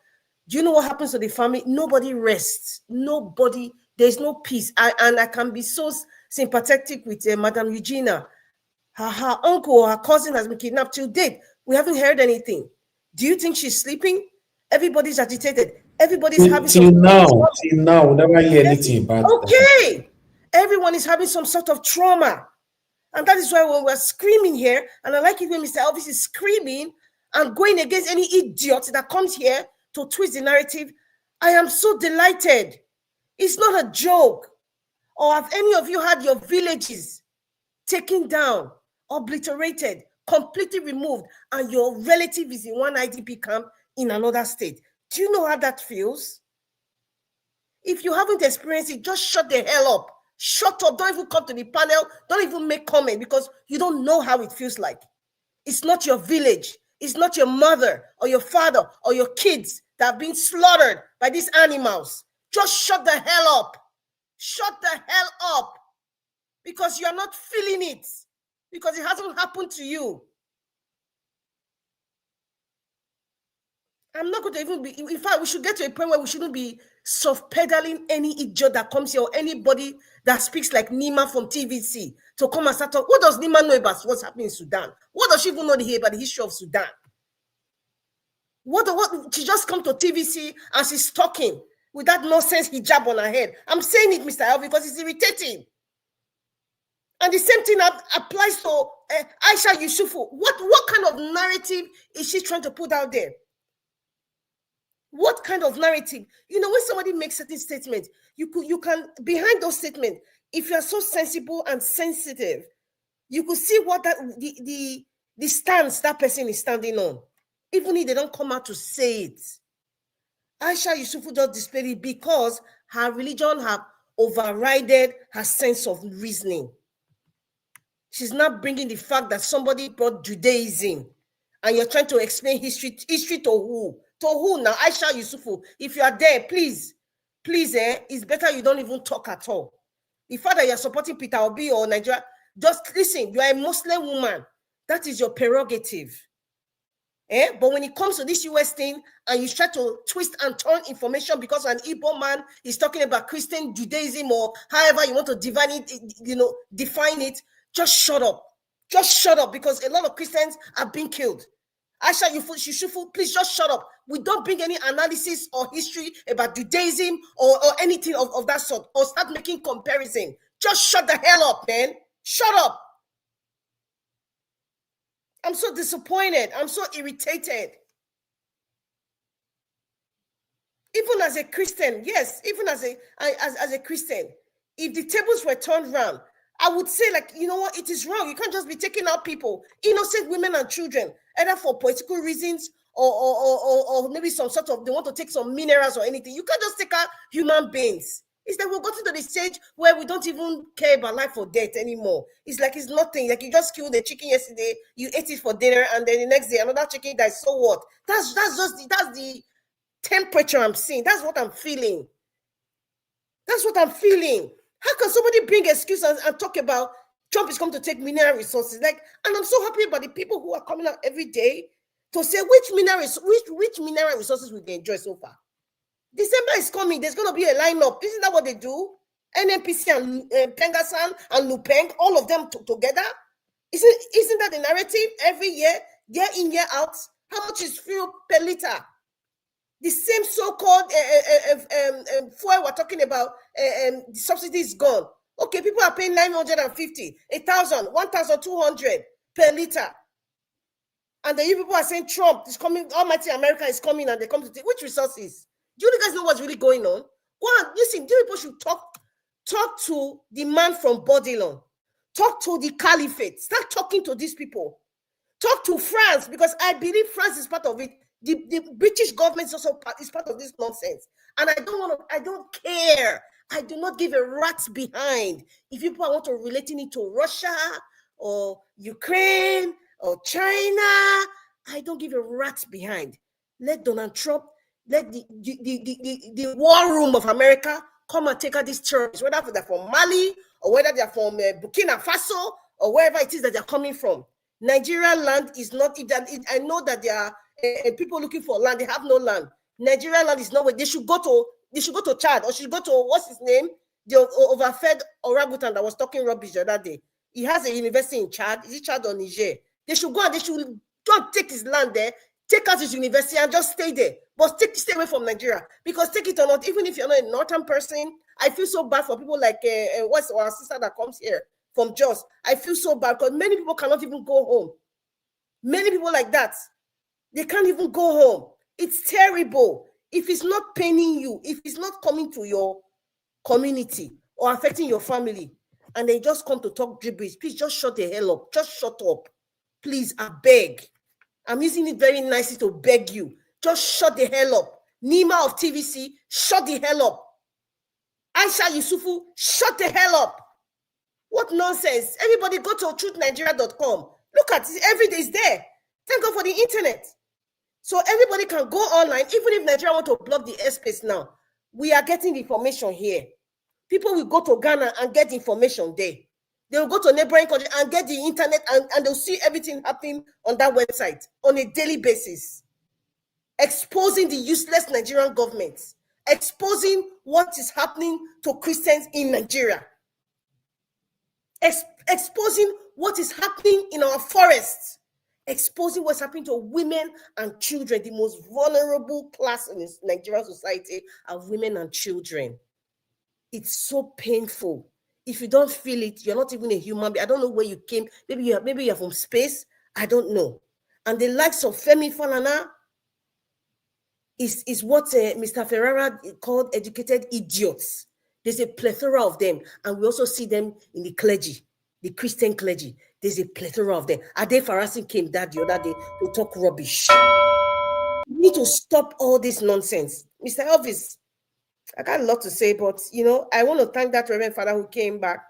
E: Do you know what happens to the family? Nobody rests. Nobody. There's no peace. And I can be so sympathetic with Madam Eugenia. Her uncle or her cousin has been kidnapped till date. We haven't heard anything. Do you think she's sleeping? Everybody's agitated. Everybody's having
D: till now, we never hear anything about
E: that. Everyone is having some sort of trauma. And that is why when we're screaming here, and I like it when Mr. Elvis is screaming and going against any idiot that comes here to twist the narrative, I am so delighted. It's not a joke. Or have any of you had your villages taken down, obliterated, completely removed, and your relative is in one IDP camp in another state? Do you know how that feels? If you haven't experienced it, just shut the hell up. Shut up. Don't even come to the panel. Don't even make comment, because you don't know how it feels like. It's not your village. It's not your mother or your father or your kids that have been slaughtered by these animals. Just shut the hell up. Shut the hell up. Because you are not feeling it. Because it hasn't happened to you. I'm not going to even be, in fact, we should get to a point where we shouldn't be soft pedaling any idiot that comes here or anybody that speaks like Nima from TVC to come and start talking. What does Nima know about what's happening in Sudan? What does she even know about the history of Sudan? What she just come to TVC and she's talking with that nonsense hijab on her head. I'm saying it, Mr. L, because it's irritating. And the same thing applies to Aisha Yusufu. What kind of narrative is she trying to put out there? What kind of narrative? You know, when somebody makes certain statements, you can, behind those statements, if you are so sensible and sensitive, you could see what that the stance that person is standing on, even if they don't come out to say it. Aisha Yusufu just displayed it because her religion have overridden her sense of reasoning. She's not bringing the fact that somebody brought Judaism and you're trying to explain history to who? To who now? Aisha Yusufu, if you are there, please, it's better you don't even talk at all. The fact that you're supporting Peter Obi or Nigeria, just listen, you are a Muslim woman. That is your prerogative. But when it comes to this US thing and you try to twist and turn information because an Igbo man is talking about Christian Judaism or however you want to define it, just shut up. Just shut up, because a lot of Christians are being killed. Aisha Yusufu, please just shut up. We don't bring any analysis or history about Judaism or anything of that sort, or start making comparison. Just shut the hell up, man. Shut up. I'm so disappointed. I'm so irritated. Even as a Christian, yes, even as a Christian, if the tables were turned around, I would say, like, you know what, it is wrong. You can't just be taking out people, innocent women and children, either for political reasons or maybe some sort of, they want to take some minerals or anything. You can't just take out human beings. It's like we've gotten to the stage where we don't even care about life or death anymore. It's like it's nothing. Like you just killed a chicken yesterday, you ate it for dinner, and then the next day another chicken dies. So what? That's the temperature I'm seeing. That's what I'm feeling. That's what I'm feeling. How can somebody bring excuses and talk about Trump is coming to take mineral resources? Like, and I'm so happy about the people who are coming out every day to say which mineral resources we can enjoy so far. December is coming. There's going to be a lineup. Isn't that what they do? NNPC and Pengasan and Lupeng, all of them together. Isn't that the narrative every year in, year out? How much is fuel per liter? The same so-called fuel we're talking about, the subsidy is gone. Okay, people are paying 950, 1,000, 1,200 per liter. And then you people are saying Trump is coming, Almighty America is coming, and they come to take which resources? Do you guys know what's really going on? Go on, listen, you people should talk to the man from Babylon. Talk to the caliphate. Start talking to these people. Talk to France, because I believe France is part of it. The British government is also is part of this nonsense. And I don't care. I do not give a rat's behind if people want to relating it to Russia or Ukraine or China. I don't give a rat's behind. Let Donald Trump, let the war room of America come and take out these terrorists, whether they're from Mali or whether they're from Burkina Faso or wherever it is that they're coming from. Nigeria land is not, I know that there are people looking for land, they have no land. Nigeria land is nowhere. They should go to Chad, or should go to, what's his name? The overfed orangutan that was talking rubbish the other day. He has a university in Chad. Is it Chad or Niger? They should go and they should don't take his land there, take out his university and just stay there. But stay away from Nigeria. Because take it or not, even if you're not a northern person, I feel so bad for people like what's our sister that comes here from Jos. I feel so bad because many people cannot even go home. Many people like that, they can't even go home. It's terrible. If it's not paining you, if it's not coming to your community or affecting your family, and they just come to talk gibberish, please just shut the hell up. Just shut up. Please, I beg. I'm using it very nicely to beg you. Just shut the hell up. Nima of TVC, shut the hell up. Aisha Yusufu, shut the hell up. What nonsense. Everybody go to truthnigeria.com. Look at it. Every day is there. Thank God for the internet. So everybody can go online, even if Nigeria want to block the airspace now. We are getting the information here. People will go to Ghana and get information there. They will go to neighboring country and get the internet, and they'll see everything happening on that website on a daily basis. exposing the useless Nigerian government, exposing what is happening to Christians in Nigeria, exposing what is happening in our forests, exposing what's happening to women and children. The most vulnerable class in this Nigerian society are women and children. It's so painful. If you don't feel it, you're not even a human being. I don't know where you came. Maybe you're from space. I don't know. And the likes of Femi Falana is what Mr. Ferrara called educated idiots. There's a plethora of them. And we also see them in the clergy, the Christian clergy. There's a plethora of them. Ade Farasin came the other day to talk rubbish. We need to stop all this nonsense. Mr. Elvis, I got a lot to say, but, I want to thank that Reverend Father who came back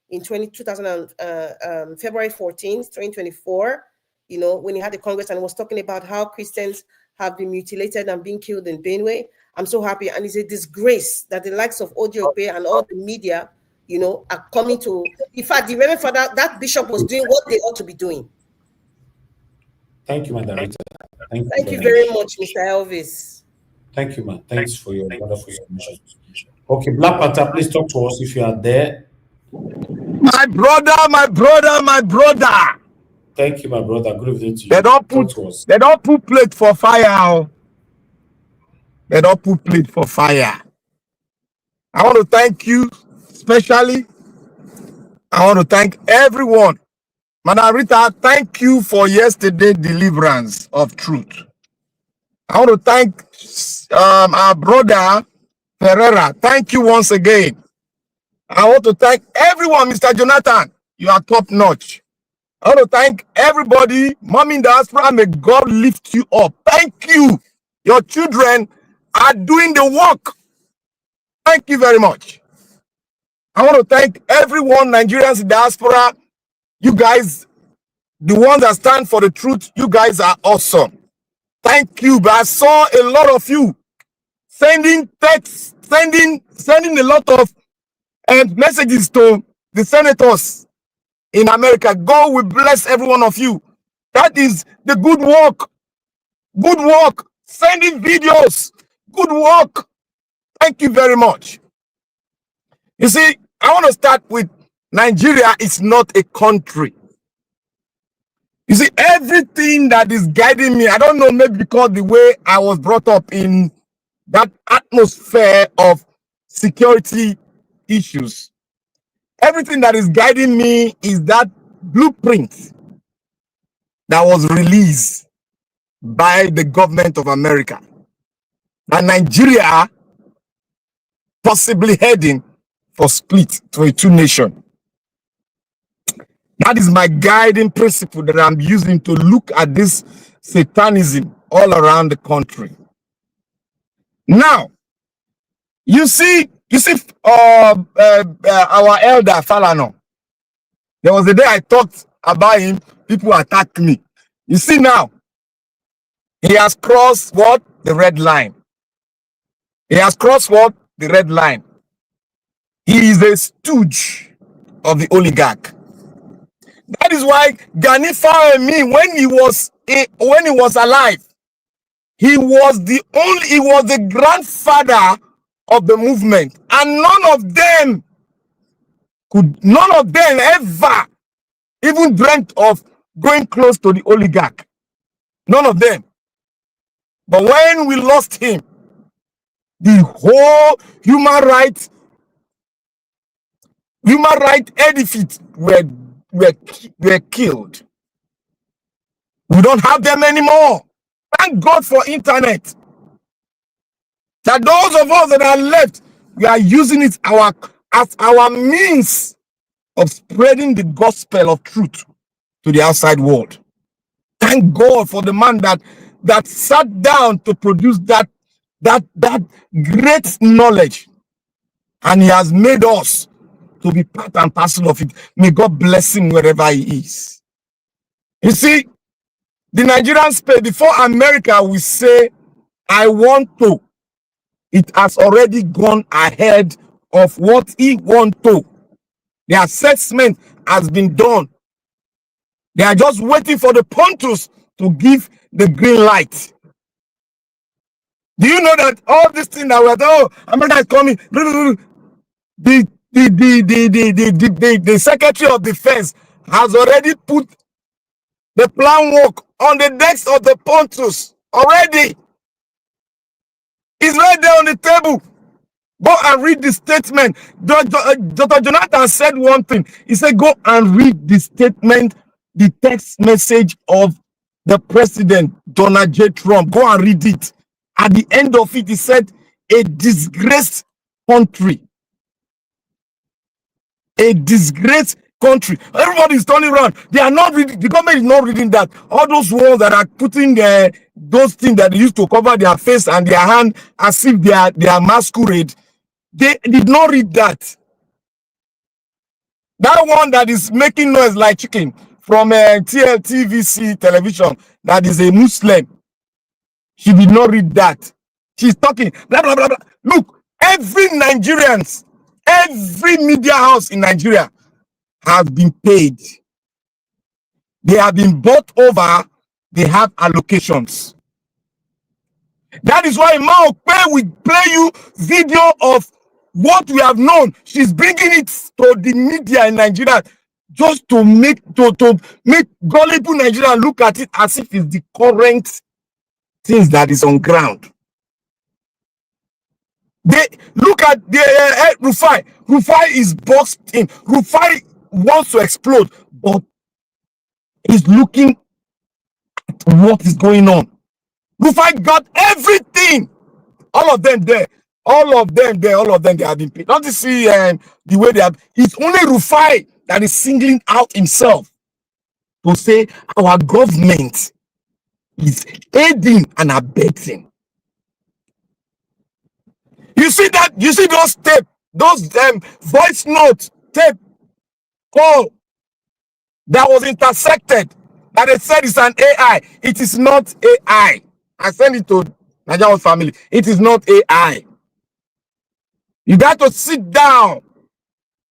E: in February 14th, 2024, when he had the Congress and was talking about how Christians have been mutilated and being killed in Benue. I'm so happy. And it's a disgrace that the likes of Ojope and all the media, are coming to, in fact, the Reverend Father, that bishop was doing what they ought to be doing.
D: Thank you, Madam.
E: Thank you very much, Mr. Elvis.
D: Thank you, man. Thanks for your wonderful submission. Okay, Black Panther, please talk to us if you are there.
A: My brother.
D: Thank you, my brother. Good evening to you.
A: They don't put plate for fire. They don't put plate for fire. I want to thank you, especially. I want to thank everyone. Madam Rita, thank you for yesterday's deliverance of truth. I want to thank our brother Ferreira. Thank you once again. I want to thank everyone, Mr. Jonathan. You are top notch. I want to thank everybody. Mommy in the diaspora, may God lift you up. Thank you. Your children are doing the work. Thank you very much. I want to thank everyone, Nigerians in diaspora. You guys, the ones that stand for the truth, you guys are awesome. Thank you. But I saw a lot of you sending texts, sending a lot of messages to the senators in America. God will bless every one of you. That is the good work. Good work. Sending videos. Good work. Thank you very much. You see, I want to start with Nigeria is not a country. You see, everything that is guiding me, I don't know, maybe because the way I was brought up in that atmosphere of security issues, everything that is guiding me is that blueprint that was released by the government of America. And Nigeria possibly heading for split to a two-nation. That is my guiding principle that I'm using to look at this satanism all around the country. Now, you see, our elder Falana. There was a day I talked about him, people attacked me. You see now, he has crossed what? The red line. He has crossed what? The red line. He is a stooge of the oligarch. That is why Gani Fawehinmi, when he was alive, he was the grandfather of the movement, and none of them ever even dreamt of going close to the oligarch. None of them. But when we lost him, the whole human right edifice were killed. We don't have them anymore. Thank God for internet. That those of us that are left, we are using it as our means of spreading the gospel of truth to the outside world. Thank God for the man that sat down to produce that great knowledge, and he has made us to be part and parcel of it. May God bless him wherever he is. You see, the Nigerian space, before America will say, I want to, it has already gone ahead of what he wants to. The assessment has been done. They are just waiting for the Pontus to give the green light. Do you know that all this thing that we're oh, America is coming, the Secretary of Defense has already put the plan work on the decks of the Pontus already. It's right there on the table. Go and read the statement. Dr. Jonathan said one thing. He said, go and read the statement, the text message of the president, Donald J. Trump. Go and read it. At the end of it, he said, a disgraced country. A disgraced country. Everybody is turning around. They are not reading. The government is not reading that. All those ones that are putting those things that they used to cover their face and their hand as if they are masquerade. They did not read that. That one that is making noise like chicken from TVC television, that is a Muslim. She did not read that. She's talking blah blah blah blah. Look, every Nigerians, every media house in Nigeria has been paid. They have been bought over. They have allocations. That is why Maokpe will play you video of what we have known. She's bringing it to the media in Nigeria just to make gullible Nigeria look at it as if it's the current things that is on ground. They look at the Rufai. Rufai is boxed in. Rufai wants to explode, but he's looking at what is going on. Rufai got everything. All of them there. All of them there. All of them, they have been paid. Don't you see the way they have? It's only Rufai that is singling out himself to say our government is aiding and abetting. You see that? You see those tape, those voice note tape call that was intersected, that they said it's an AI. It is not AI. I sent it to Nigerian family. It is not AI. You got to sit down,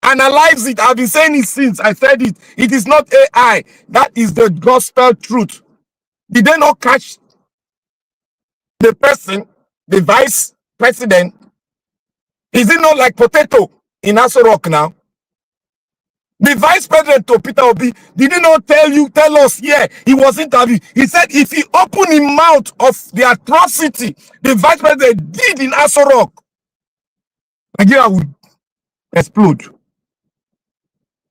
A: analyze it. I've been saying it since I said it. It is not AI. That is the gospel truth. Did they not catch the person, the vice president? Is it not like potato in Aso Rock now? The vice president to Peter Obi, did he not tell us here? He was interviewed. He said if he opened his mouth of the atrocity the vice president did in Aso Rock, Nigeria would explode.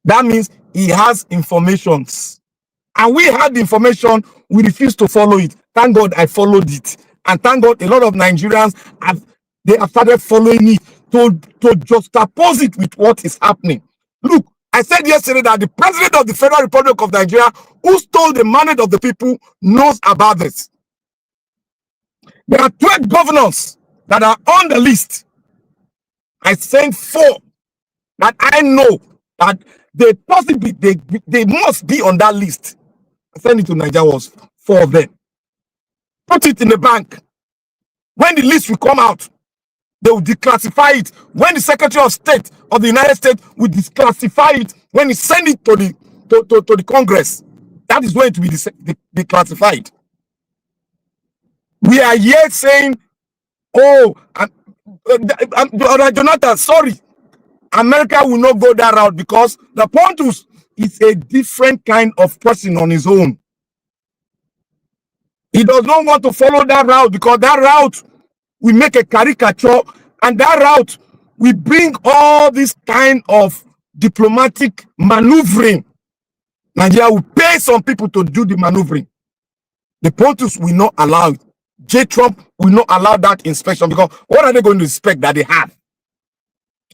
A: That means he has informations. And we had the information, we refused to follow it. Thank God I followed it. And thank God a lot of Nigerians have started following it to juxtapose it with what is happening. Look, I said yesterday that the president of the Federal Republic of Nigeria, who stole the mandate of the people, knows about this. There are 12 governors that are on the list. I sent 4 that I know that they must be on that list. I sent it to Nigeria, was 4 of them. Put it in the bank. When the list will come out, they will declassify it. When the Secretary of State of the United States will declassify it, when he send it to the Congress, that is going to be declassified. We are here saying, oh, Jonathan, sorry, America will not go that route because the Pontus is a different kind of person on his own. He does not want to follow that route because that route we make a caricature, and that route we bring all this kind of diplomatic maneuvering. Nigeria will pay some people to do the maneuvering. The Pontus will not allow it. J. Trump will not allow that inspection because what are they going to inspect that they have?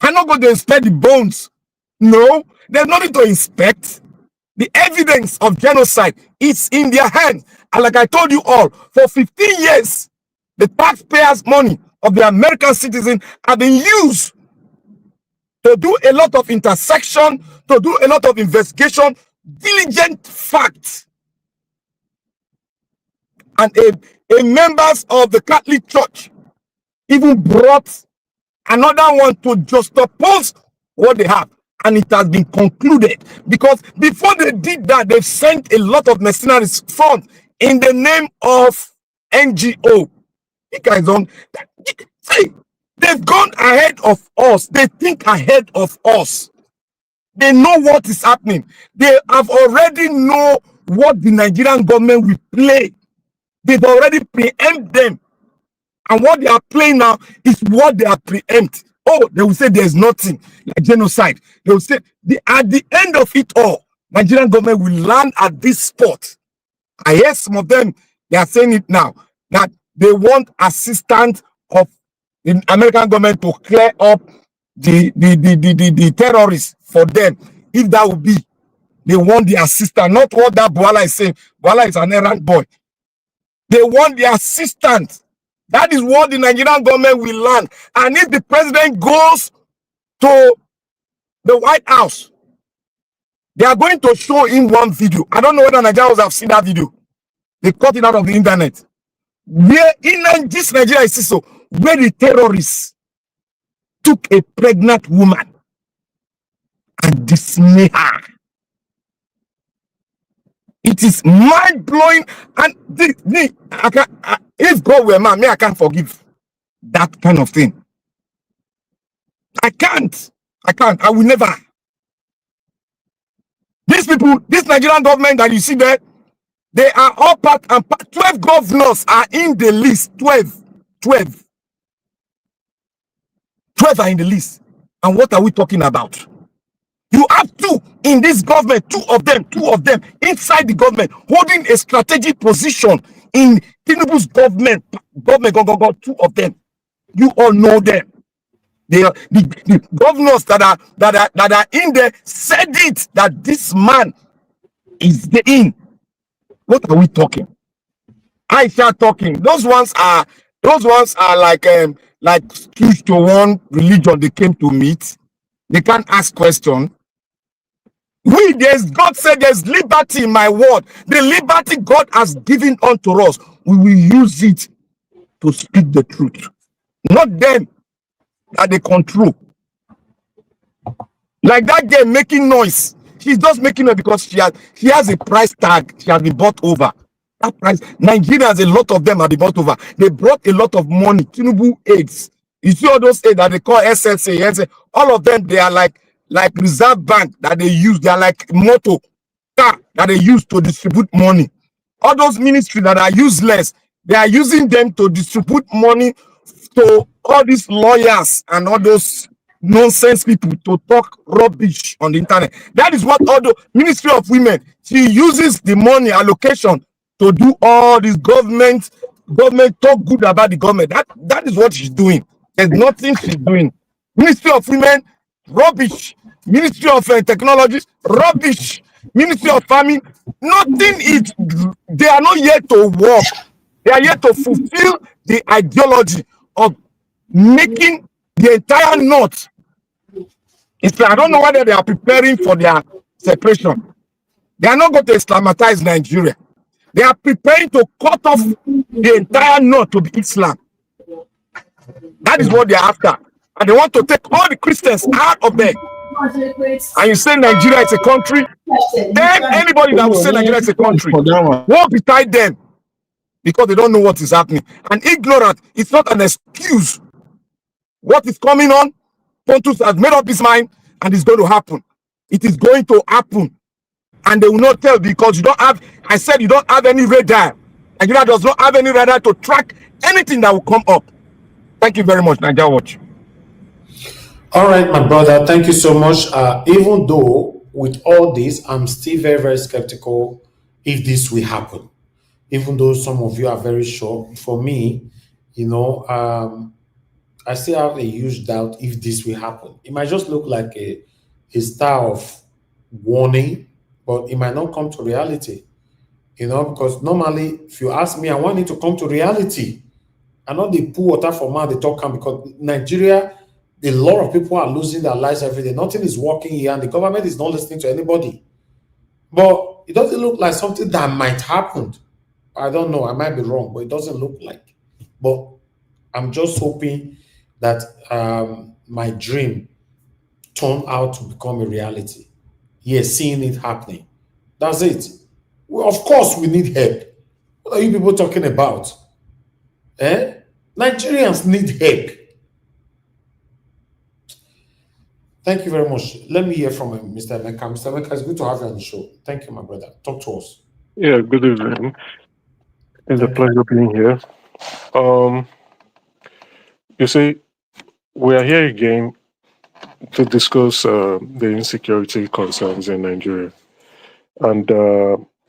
A: They're not going to inspect the bones. No, there's nothing to inspect. The evidence of genocide is in their hands. And like I told you all, for 15 years, the taxpayers' money of the American citizen have been used to do a lot of intersection, to do a lot of investigation, diligent facts. And a members of the Catholic Church even brought another one to just oppose what they have. And it has been concluded. Because before they did that, they've sent a lot of mercenaries front in the name of NGO. You guys don't see. They've gone ahead of us. They think ahead of us. They know what is happening. They have already know what the Nigerian government will play. They've already preempt them. And what they are playing now is what they are preempt. Oh, they will say there's nothing like genocide. They will say at the end of it all, Nigerian government will land at this spot. I hear some of them, they are saying it now, that they want assistance of the American government to clear up the terrorists for them. If that would be, they want the assistance, not what that Bwala is saying. Bwala is an errand boy. They want the assistance. That is what the Nigerian government will land. And if the president goes to the White House, they are going to show him one video. I don't know whether Nigerians have seen that video. They cut it out of the internet. Where in this Nigeria is so, where the terrorists took a pregnant woman and dismayed her. It is mind-blowing, and if God were man, I can't forgive that kind of thing. I can't. I will never. These people, this Nigerian government that you see there, they are all part and part. 12 governors are in the list. 12 are in the list. And what are we talking about? You have two in this government, two of them inside the government, holding a strategic position in Tinubu's government, two of them. You all know them. They are the governors that are in there said it that this man is the in. What are we talking? Aisha talking. Those ones are like 2 to 1 religion they came to meet. They can't ask questions. God said there's liberty in my word. The liberty God has given unto us, we will use it to speak the truth. Not them that they control. Like that girl making noise. She's just making it because she has a price tag. She has been bought over. That price, Nigerians, a lot of them have been bought over. They brought a lot of money. Tinubu aids. You see all those aids that they call SSA, all of them, they are like Reserve Bank that they use. They are like motor car that they use to distribute money. All those ministries that are useless, they are using them to distribute money to all these lawyers and all those nonsense people to talk rubbish on the internet. That is what all the Ministry of Women, she uses the money allocation to do all this government talk good about the government. That is what she's doing. There's nothing she's doing. Ministry of Women, rubbish. Ministry of Technologies, rubbish. Ministry of Farming, nothing is. They are not yet to work. They are yet to fulfill the ideology of making the entire North. I don't know whether they are preparing for their separation. They are not going to Islamatize Nigeria. They are preparing to cut off the entire North to be Islam. That is what they are after. And they want to take all the Christians out of there. And you say Nigeria is a country, then anybody that will say Nigeria is a country won't beside them because they don't know what is happening. And ignorant is not an excuse. What is coming on, Pontus has made up his mind and it's going to happen. It is going to happen. And they will not tell because you don't have, I said you don't have any radar. Nigeria does not have any radar to track anything that will come up. Thank you very much, Nigeria Watch.
D: All right, my brother, thank you so much. Even though with all this, I'm still very, very skeptical if this will happen. Even though some of you are very sure. For me, I still have a huge doubt if this will happen. It might just look like a star of warning, but it might not come to reality. Because normally, if you ask me, I want it to come to reality. I know they pour water for man, they talk because Nigeria, a lot of people are losing their lives every day. Nothing is working here, and the government is not listening to anybody. But it doesn't look like something that might happen. I don't know. I might be wrong, but it doesn't look like. But I'm just hoping that my dream turned out to become a reality. Yes, seeing it happening. That's it. Well, of course, we need help. What are you people talking about? Nigerians need help. Thank you very much. Let me hear from Mr. Emeka. Mr. Emeka, it's good to have you on the show. Thank you, my brother. Talk to us.
F: Yeah, good evening. It's a pleasure being here. You see, we are here again to discuss the insecurity concerns in Nigeria. And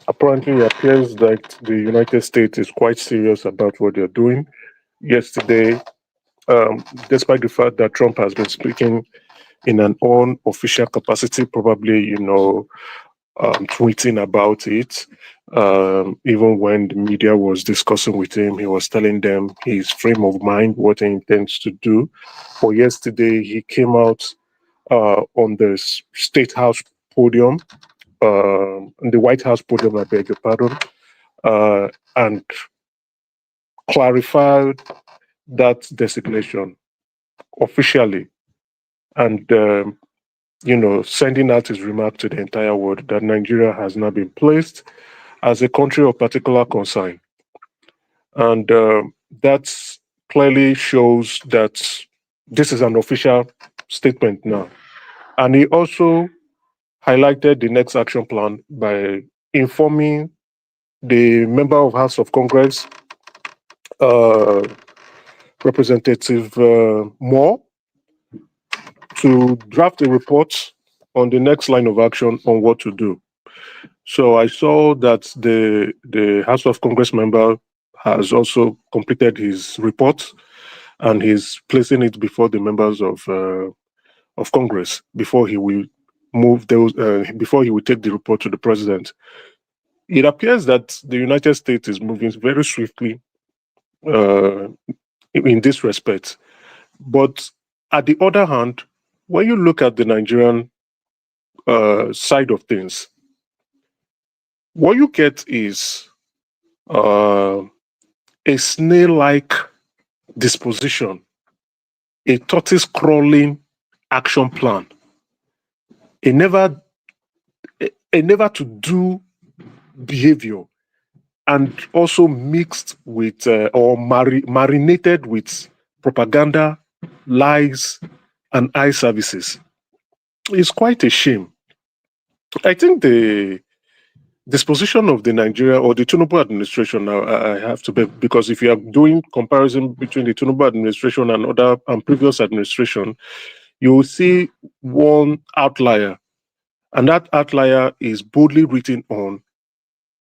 F: apparently it appears that the United States is quite serious about what they're doing. Yesterday, despite the fact that Trump has been speaking in an unofficial capacity, probably, tweeting about it, even when the media was discussing with him, he was telling them his frame of mind, what he intends to do. But yesterday, he came out on the State House podium, the White House podium, I beg your pardon, and clarified that designation officially, and sending out his remark to the entire world that Nigeria has now been placed as a country of particular concern. And that clearly shows that this is an official statement now. And he also highlighted the next action plan by informing the member of House of Congress, Representative Moore, to draft a report on the next line of action on what to do. So I saw that the House of Congress member has also completed his report, and he's placing it before the members of Congress before he will move those, before he will take the report to the president. It appears that the United States is moving very swiftly in this respect. But at the other hand, when you look at the Nigerian side of things, what you get is a snail-like disposition, a tortoise-crawling action plan, a never-to-do behavior, and also mixed with or marinated with propaganda, lies, and eye services. It's quite a shame. I think the disposition of the Nigeria or the Tinubu administration now, I have to be, because if you are doing comparison between the Tinubu administration and other and previous administration, you will see one outlier, and that outlier is boldly written on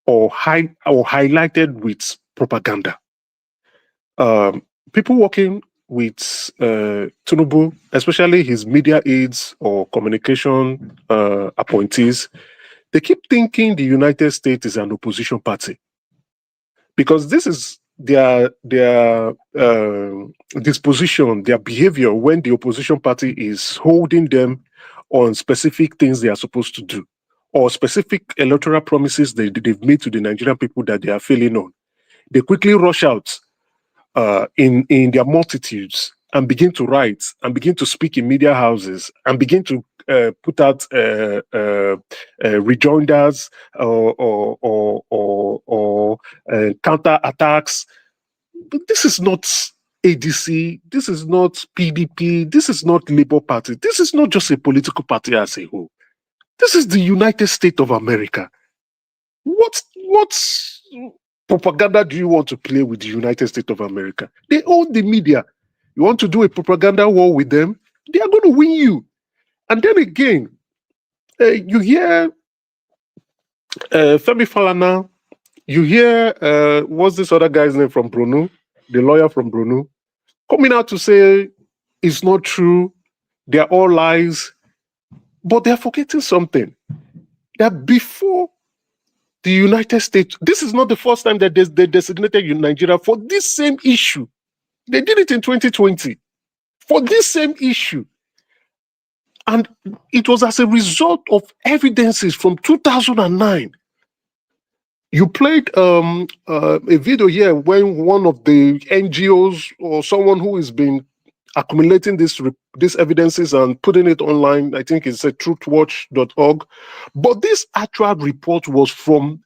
F: or highlighted with propaganda. People working with Tinubu, especially his media aides or communication appointees, they keep thinking the United States is an opposition party, because this is their disposition, their behavior when the opposition party is holding them on specific things they are supposed to do, or specific electoral promises they've made to the Nigerian people that they are failing on. They quickly rush out in their multitudes and begin to write and begin to speak in media houses and begin to put out rejoinders or counter attacks. But this is not ADC, this is not PDP, this is not Labour Party, this is not just a political party as a whole. This is the United States of America. What propaganda do you want to play with the United States of America? They own the media. You want to do a propaganda war with them? They are going to win you. And then again, you hear Femi Falana, you hear, what's this other guy's name from Brunei, the lawyer from Brunei, coming out to say it's not true, they're all lies. But they're forgetting something, that before the United States, this is not the first time that they designated Nigeria for this same issue. They did it in 2020 for this same issue. And it was as a result of evidences from 2009. You played a video here when one of the NGOs or someone who has been accumulating these evidences and putting it online, I think it's truthwatch.org. But this actual report was from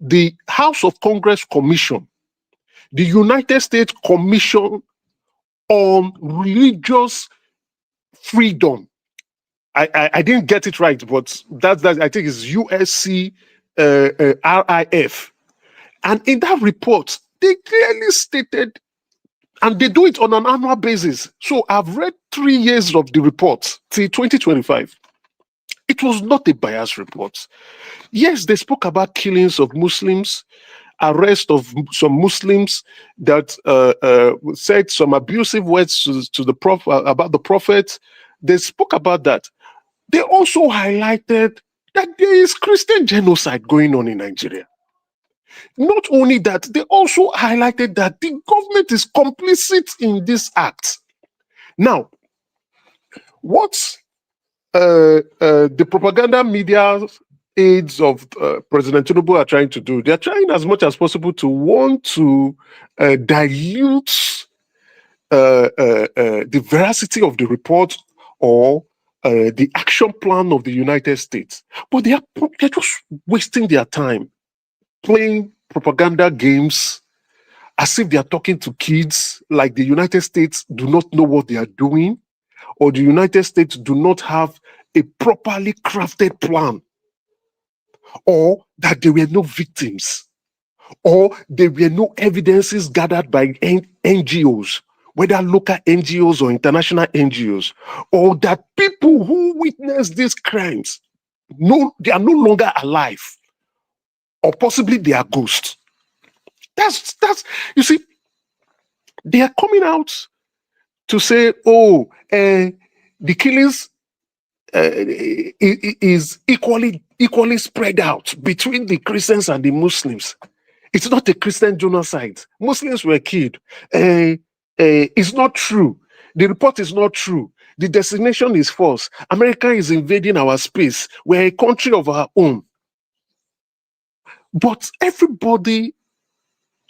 F: the House of Congress Commission. the United States Commission on Religious Freedom. I didn't get it right, but that I think is USC RIF. And in that report, they clearly stated, and they do it on an annual basis. So I've read 3 years of the report till 2025. It was not a biased report. Yes, they spoke about killings of Muslims, arrest of some Muslims that said some abusive words to the prophet about the prophet. They spoke about that. They also highlighted that there is Christian genocide going on in Nigeria. Not only that, they also highlighted that the government is complicit in this act. Now, what the propaganda media aides of President Tinubu are trying to do, they're trying as much as possible to want to dilute the veracity of the report or the action plan of the United States. But they're just wasting their time playing propaganda games as if they are talking to kids, like the United States do not know what they are doing, or the United States do not have a properly crafted plan, or that there were no victims, or there were no evidences gathered by NGOs, whether local NGOs or international NGOs, or that people who witnessed these crimes, they are no longer alive, or possibly they are ghosts. That's you see, they are coming out to say, oh, the killings is equally spread out between the Christians and the Muslims. It's not a Christian genocide. Muslims were killed. It's not true. The report is not true. The designation is false. America is invading our space. We're a country of our own. But everybody,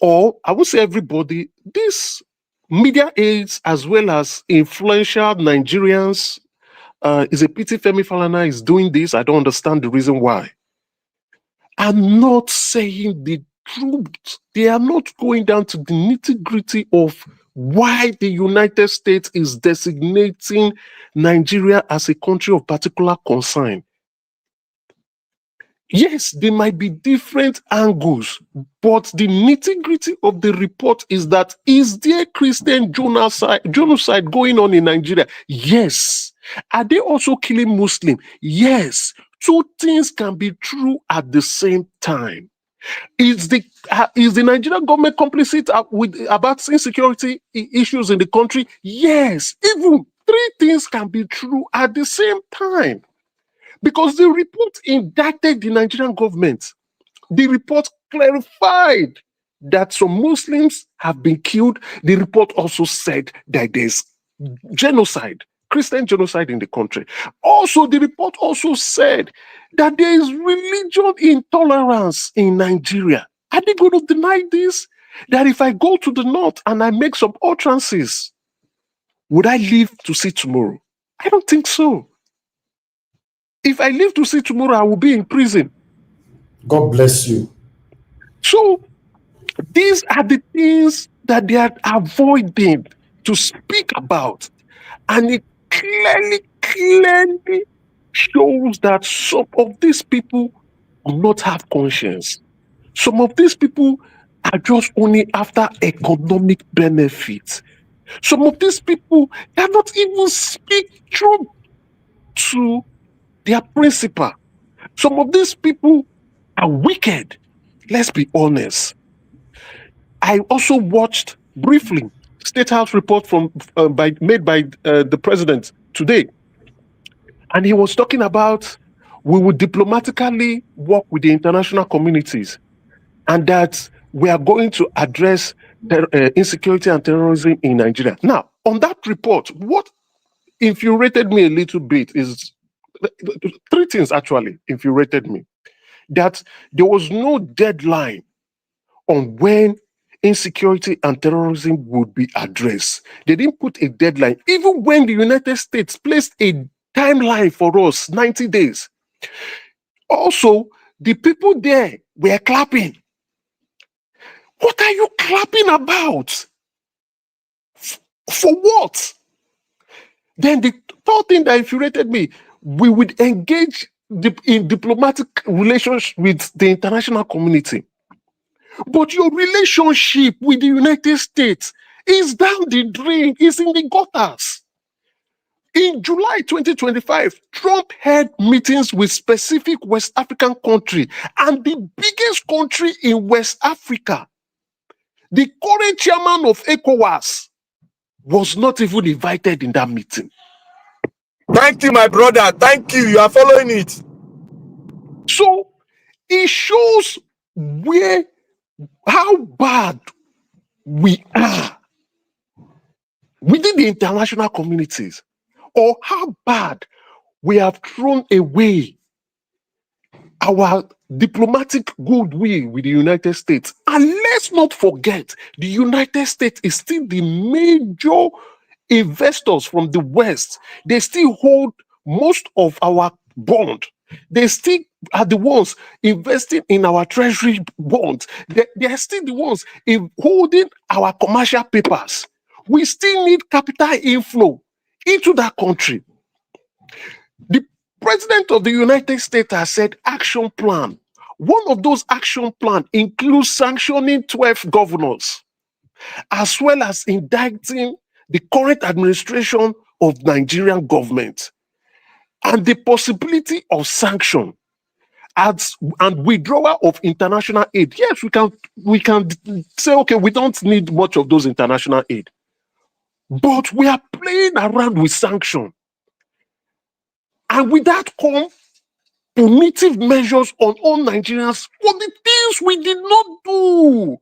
F: or I would say everybody, these media aides as well as influential Nigerians, is a pity Femi Falana is doing this. I don't understand the reason why. I'm not saying the truth. They are not going down to the nitty-gritty of why the United States is designating Nigeria as a country of particular concern. Yes, there might be different angles, but the nitty-gritty of the report is that, is there Christian genocide going on in Nigeria? Yes. Are they also killing Muslims? Yes. Two things can be true at the same time. Is the Nigerian government complicit about insecurity issues in the country? Yes. Even three things can be true at the same time. Because the report indicted the Nigerian government. The report clarified that some Muslims have been killed. The report also said that there's genocide, Christian genocide in the country. Also, the report also said that there is religion intolerance in Nigeria. Are they going to deny this? That if I go to the north and I make some utterances, would I live to see tomorrow? I don't think so. If I live to see tomorrow, I will be in prison.
D: God bless you.
F: So these are the things that they are avoiding to speak about. And it clearly shows that some of these people do not have conscience. Some of these people are just only after economic benefits. Some of these people cannot even speak truth to their principal. Some of these people are wicked. Let's be honest. I also watched briefly State House report made by the president today, and he was talking about we will diplomatically work with the international communities, and that we are going to address insecurity and terrorism in Nigeria. Now, on that report, what infuriated me a little bit is three things actually infuriated me. That there was no deadline on when insecurity and terrorism would be addressed. They didn't put a deadline. Even when the United States placed a timeline for us, 90 days. Also, the people there were clapping. What are you clapping about? For what? Then the third thing that infuriated me, we would engage in diplomatic relations with the international community. But your relationship with the United States is down the drain, is in the gutters. In July 2025, Trump held meetings with specific West African countries, and the biggest country in West Africa, the current chairman of ECOWAS, was not even invited in that meeting.
A: Thank you, my brother. Thank you. You are following it.
F: So it shows how bad we are within the international communities, or how bad we have thrown away our diplomatic goodwill with the United States. And let's not forget, the United States is still the major investors from the West. They still hold most of our bond. They still are the ones investing in our treasury bonds. They are still the ones holding our commercial papers. We still need capital inflow into that country. The President of the United States has said action plan. One of those action plans includes sanctioning 12 governors, as well as indicting the current administration of Nigerian government, and the possibility of sanction and withdrawal of international aid. Yes, we can say, okay, we don't need much of those international aid, but we are playing around with sanction. And with that come punitive measures on all Nigerians for the things we did not do.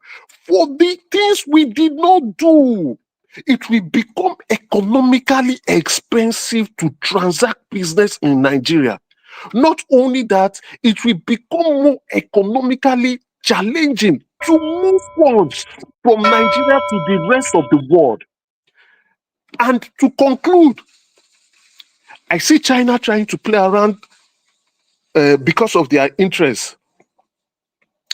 F: For the things we did not do. It will become economically expensive to transact business in Nigeria. Not only that, it will become more economically challenging to move funds from Nigeria to the rest of the world. And to conclude, I see China trying to play around because of their interests.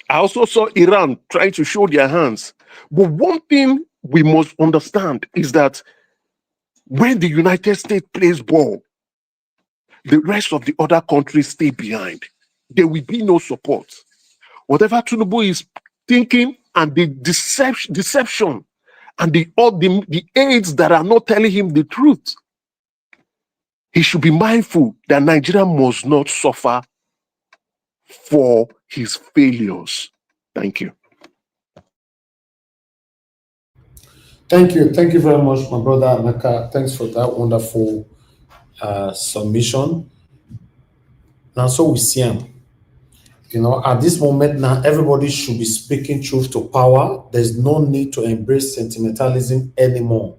F: I also saw Iran trying to show their hands. But one thing we must understand is that when the United States plays ball, the rest of the other countries stay behind. There will be no support. Whatever Tinubu is thinking, and the deception and the aides that are not telling him the truth, he should be mindful that Nigeria must not suffer for his failures. Thank you.
D: Thank you. Thank you very much, my brother Amaka. Thanks for that wonderful submission. Now, so we see him. You know, at this moment now, everybody should be speaking truth to power. There's no need to embrace sentimentalism anymore.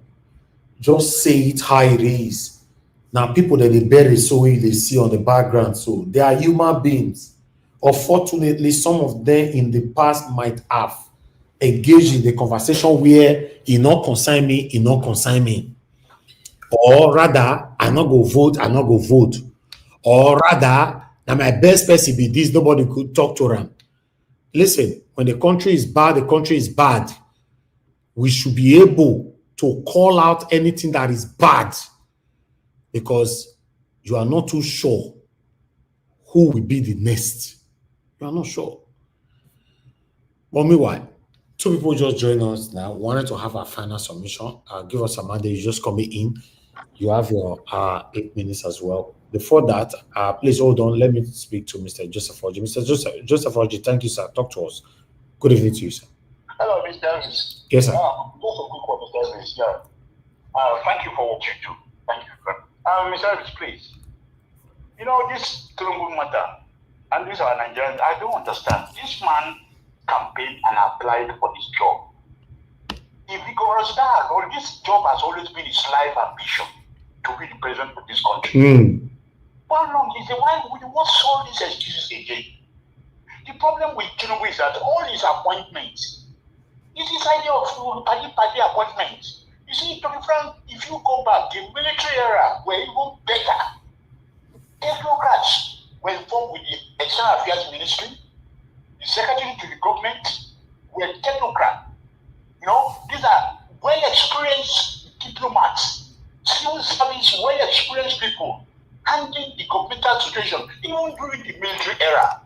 D: Just say it how it is. Now, people that they bury so they see on the background, so they are human beings. Unfortunately, some of them in the past might have engaged in the conversation where he not consign me, he not consign me. Or rather, I not go vote, I not go vote. Or rather, now my best person be this, nobody could talk to them. Listen, when the country is bad, the country is bad. We should be able to call out anything that is bad, because you are not too sure who will be the next. You are not sure. But meanwhile, two people just joined us now, wanted to have a final submission. Give us a minute. You just come in. You have your 8 minutes as well. Before that, please hold on. Let me speak to Mr. Joseph Orji. Mr. Joseph Orji, thank you, sir. Talk to us. Good evening to you, sir.
I: Hello, Mr. Davis.
D: Yes, sir.
I: Just a quick one, Mr. Davis. Yeah. Thank you for what you do. Thank you. Mr. Davis, please. You know, this Tinubu matter, and these are Nigerians, I don't understand. This man campaigned and applied for this job. If he goes down, or this job has always been his life ambition to be the president of this country. How long is it? Why would you want all these excuses again? The problem with Tinubu is that all his appointments is this idea of party appointments. You see, to be frank, if you go back, the military era were even better. Technocrats were involved with the External Affairs Ministry, the Secretary to the government,
J: were technocrats. You know, these are well-experienced diplomats, civil service, well-experienced people handling the governmental situation, even during the military era.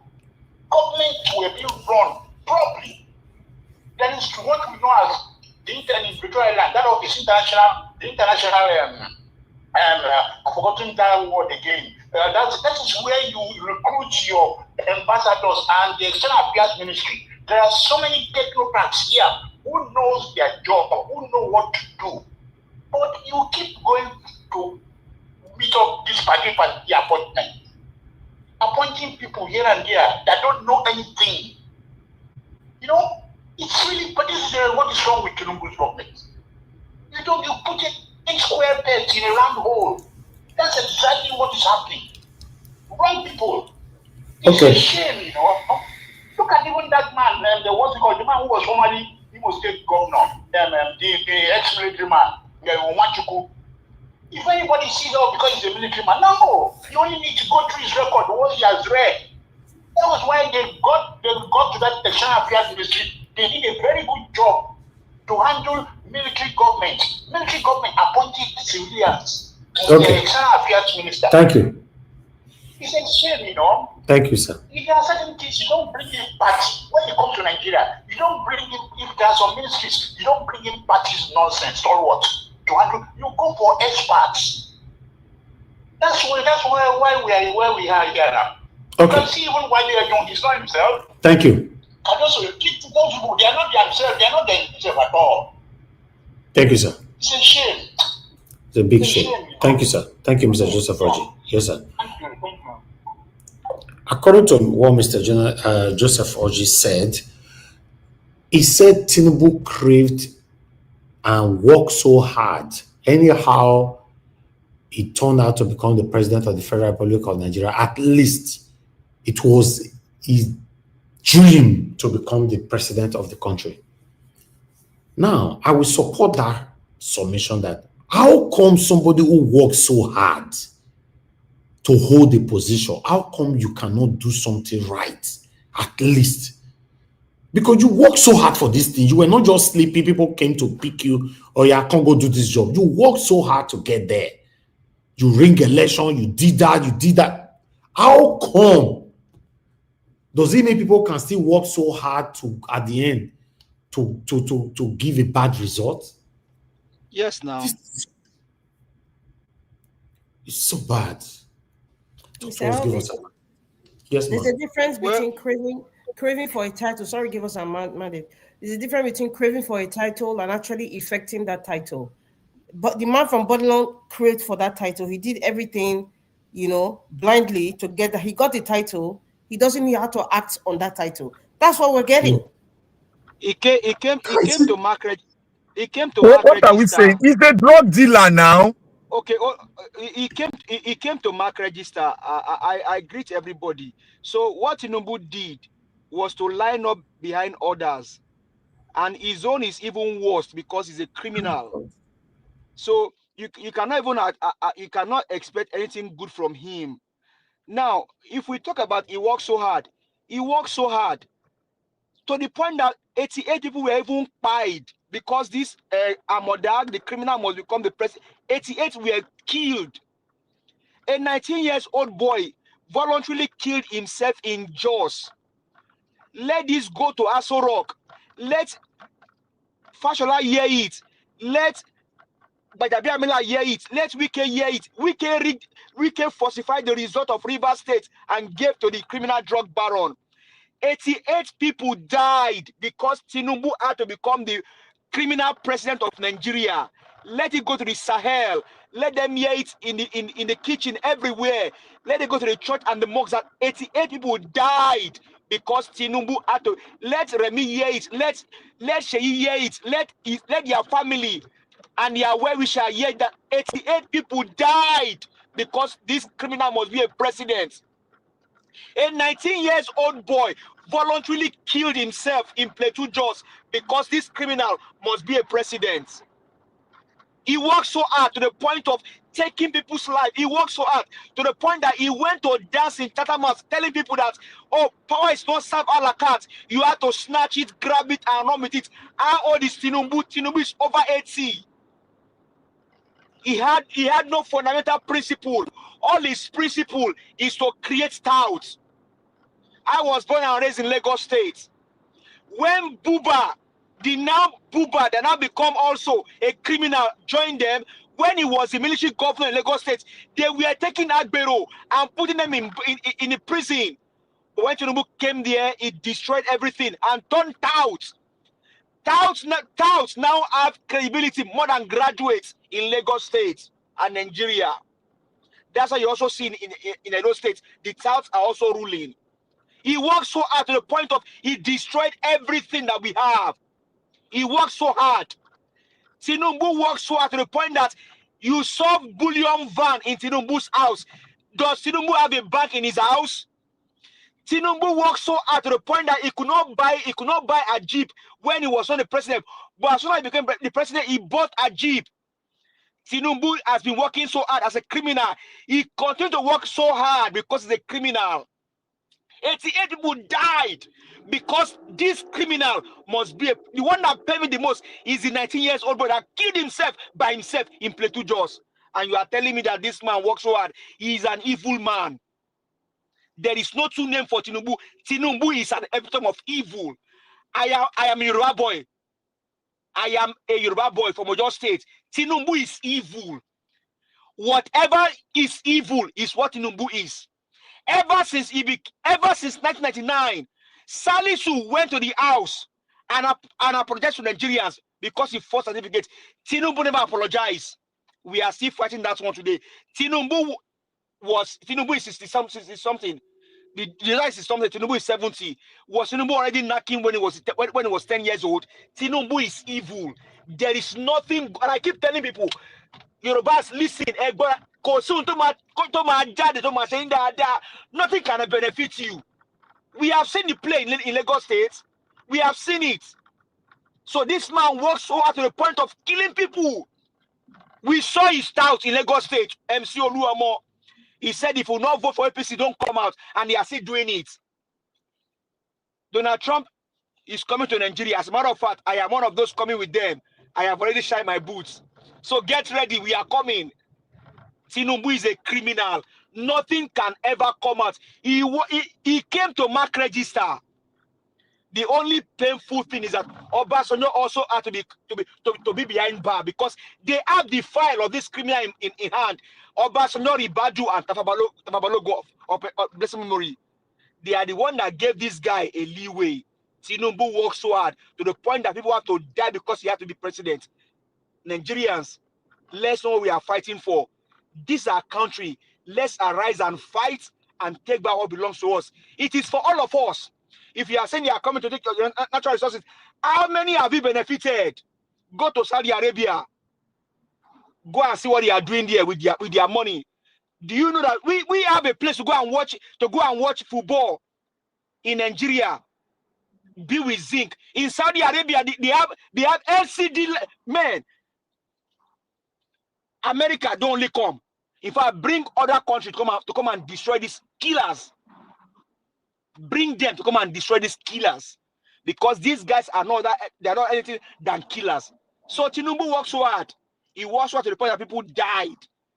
J: Governments were being run properly. That is what we know as the Pretoria Island. That of is international. I've forgotten that word again. That is where you recruit your ambassadors and the External Affairs Ministry. There are so many technocrats here who knows their job, who know what to do. But you keep going to meet up this particular appointment, appointing people here and there that don't know anything. You know, it's really, but this is what is wrong with Tinubu's government. You put it in square pegs in a round hole. That's exactly what is happening. Wrong people. It's a shame, you know. Look at even that man, the man who was formerly Imo State governor, the ex-military man, Nwachukwu. If anybody sees out because he's a military man, no. You only need to go through his record, what he has read. That was why they got to that External Affairs Ministry. They did a very good job to handle military government. Military government appointed civilians to the External Affairs Minister.
D: Thank you.
J: It's a shame, you know.
D: Thank you, sir.
J: If there are certain things you don't bring in parties, when it comes to Nigeria, you don't bring in, if there are some ministries, you don't bring in parties nonsense or what to handle. You go for experts. That's why we are where we are here now.
D: Okay.
J: You can see even why they are young, he's not himself.
D: Thank you.
J: And also, those people, they are not themselves, they are not themselves at all.
D: Thank you, sir.
J: It's a shame.
D: It's a big shame. Thank you, sir. Thank you, Mr. Joseph Orji. Yes, sir.
J: Thank you.
D: According to what Mr. Joseph Orji said, he said Tinubu craved and worked so hard. Anyhow, he turned out to become the president of the Federal Republic of Nigeria. At least it was his dream to become the president of the country. Now, I will support that submission that how come somebody who works so hard to hold a position, how come you cannot do something right, at least? Because you work so hard for this thing. You were not just sleepy. People came to pick you, or yeah, I can't go do this job. You worked so hard to get there. You ring election, you did that. How come? Does it mean people can still work so hard to, at the end, to give a bad result?
M: Yes, now.
D: It's so bad.
E: Yes, there's a difference between craving for a title. Sorry, give us a mandate. There's a difference between craving for a title and actually effecting that title. But the man from Babylon craved for that title. He did everything, you know, blindly to get that. He got the title. He doesn't know how to act on that title. That's what we're getting.
M: He came to market. He came to
A: what
M: market.
A: What are we saying? He's a drug dealer now.
M: Okay, he came to mark register. I greet everybody. So what Tinubu did was to line up behind others, and his own is even worse because he's a criminal. So you cannot even you cannot expect anything good from him. Now, if we talk about he worked so hard to the point that 88 people were even pied because this Amodag, the criminal, must become the president. 88 were killed. A 19-year-old boy voluntarily killed himself in Jos. Let this go to Aso Rock. Let Fashola hear it. Let Badabiamila hear it. Let Wike hear it. Wike falsified the result of Rivers State and gave to the criminal drug baron. 88 people died because Tinubu had to become the criminal president of Nigeria. Let it go to the Sahel. Let them hear it in the kitchen everywhere. Let it go to the church and the mosques. That 88 people died because Tinubu had to. Let Remi hear it. Let Sheyi hear it. Let their family and their well-wisher hear that 88 people died because this criminal must be a president. A 19-year-old boy voluntarily killed himself in Plateau Jos because this criminal must be a president. He worked so hard to the point of taking people's life. He worked so hard to the point that he went to dance in Tatamas, telling people that, oh, power is not served a la carte. You have to snatch it, grab it, and run with it. How old is Tinubu? Tinubu is over 80. He had no fundamental principle. All his principle is to create touts. I was born and raised in Lagos State. When Buba, they now become also a criminal, joined them. When he was the military governor in Lagos State, they were taking Agbero and putting them in the prison. But when Tinubu came there, he destroyed everything and turned touts. Touts now have credibility more than graduates in Lagos State and Nigeria. That's why you also see in Edo State, the touts are also ruling. He worked so hard to the point of he destroyed everything that we have. He worked so hard. Tinubu worked so hard to the point that you saw bullion van in Tinubu's house. Does Tinubu have a bank in his house? Tinubu worked so hard to the point that he could not buy a Jeep when he was not the president. But as soon as he became the president, he bought a Jeep. Tinubu has been working so hard as a criminal. He continued to work so hard because he's a criminal. 88 people died because this criminal must be the one that paid me the most is the 19 years old boy that killed himself by himself in Plateau Jos. And you are telling me that this man works so hard. He is an evil man. There is no true name for Tinubu. Tinubu is an epitome of evil. I am a Yoruba boy. I am a Yoruba boy from Oyo State. Tinubu is evil. Whatever is evil is what Tinubu is. Ever since 1999, Salisu went to the house and apologized to Nigerians because he forced certificate. Tinubu never apologized. We are still fighting that one today. Tinubu is 60 something. The rise is something. Tinubu is 70. Was Tinubu already knocking when he was 10 years old? Tinubu is evil. There is nothing, and I keep telling people, Yorubas, listen, nothing can benefit you. We have seen the play in Lagos State. We have seen it. So this man works so hard to the point of killing people. We saw his stout in Lagos State, MC Oluomo. He said if you not vote for APC, don't come out. And they are still doing it. Donald Trump is coming to Nigeria. As a matter of fact, I am one of those coming with them. I have already shined my boots. So get ready. We are coming. Tinubu is a criminal. Nothing can ever come out. He came to mark register. The only painful thing is that Obasanjo also had to be behind bar because they have the file of this criminal in hand. Obasanjo, Ribadu, and Tafabalogo of blessed memory. They are the one that gave this guy a leeway. Tinubu worked so hard to the point that people have to die because he had to be president. Nigerians, let's know what we are fighting for. This is our country. Let's arise and fight and take back what belongs to us. It is for all of us. If you are saying you are coming to take your natural resources, how many have you benefited? Go to Saudi Arabia. Go and see what they are doing there with their money. Do you know that we have a place to go and watch football in Nigeria? Be with zinc. In Saudi Arabia, they have LCD men. America don't only come. In fact, bring other countries to come and destroy these killers. Bring them to come and destroy these killers. Because these guys are not anything than killers. So Tinubu works so hard. He works so hard to the point that people died.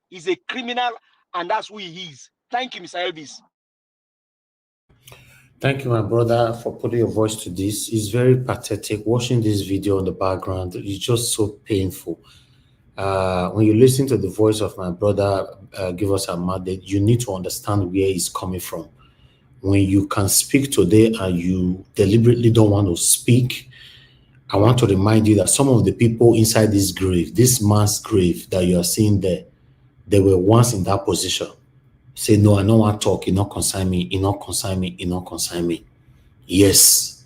M: He's a criminal, and that's who he is. Thank you, Mr. Elvis.
D: Thank you, my brother, for putting your voice to this. It's very pathetic. Watching this video in the background is just so painful. When you listen to the voice of my brother, Give Us a Mandate, you need to understand where he's coming from. When you can speak today and you deliberately don't want to speak, I want to remind you that some of the people inside this grave, this mass grave that you are seeing there, they were once in that position. Say, no, I don't want to talk. It not concern me. It not concern me. It not concern me. Yes.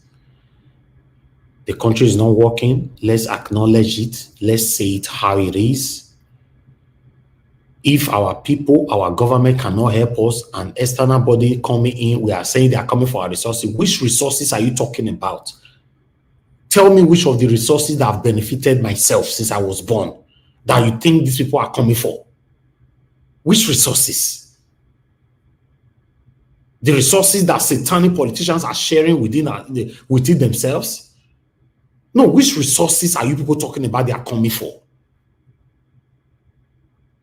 D: The country is not working. Let's acknowledge it. Let's say it how it is. If our people, our government cannot help us, and external body coming in, we are saying they are coming for our resources. Which resources are you talking about? Tell me which of the resources that have benefited myself since I was born that you think these people are coming for. Which resources? The resources that satanic politicians are sharing within themselves? No, which resources are you people talking about they are coming for?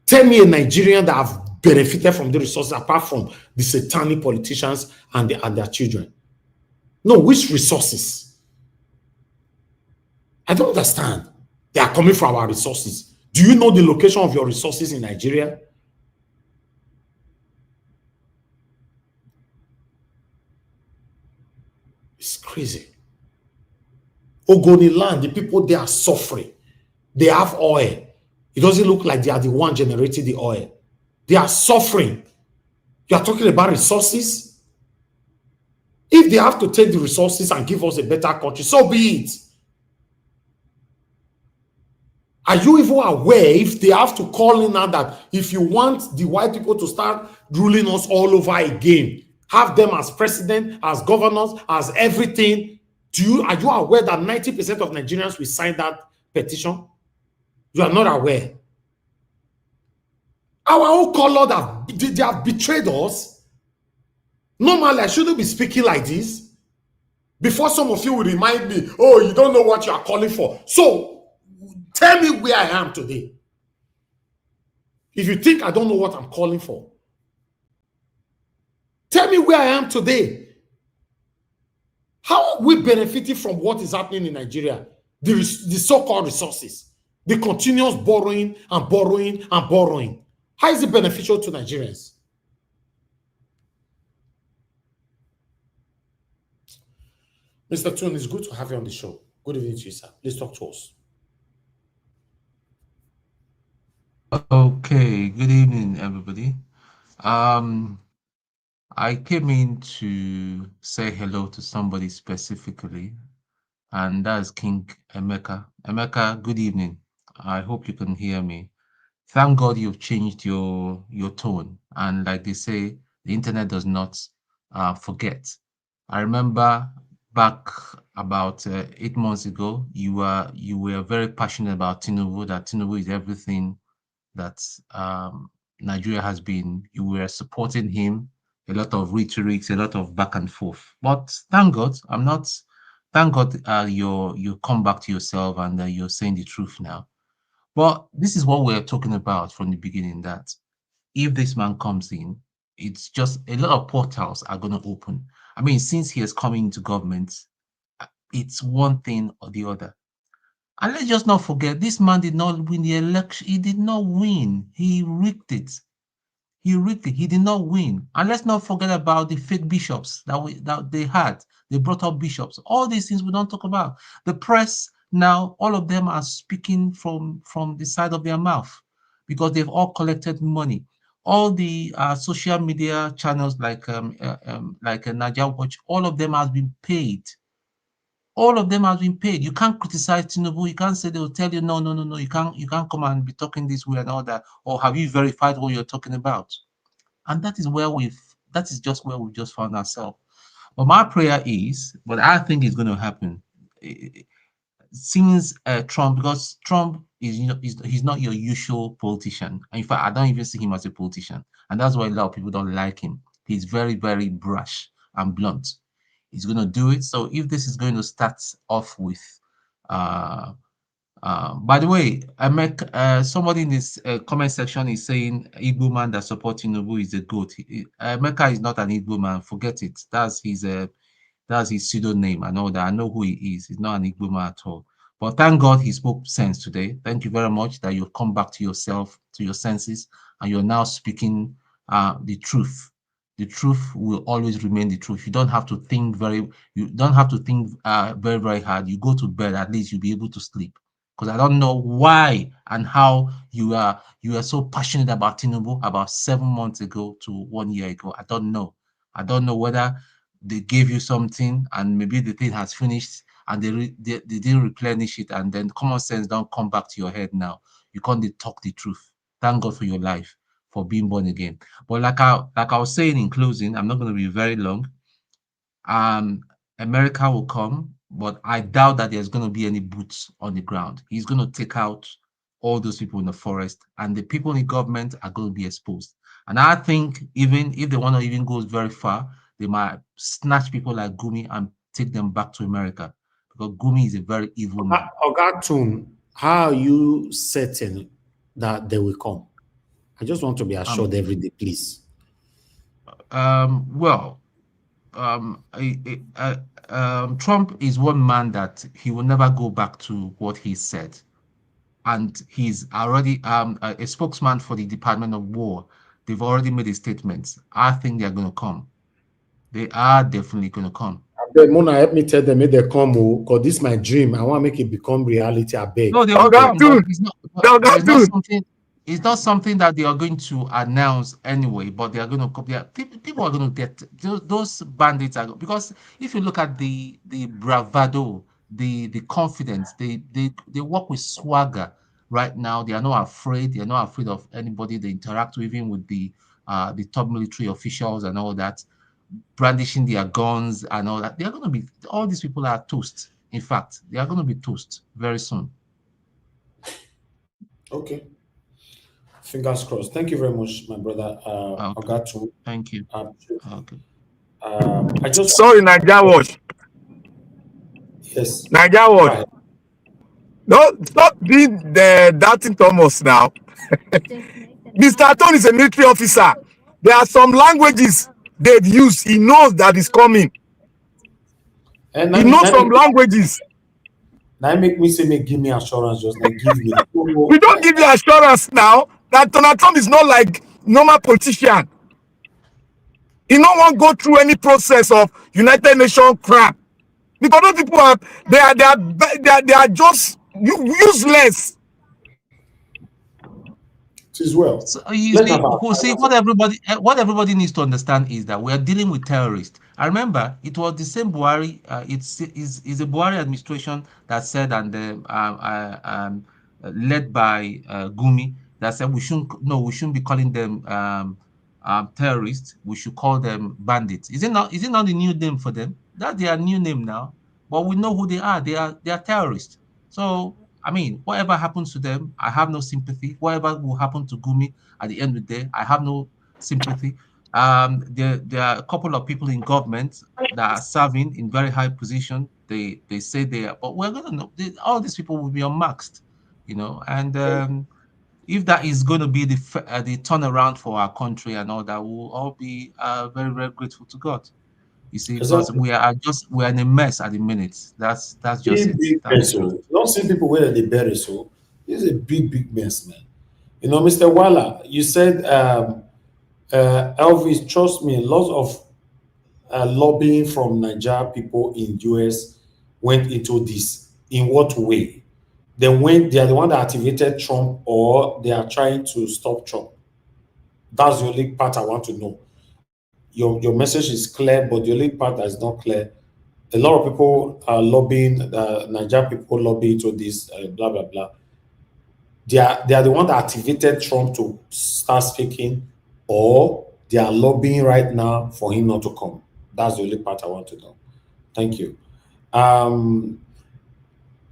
D: Tell me a Nigerian that have benefited from the resources apart from the satanic politicians and their children. No, which resources? I don't understand. They are coming from our resources. Do you know the location of your resources in Nigeria? It's crazy. Ogoni land, the people they are suffering. They have oil. It doesn't look like they are the one generating the oil. They are suffering. You are talking about resources? If they have to take the resources and give us a better country, so be it. Are you even aware if they have to call in now that if you want the white people to start ruling us all over again, have them as president, as governors, as everything, are you aware that 90% of Nigerians will sign that petition? You are not aware. Our own color, they have betrayed us. Normally, I shouldn't be speaking like this. Before some of you will remind me, oh, you don't know what you are calling for. So, tell me where I am today. If you think I don't know what I'm calling for, tell me where I am today. How are we benefiting from what is happening in Nigeria? The so-called resources. The continuous borrowing and borrowing and borrowing. How is it beneficial to Nigerians? Mr. Tune, it's good to have you on the show. Good evening to you, sir. Please talk to us.
N: Okay, good evening, everybody. I came in to say hello to somebody specifically, and that's King Emeka. Emeka, good evening. I hope you can hear me. Thank God you've changed your tone, and like they say, the internet does not forget. I remember back about 8 months ago, you were very passionate about Tinubu, that Tinubu is everything that Nigeria has been. You were supporting him, a lot of rhetorics, a lot of back and forth. But thank God, thank God you come back to yourself and you're saying the truth now. Well, this is what we're talking about from the beginning, that if this man comes in, it's just a lot of portals are going to open. I mean, since he has come into government, it's one thing or the other. And let's just not forget, this man did not win the election. He did not win. He rigged it. He rigged it. He did not win. And let's not forget about the fake bishops that they had. They brought up bishops. All these things we don't talk about. The press now, all of them are speaking from the side of their mouth because they've all collected money. All the social media channels like Nigeria Watch, all of them has been paid. All of them have been paid. You can't criticize Tinubu. You can't say they will tell you no. You can't come and be talking this way and all that. Or have you verified what you're talking about? And that is just where we just found ourselves. But my prayer is, but I think it's going to happen. Since Trump, because Trump he's not your usual politician. In fact, I don't even see him as a politician, and that's why a lot of people don't like him. He's very, very brash and blunt. He's going to do it. So if this is going to start off with, by the way, somebody in this comment section is saying Igbo man that supports Tinubu is a goat. Emeka is not an Igbo man. Forget it. That's his pseudonym and all that. I know who he is. He's not an Igbo man at all. But thank God he spoke sense today. Thank you very much that you've come back to yourself, to your senses, and you're now speaking the truth. The truth will always remain the truth. You don't have to think very hard. You go to bed, at least you'll be able to sleep. Because I don't know why and how you are so passionate about Tinubu about 7 months ago to 1 year ago. I don't know. I don't know whether they gave you something and maybe the thing has finished and they didn't replenish it, and then common sense don't come back to your head now. You can't talk the truth. Thank God for your life, for being born again. But like I was saying in closing, I'm not going to be very long. America will come, but I doubt that there's going to be any boots on the ground. He's going to take out all those people in the forest, and the people in government are going to be exposed. And I think even if they want to even go very far, they might snatch people like Gumi and take them back to America, because Gumi is a very evil man.
D: Ogatun, how are you certain that they will come? I just want to be assured every day, please.
N: Trump is one man that he will never go back to what he said. And he's already a spokesman for the Department of War. They've already made a statement. I think they're going to come. They are definitely going to come.
D: Mona, help me tell them, may they come, because this is my dream. I want to make it become reality. I beg.
N: No, they will come, but it's not something that they are going to announce anyway, but they are going to come. People are going to get those bandits are, because if you look at the bravado, the confidence, they work with swagger right now. They are not afraid. They are not afraid of anybody. They interact with, even with the top military officials and all that, brandishing their guns and all that. They are going to be, all these people are toast. In fact, they are going to be toast very soon.
D: Okay. Fingers crossed. Thank you very much, my brother. Ogatu.
N: Thank you. Okay.
A: I just sorry, Naija Watch.
D: Yes.
A: Naija Watch. No, stop being the Dalton Thomas now. Mr. Aton is a military officer. There are some languages they've used. He knows that is coming.
D: And
A: he knows some languages.
D: Now make me say, give me assurance, just like give me.
A: We don't give you assurance now that Donald Trump is not like normal politician. He don't want to go through any process of United Nations crap, because those people are just useless.
D: As well.
N: So you see, what everybody needs to understand is that we are dealing with terrorists. I remember it was the same Buhari. It's a Buhari administration that said, and led by Gumi, that said we shouldn't be calling them terrorists. We should call them bandits. Is it not the new name for them? That's their new name now. But we know who they are. They are terrorists. So I mean, whatever happens to them, I have no sympathy. Whatever will happen to Gumi at the end of the day, I have no sympathy. There are a couple of people in government that are serving in very high position. They say they are, but we're gonna know all these people will be unmasked, and if that is going to be the turnaround for our country and all that, we'll all be very, very grateful to God. You see, because we are in a mess at the minute. That's just it.
D: Don't see people where they bury so. This is a big mess, man. Mr. Walla, you said Elvis, trust me, lots of lobbying from Nigeria people in US went into this. In what way? They are the one that activated Trump, or they are trying to stop Trump. That's the only part I want to know. Your message is clear, but the only part that is not clear, a lot of people are lobbying, Nigeria people lobby to this, blah, blah, blah. They are the one that activated Trump to start speaking, or they are lobbying right now for him not to come. That's the only part I want to know. Thank you.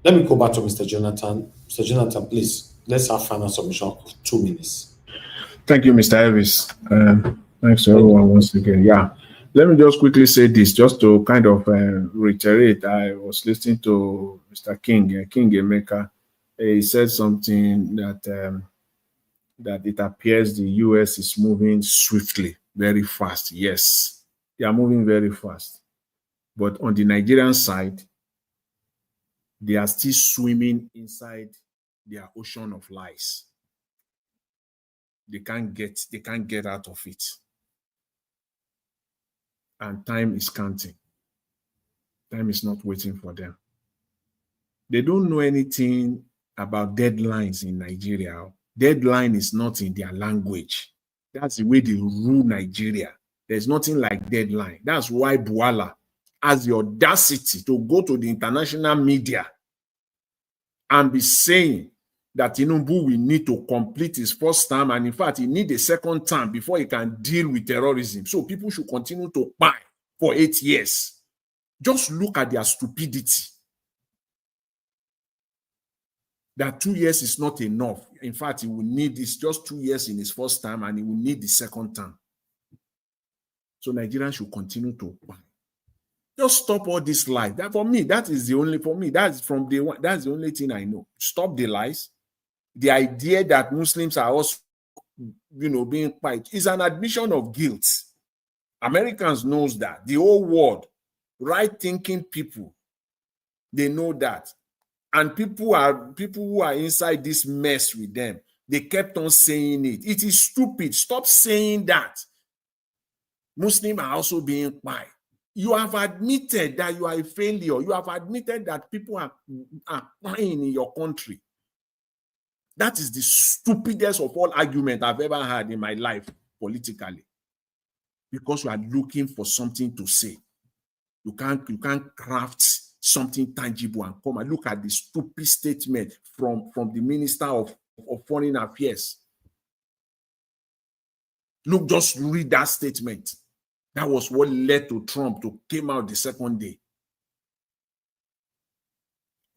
D: Let me go back to Mr. Jonathan. Mr. Jonathan, please, let's have final submission of 2 minutes.
L: Thank you, Mr. Elvis. Thanks to everyone once again. Yeah, let me just quickly say this, just to kind of reiterate. I was listening to Mr. King Emeka. He said something that that it appears the US is moving swiftly, very fast. Yes, they are moving very fast. But on the Nigerian side, they are still swimming inside their ocean of lies. They can't get out of it. And time is counting. Time is not waiting for them. They don't know anything about deadlines in Nigeria. Deadline is not in their language. That's the way they rule Nigeria. There's nothing like deadline. That's why Buala has the audacity to go to the international media and be saying that Tinubu will need to complete his first term, and in fact, he needs a second term before he can deal with terrorism. So people should continue to buy for 8 years. Just look at their stupidity. that 2 years is not enough. In fact, he will need, it's just 2 years in his first term and he will need the second term. So Nigerians should continue to buy. Just stop all this lies. That for me, that is the only, for me, that's from day one, that's the only thing I know. Stop the lies. The idea that Muslims are also, being quiet is an admission of guilt. Americans knows that. The whole world, right-thinking people, they know that. And people who are inside this mess with them, they kept on saying it. It is stupid. Stop saying that. Muslims are also being quiet. You have admitted that you are a failure. You have admitted that people are dying in your country. That is the stupidest of all arguments I've ever had in my life politically. Because you are looking for something to say. You can't craft something tangible and come and look at the stupid statement from the Minister of Foreign Affairs. Look, just read that statement. That was what led to Trump to came out the second day.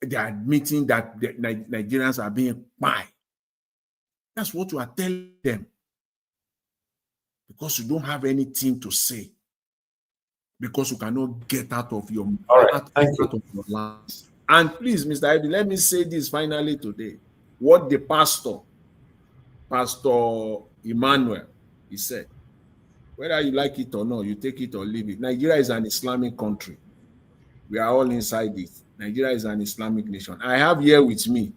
L: They are admitting that the Nigerians are being quiet. That's what you are telling them. Because you don't have anything to say. Because you cannot get out of your lives. And please, Mr. Eddie, let me say this finally today. What the Pastor Emmanuel, he said, whether you like it or not, you take it or leave it. Nigeria is an Islamic country. We are all inside it. Nigeria is an Islamic nation. I have here with me,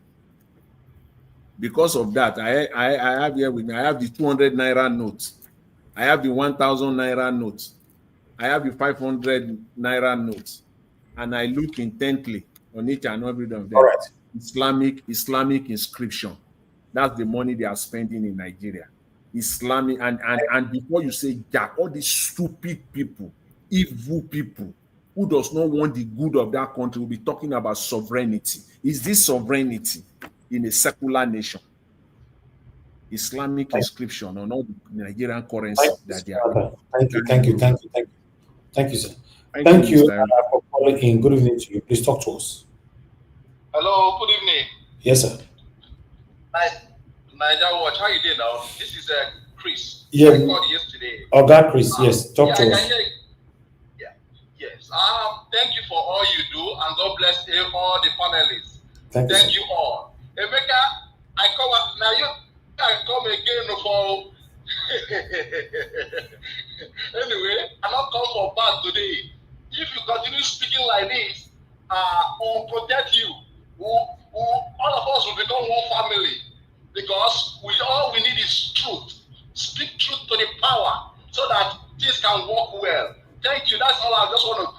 L: because of that, I have here with me, I have the 200 naira note. I have the 1,000 naira note. I have the 500 naira note. And I look intently on each and every one of them.
D: All right.
L: Islamic inscription. That's the money they are spending in Nigeria. Islamic, and before you say that, all these stupid people, evil people, who does not want the good of that country will be talking about sovereignty. Is this sovereignty in a secular nation? Islamic inscription on all the Nigerian currency that they are.
D: Thank you, sir. Thank you for calling in. Good evening to you. Please talk to us.
O: Hello, good evening.
D: Yes, sir.
O: Niger Watch, how you doing now? This is Chris.
D: Yeah.
O: I called yesterday.
D: Oh, God, Chris, yes. Talk to us.
O: Yes. Thank you for all you do, and God bless all the panelists.
D: Thank
O: you all. Emeka, I come now. I come again for. Anyway, I'm not come for bad today. If you continue speaking like this, we'll protect you. All of us will become one family, because all we need is truth. Speak truth to the power so that things can work well. Thank you. That's all I just want to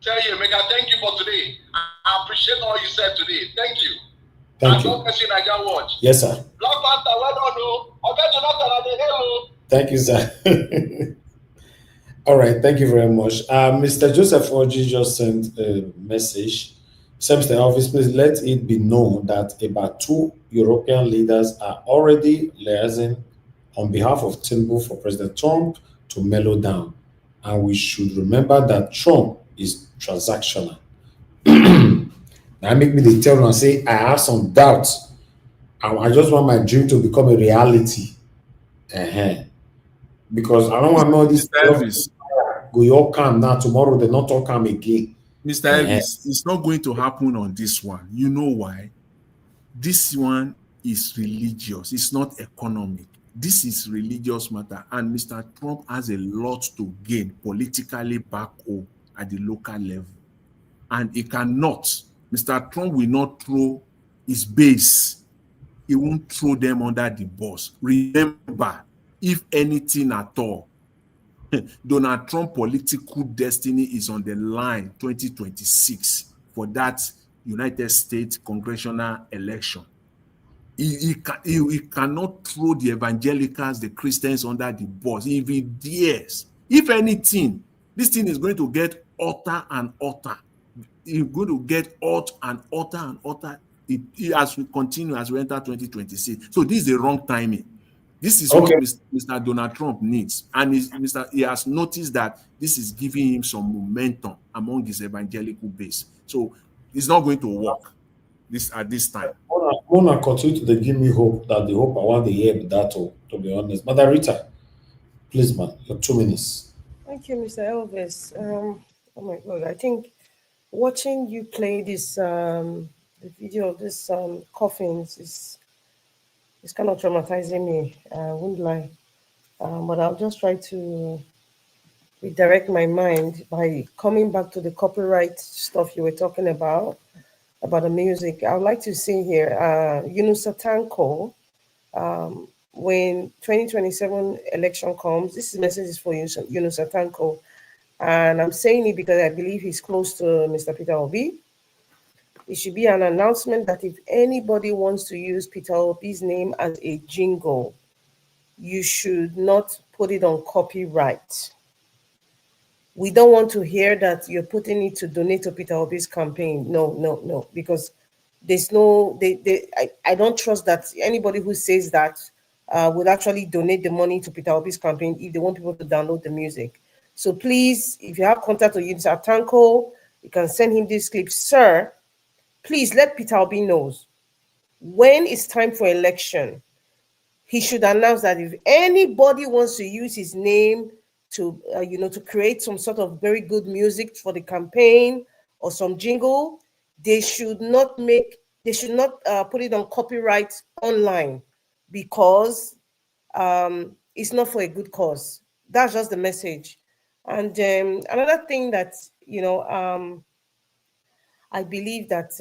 O: tell you, Emeka. Thank you for today. I appreciate all you said today. Thank you.
D: Thank you.
O: Niger Watch.
D: Yes, sir.
O: Black Panther, well done. Hello.
D: Thank you, sir. All right. Thank you very much. Mr. Joseph Oji just sent a message. Says the office, please let it be known that about 2 European leaders are already liaising on behalf of Tinubu for President Trump to mellow down. And we should remember that Trump is transactional. Now make me the tell and say I have some doubts. I just want my dream to become a reality. Because I don't want all this
L: Elvis.
D: Go all calm now. Tomorrow they're not all calm again.
L: Mr. Elvis, it's not going to happen on this one. You know why? This one is religious. It's not economic. This is religious matter. And Mr. Trump has a lot to gain politically back home at the local level. And he cannot. Mr. Trump will not throw his base. He won't throw them under the bus. Remember, if anything at all, Donald Trump's political destiny is on the line 2026 for that United States congressional election. He cannot throw the evangelicals, the Christians under the bus. If he dares, if anything, this thing is going to get hotter and hotter. It's going to get hot and hotter and hotter as we continue, as we enter 2026. So this is the wrong timing. This is what Mr. Donald Trump needs. And he has noticed that this is giving him some momentum among his evangelical base. So it's not going to work at this time.
D: Hold Mona continue to give me hope that the hope I want to hear with that, to be honest. Mother Rita, please, man, your 2 minutes.
E: Thank you, Mr. Elvis. Oh my God, I think watching you play this, the video of this coffins is kind of traumatizing me. I won't lie. But I'll just try to redirect my mind by coming back to the copyright stuff you were talking about the music. I would like to say here, Yunusa Tanko, when 2027 election comes, this message is for Yunusa Tanko, and I'm saying it because I believe he's close to Mr. Peter Obi. It should be an announcement that if anybody wants to use Peter Obi's name as a jingle, you should not put it on copyright. We don't want to hear that you're putting it to donate to Peter Obi's campaign. No, because there's no, I don't trust that anybody who says that would actually donate the money to Peter Obi's campaign if they want people to download the music. So please, if you have contact with Yunusa Tanko, you can send him this clip. Sir, please let Peter Obi know when it's time for election, he should announce that if anybody wants to use his name to, to create some sort of very good music for the campaign or some jingle, they should not put it on copyright online, because it's not for a good cause. That's just the message. And another thing that, I believe that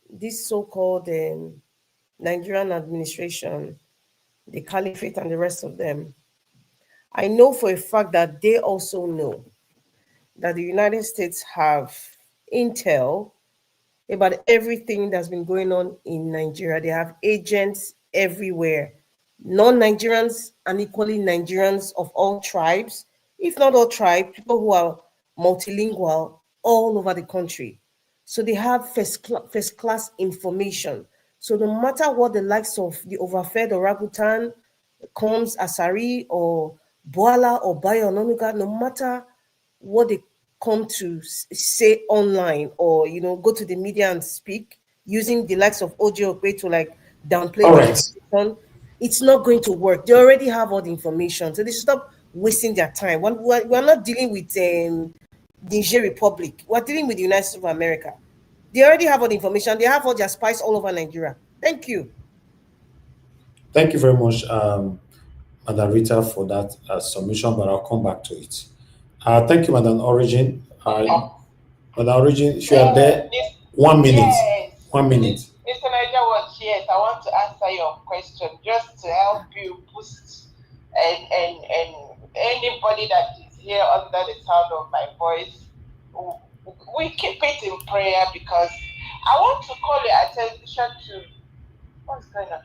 E: this so-called Nigerian administration, the caliphate and the rest of them, I know for a fact that they also know that the United States have intel about everything that's been going on in Nigeria. They have agents everywhere, non-Nigerians and equally Nigerians of all tribes, if not all tribes, people who are multilingual all over the country. So they have first class information. So no matter what the likes of the overfed Orangutan, Combs, Asari, or Boala or Bayo Nonuga, no matter what they come to say online or go to the media and speak using the likes of OJ Okwe to downplay the situation, it's not going to work. They already have all the information, so they should stop wasting their time. We're not dealing with the Niger Republic. We're dealing with the United States of America. They already have all the information. They have all their spies all over Nigeria. Thank you.
D: Thank you very much, Madam Rita, for that submission, but I'll come back to it. Thank you, Madam Origin. Madam Origin, if you are there, 1 minute.
G: Yes.
D: 1 minute.
G: Mr. Niger was, yes, I want to answer your question just to help you boost and anybody that is here under the sound of my voice. We keep it in prayer, because I want to call your attention to what's going on.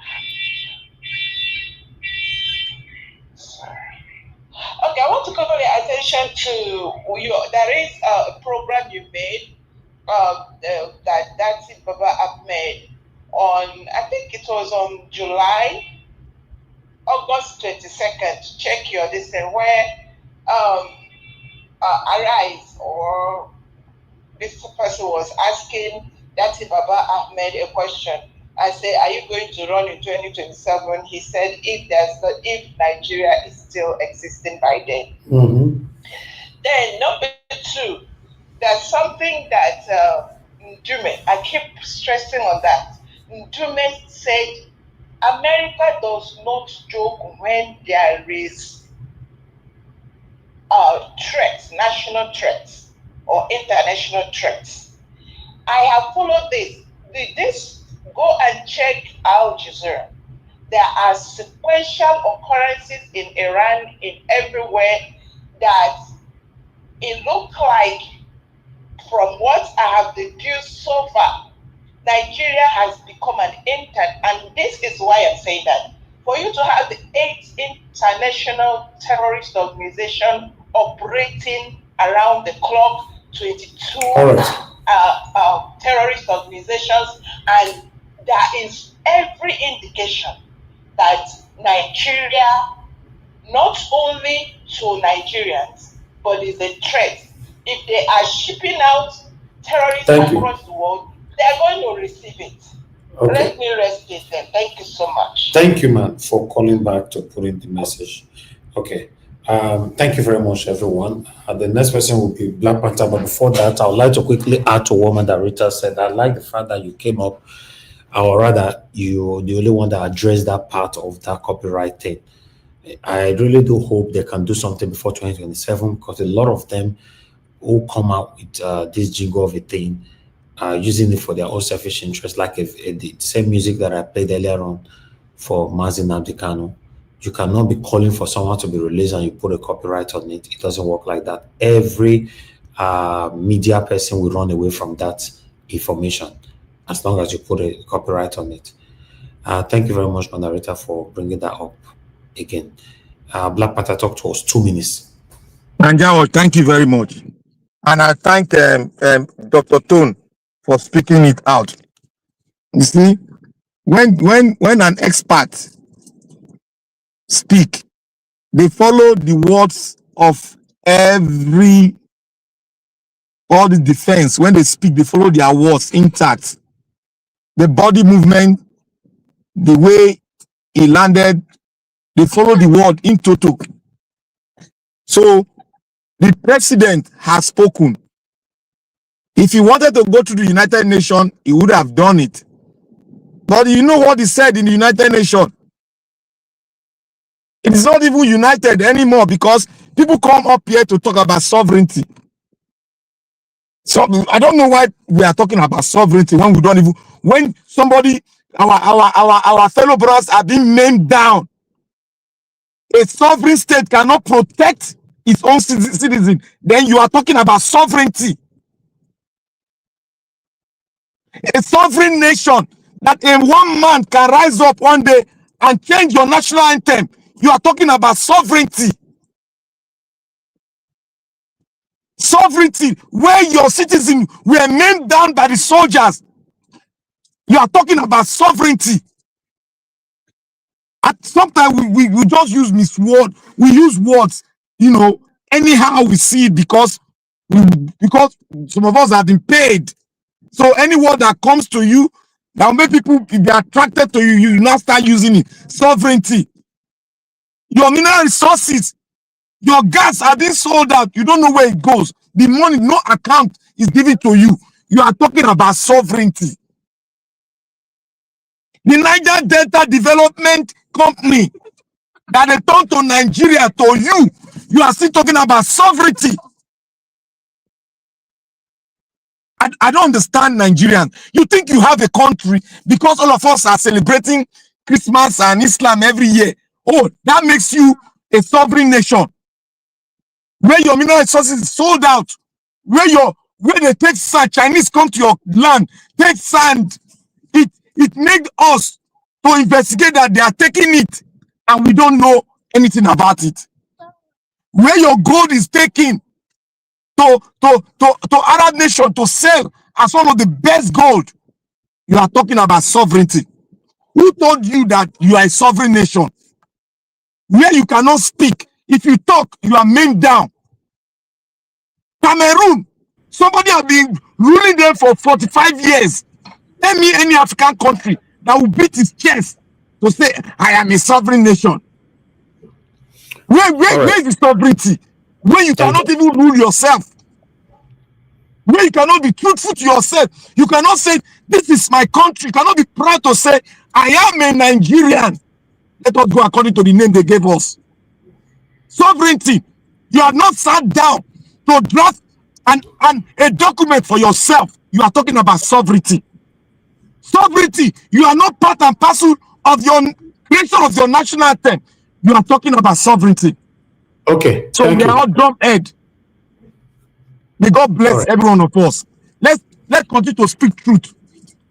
G: Okay, I want to call your attention to there is a program you made that Baba Ahmed on, I think it was on August 22nd. Check your listen, where Arise, or this person was asking Baba Ahmed a question. I said, are you going to run in 2027? He said, if Nigeria is still existing by then.
D: Mm-hmm.
G: Then number two, there's something that Ndume, I keep stressing on that. Ndume said, America does not joke when there is threats, national threats or international threats. I have followed this. Go and check Al Jazeera. There are sequential occurrences in Iran, in everywhere, that it looks like, from what I have deduced so far, Nigeria has become an and this is why I'm saying that. For you to have the 8th international terrorist organization operating around the clock, 22 terrorist organizations, and there is every indication that Nigeria, not only to Nigerians, but is a threat. If they are shipping out terrorists across the world, they are going to receive it.
U: Okay.
G: Let me rest it then. Thank you so much.
D: Thank you, man, for calling back to put in the message. Okay. Thank you very much, everyone. The next person will be Black Panther. But before that, I would like to quickly add to what Madam Rita said. I like the fact that you came up, or rather, you're the only one that addressed that part of that copyright thing. I really do hope they can do something before 2027, because a lot of them who come out with this jingle of a thing are using it for their own selfish interest, like the same music that I played earlier on for Mazi Nnamdi Kanu. You cannot be calling for someone to be released and you put a copyright on it. It doesn't work like that. Every media person will run away from that information as long as you put a copyright on it. Thank you very much, Mandarita, for bringing that up again. Black Panther, talk to us. 2 minutes.
A: Nanjao, thank you very much. And I thank Dr. Tone for speaking it out. You see, when an expert speak, they follow the words of all the defense. When they speak, they follow their words intact. The body movement, the way he landed, they follow the word in total. So the president has spoken. If he wanted to go to the United Nations, he would have done it. But you know what he said in the United Nations? It is not even united anymore, because people come up here to talk about sovereignty. So I don't know why we are talking about sovereignty when we don't even, when somebody, our fellow brothers are being named down. A sovereign state cannot protect its own citizen. Then you are talking about sovereignty. A sovereign nation that a one man can rise up one day and change your national anthem. You are talking about sovereignty. Sovereignty, where your citizens were named down by the soldiers. You are talking about sovereignty. At sometimes we just use misword. We use words, anyhow we see it, because some of us have been paid. So any word that comes to you, that will make people be attracted to you, you now start using it. Sovereignty. Your mineral resources, your gas are being sold out. You don't know where it goes. The money, no account is given to you. You are talking about sovereignty. The Niger Delta Development Company that they turned to Nigeria to you are still talking about sovereignty. I don't understand Nigerians. You think you have a country because all of us are celebrating Christmas and Islam every year. Oh, that makes you a sovereign nation. Where your mineral resources is sold out, where they take sand, Chinese come to your land, take sand. It made us to investigate that they are taking it, and we don't know anything about it. Where your gold is taken to Arab nation to sell as one of the best gold. You are talking about sovereignty. Who told you that you are a sovereign nation? Where you cannot speak. If you talk, you are named down. Cameroon, somebody has been ruling them for 45 years. Tell me any African country that will beat his chest to say, I am a sovereign nation. Where is the sovereignty? Where you cannot even rule yourself. Where you cannot be truthful to yourself. You cannot say, this is my country. You cannot be proud to say, I am a Nigerian. Let us go according to the name they gave us. Sovereignty. You have not sat down to draft a document for yourself. You are talking about sovereignty. Sovereignty. You are not part and parcel of your creation of your national anthem. You are talking about sovereignty.
D: Okay.
A: So we are all dumb head. May God bless every one of us. Let's continue to speak truth.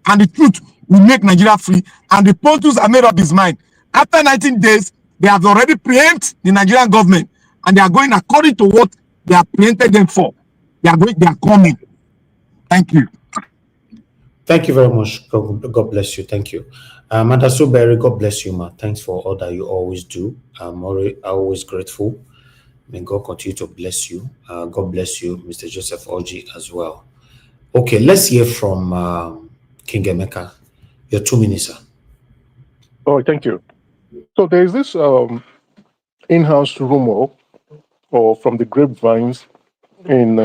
A: And the truth will make Nigeria free. And the Pontus have made up his mind. After 19 days, they have already preempted the Nigerian government. And they are going according to what they have preempted them for. They are coming. Thank you.
D: Thank you very much. God bless you. Thank you. Mother Suberry, God bless you, ma. Thanks for all that you always do. I'm always grateful. May God continue to bless you. God bless you, Mr. Joseph Orji, as well. Okay, let's hear from King Emeka. Your 2 minutes, sir.
F: Oh, thank you. So there is this in-house rumor, or from the grapevines, in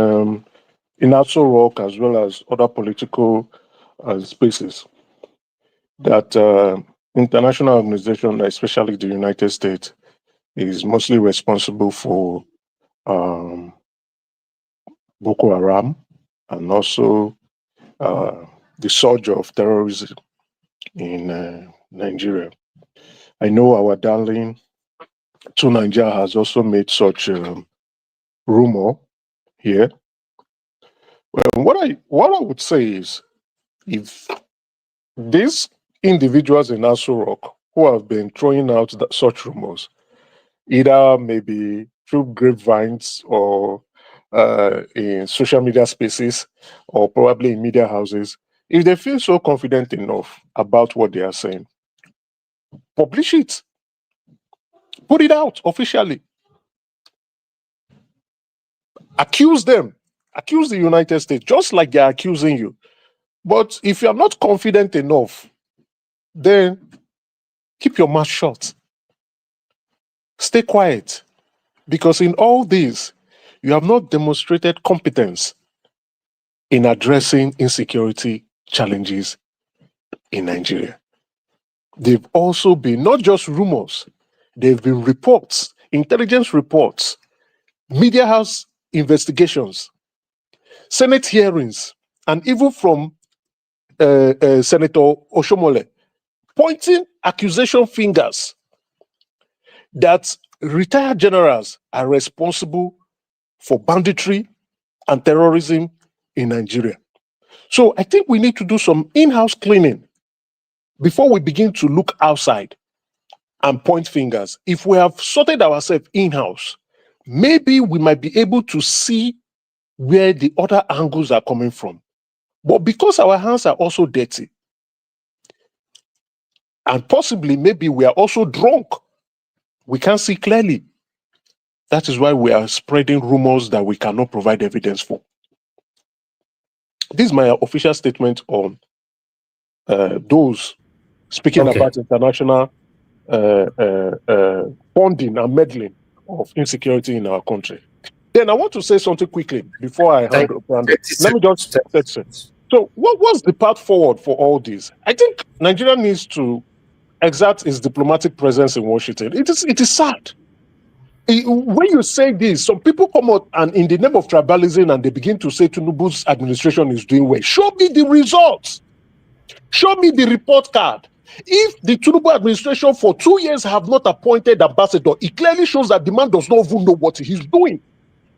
F: Aso Rock as well as other political spaces, that international organization, especially the United States, is mostly responsible for Boko Haram and also the surge of terrorism in Nigeria. I know our darling Tunanja has also made such rumor here. Well, what I would say is, if these individuals in Aso Rock who have been throwing out such rumors, either maybe through grapevines or in social media spaces or probably in media houses, if they feel so confident enough about what they are saying, publish it. Put it out officially. Accuse them. Accuse the United States, just like they're accusing you. But if you're not confident enough, then keep your mouth shut. Stay quiet. Because in all this, you have not demonstrated competence in addressing insecurity challenges in Nigeria. They've also been not just rumors, they've been reports, intelligence reports, media house investigations, Senate hearings, and even from Senator Oshomole, pointing accusation fingers that retired generals are responsible for banditry and terrorism in Nigeria. So I think we need to do some in-house cleaning before we begin to look outside and point fingers. If we have sorted ourselves in-house, maybe we might be able to see where the other angles are coming from. But because our hands are also dirty, and possibly maybe we are also drunk, we can't see clearly. That is why we are spreading rumors that we cannot provide evidence for. This is my official statement on those speaking about international funding and meddling of insecurity in our country. Then I want to say something quickly before I hand over. Let me just say. So what's the path forward for all this? I think Nigeria needs to exert its diplomatic presence in Washington. It is sad. When you say this, some people come out and in the name of tribalism and they begin to say Tinubu's administration is doing well. Show me the results. Show me the report card. If the Tinubu administration for 2 years have not appointed ambassador, it clearly shows that the man does not even know what he's doing.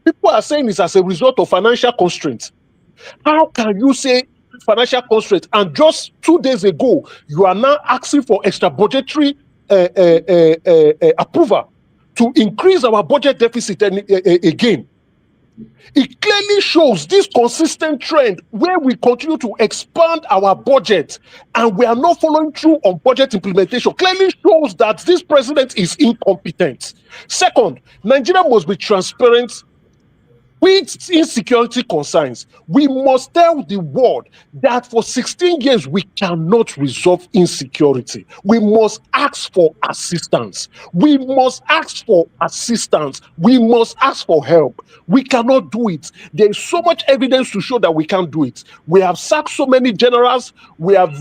F: People are saying it's as a result of financial constraints. How can you say financial constraints and just 2 days ago you are now asking for extra budgetary approval to increase our budget deficit again? It clearly shows this consistent trend where we continue to expand our budget and we are not following through on budget implementation. Clearly shows that this president is incompetent. Second, Nigeria must be transparent with insecurity concerns. We must tell the world that for 16 years we cannot resolve insecurity. We must ask for assistance. We must ask for assistance. We must ask for help. We cannot do it. There is so much evidence to show that we can't do it. We have sacked so many generals. We have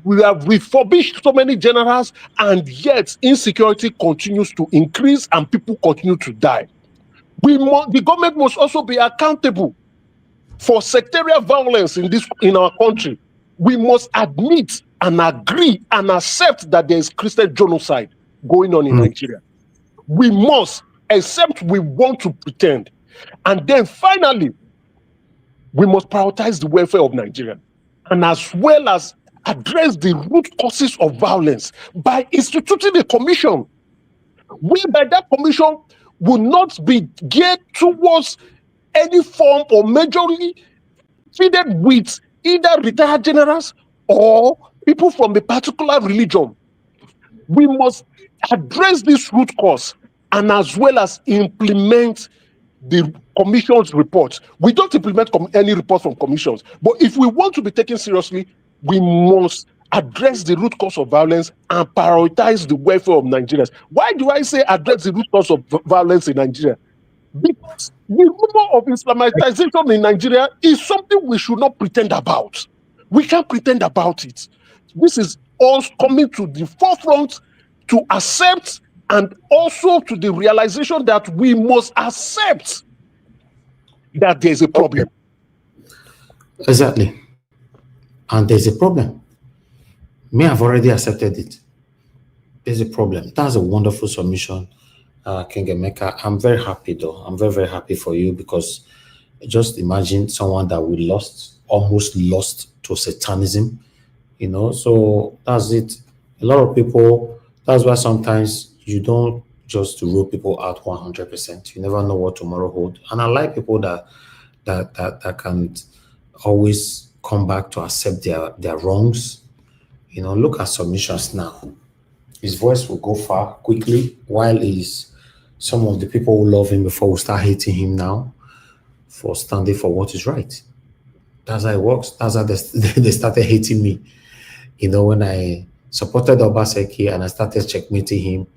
F: refurbished so many generals, and yet insecurity continues to increase and people continue to die. The government must also be accountable for sectarian violence in our country. We must admit and agree and accept that there is Christian genocide going on in Nigeria. We must, except we want to pretend. And then finally, we must prioritize the welfare of Nigeria, and as well as address the root causes of violence by instituting a commission, whereby that commission will not be geared towards any form or majorly fitted with either retired generals or people from a particular religion. We must address this root cause and as well as implement the commission's report. We don't implement any report from commissions, but if we want to be taken seriously, we must address the root cause of violence and prioritize the welfare of Nigerians. Why do I say address the root cause of violence in Nigeria? Because the rumor of Islamization in Nigeria is something we should not pretend about. We can't pretend about it. This is all coming to the forefront to accept, and also to the realization that we must accept that there's a problem.
D: Exactly. And there's a problem. Me, I've already accepted it. There's a problem. That's a wonderful submission, King Emeka. I'm very happy though. I'm very, very happy for you, because just imagine someone that we almost lost to Satanism, you know. So that's it. A lot of people, that's why sometimes you don't just rule people out 100%. You never know what tomorrow holds. And I like people that can always come back to accept their wrongs. You know, look at submissions now. His voice will go far quickly, while some of the people who love him before will start hating him now for standing for what is right. That's how it works. That's how they started hating me. You know, when I supported Obaseki and I started checkmating him,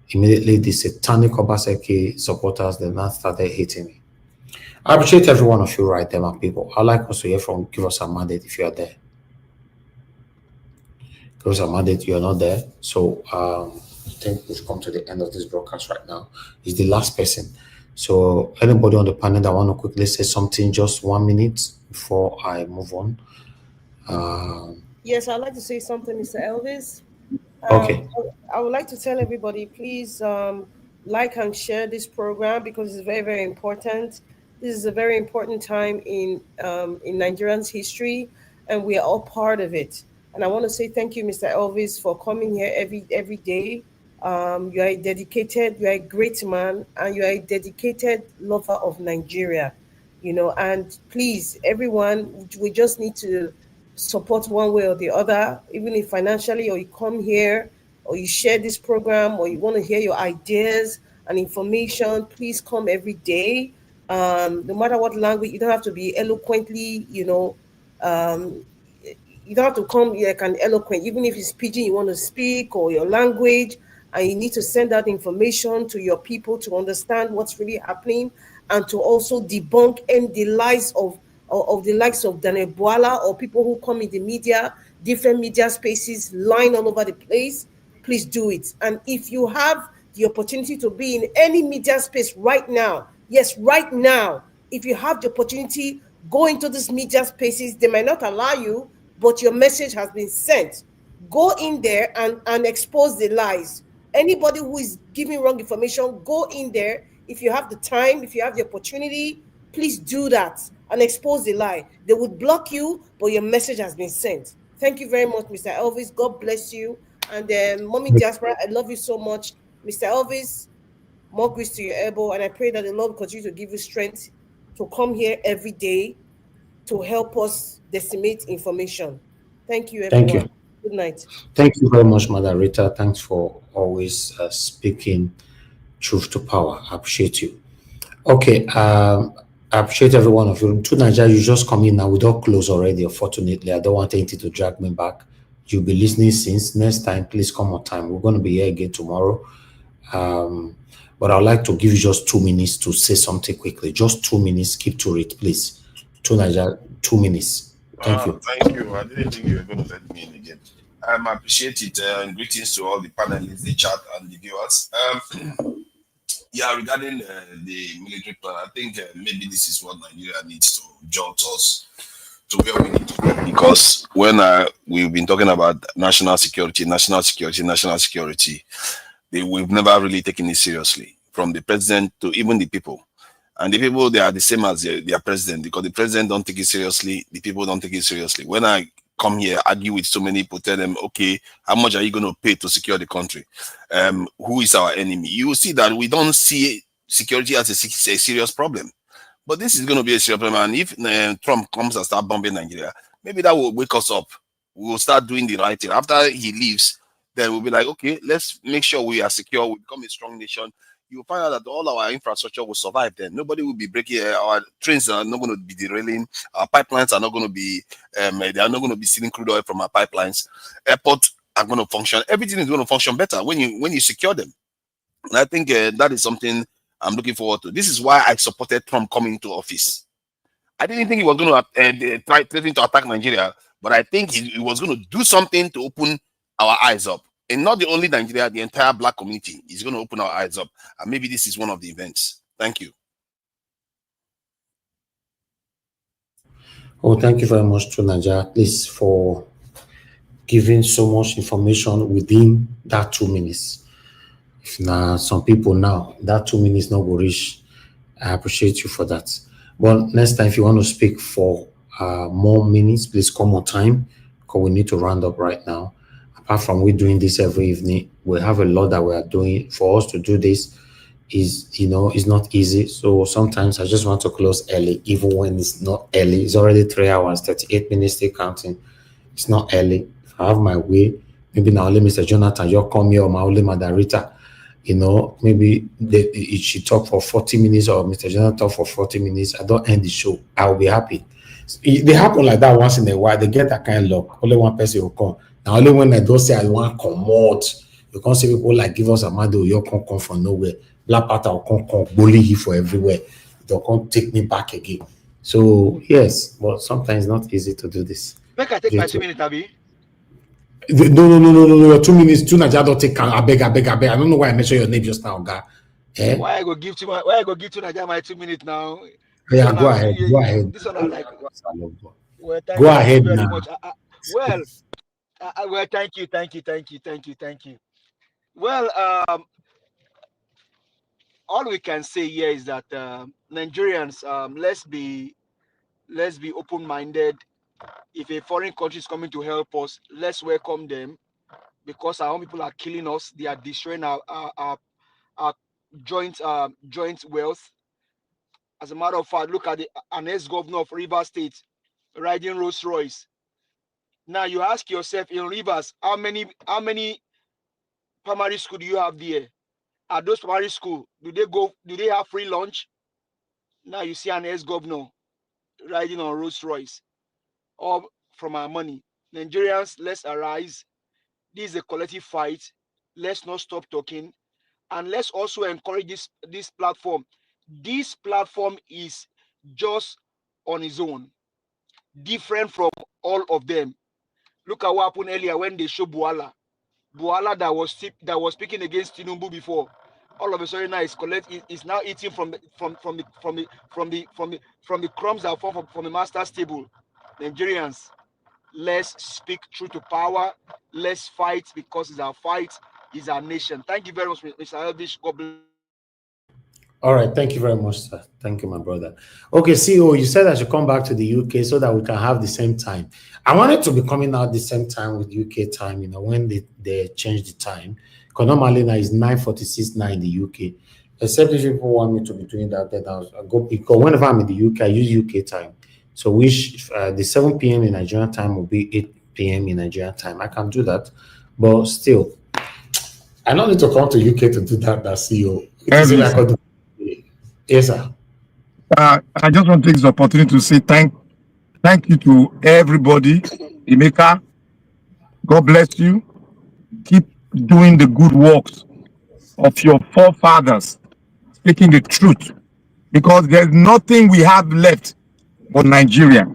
D: immediately the satanic Obaseki supporters, they now started hating me. I appreciate every one of you right there, my people. I'd like us to hear from, give us a mandate if you are there. Give us a mandate, you are not there. So I think we've come to the end of this broadcast right now. He's the last person. So anybody on the panel that want to quickly say something, just 1 minute before I move on.
E: Yes, I'd like to say something, Mr. Elvis.
D: Okay.
E: I would like to tell everybody, please like and share this program, because it's very, very important. This is a very important time in Nigerians' history, and we are all part of it. And I want to say thank you, Mr. Elvis, for coming here every day. You are a dedicated, you are a great man, and you are a dedicated lover of Nigeria. You know, and please, everyone, we just need to support one way or the other, even if financially, or you come here, or you share this program, or you want to hear your ideas and information. Please come every day. No matter what language, you don't have to be eloquently, you know, you don't have to come like an eloquent, even if it's pidgin you want to speak, or your language, and you need to send out information to your people to understand what's really happening, and to also debunk the lies of the likes of Daniel Bwala, or people who come in the media, different media spaces, lying all over the place. Please do it. And if you have the opportunity to be in any media space right now, yes, right now, if you have the opportunity, go into these media spaces. They might not allow you, but your message has been sent. Go in there and expose the lies. Anybody who is giving wrong information, go in there. If you have the time, if you have the opportunity, please do that and expose the lie. They would block you, but your message has been sent. Thank you very much, Mr. Elvis. God bless you. And Mommy Diaspora, I love you so much. Mr. Elvis, more grace to your elbow. And I pray that the Lord will continue to give you strength to come here every day to help us disseminate information. Thank you, everyone.
D: Thank you.
E: Good night.
D: Thank you very much, Mother Rita. Thanks for always speaking truth to power. I appreciate you. Okay. I appreciate every one of you. To Nigeria, you just come in now. We don't close already, unfortunately. I don't want anything to drag me back. You'll be listening since. Next time, please come on time. We're going to be here again tomorrow. But I'd like to give you just 2 minutes to say something quickly. Just 2 minutes. Keep to it, please. To Nigeria, 2 minutes. Thank you.
P: Thank you. I didn't think you were going to let me in again. I appreciate it. And greetings to all the panelists, the chat, and the viewers. Yeah, regarding the military plan, I think maybe this is what Nigeria needs to jolt us to where we need to go. Because when we've been talking about national security, we've never really taken it seriously, from the president to even the people. And the people, they are the same as their president, because the president don't take it seriously, the people don't take it seriously. When I come here, argue with so many people, tell them, okay, how much are you going to pay to secure the country? Who is our enemy? You will see that we don't see security as a serious problem. But this is going to be a serious problem. And if Trump comes and starts bombing Nigeria, maybe that will wake us up. We will start doing the right thing. After he leaves, then we'll be like, okay, let's make sure we are secure, we become a strong nation. you will find out that all our infrastructure will survive then. Nobody will be breaking, our trains are not going to be derailing, our pipelines are not going to be, they are not going to be stealing crude oil from our pipelines. Airports are going to function. Everything is going to function better when you secure them. And I think that is something I'm looking forward to. This is why I supported Trump coming to office. I didn't think he was going to try to attack Nigeria, but I think he was going to do something to open our eyes up. And not the only Nigeria, the entire black community is going to open our eyes up. And maybe this is one of the events. Thank you.
D: Oh, thank you very much to Naja, please, for giving so much information within that 2 minutes. If now some people now, that 2 minutes not will reach, I appreciate you for that. But next time, if you want to speak for more minutes, please come on time, because we need to round up right now. Apart from we doing this every evening, we have a lot that we are doing. For us to do this is, it's not easy. So sometimes I just want to close early, even when it's not early. It's already 3 hours, 38 minutes, still counting. It's not early. If I have my way, maybe now only Mr. Jonathan, you'll come here, or my only Madarita, maybe it should talk for 40 minutes, or Mr. Jonathan talk for 40 minutes. I don't end the show. I will be happy. They happen like that once in a while. They get that kind of luck. Only one person will come. Now, only when I don't say I want to come out, you can't see people like give us a mado, you can't come from nowhere. Black Panther will come bully you for everywhere. They can't take me back again. So, yes, but sometimes it's not easy to do this.
M: Make I take my 2 minutes, Abi?
D: No. Your 2 minutes, two Naja don't take. I beg. I don't know why I mentioned your name just now, guy.
M: Why I go give to Naja my 2 minutes now?
D: Yeah, go ahead. Go ahead.
M: This one I like. Well,
D: go ahead
M: very
D: now.
M: Much. Well, thank you. Well, all we can say here is that Nigerians, let's be open-minded. If a foreign country is coming to help us, let's welcome them, because our own people are killing us. They are destroying our joint wealth. As a matter of fact, look at an ex-governor of Rivers State riding Rolls Royce. Now you ask yourself, in Rivers, how many primary school do you have there? At those primary school, do they have free lunch? Now you see an ex-governor riding on Rolls Royce, all from our money. Nigerians, let's arise. This is a collective fight. Let's not stop talking, and let's also encourage this platform. This platform is just on its own, different from all of them. Look at what happened earlier when they show Buala that was speaking against Tinubu before. All of a sudden now is now eating from the crumbs that fall from the master's table. Nigerians, let's speak truth to power. Let's fight, because it's our fight, it's our nation. Thank you very much, Mr. Elvish. God bless.
D: All right, thank you very much, sir. Thank you, my brother. Okay, CEO, you said I should come back to the UK so that we can have the same time. I wanted to be coming out the same time with UK time, when they changed the time. Because normally now it's 9:46 now in the UK. Except if people want me to be doing that, then I'll go, because whenever I'm in the UK, I use UK time. So which the 7 p.m. in Nigerian time will be 8 p.m. in Nigerian time. I can do that, but still, I don't need to come to UK to do that, CEO. Yes, sir.
Q: I just want to take this opportunity to say thank you to everybody. Emeka, God bless you. Keep doing the good works of your forefathers, speaking the truth, because there's nothing we have left but Nigeria.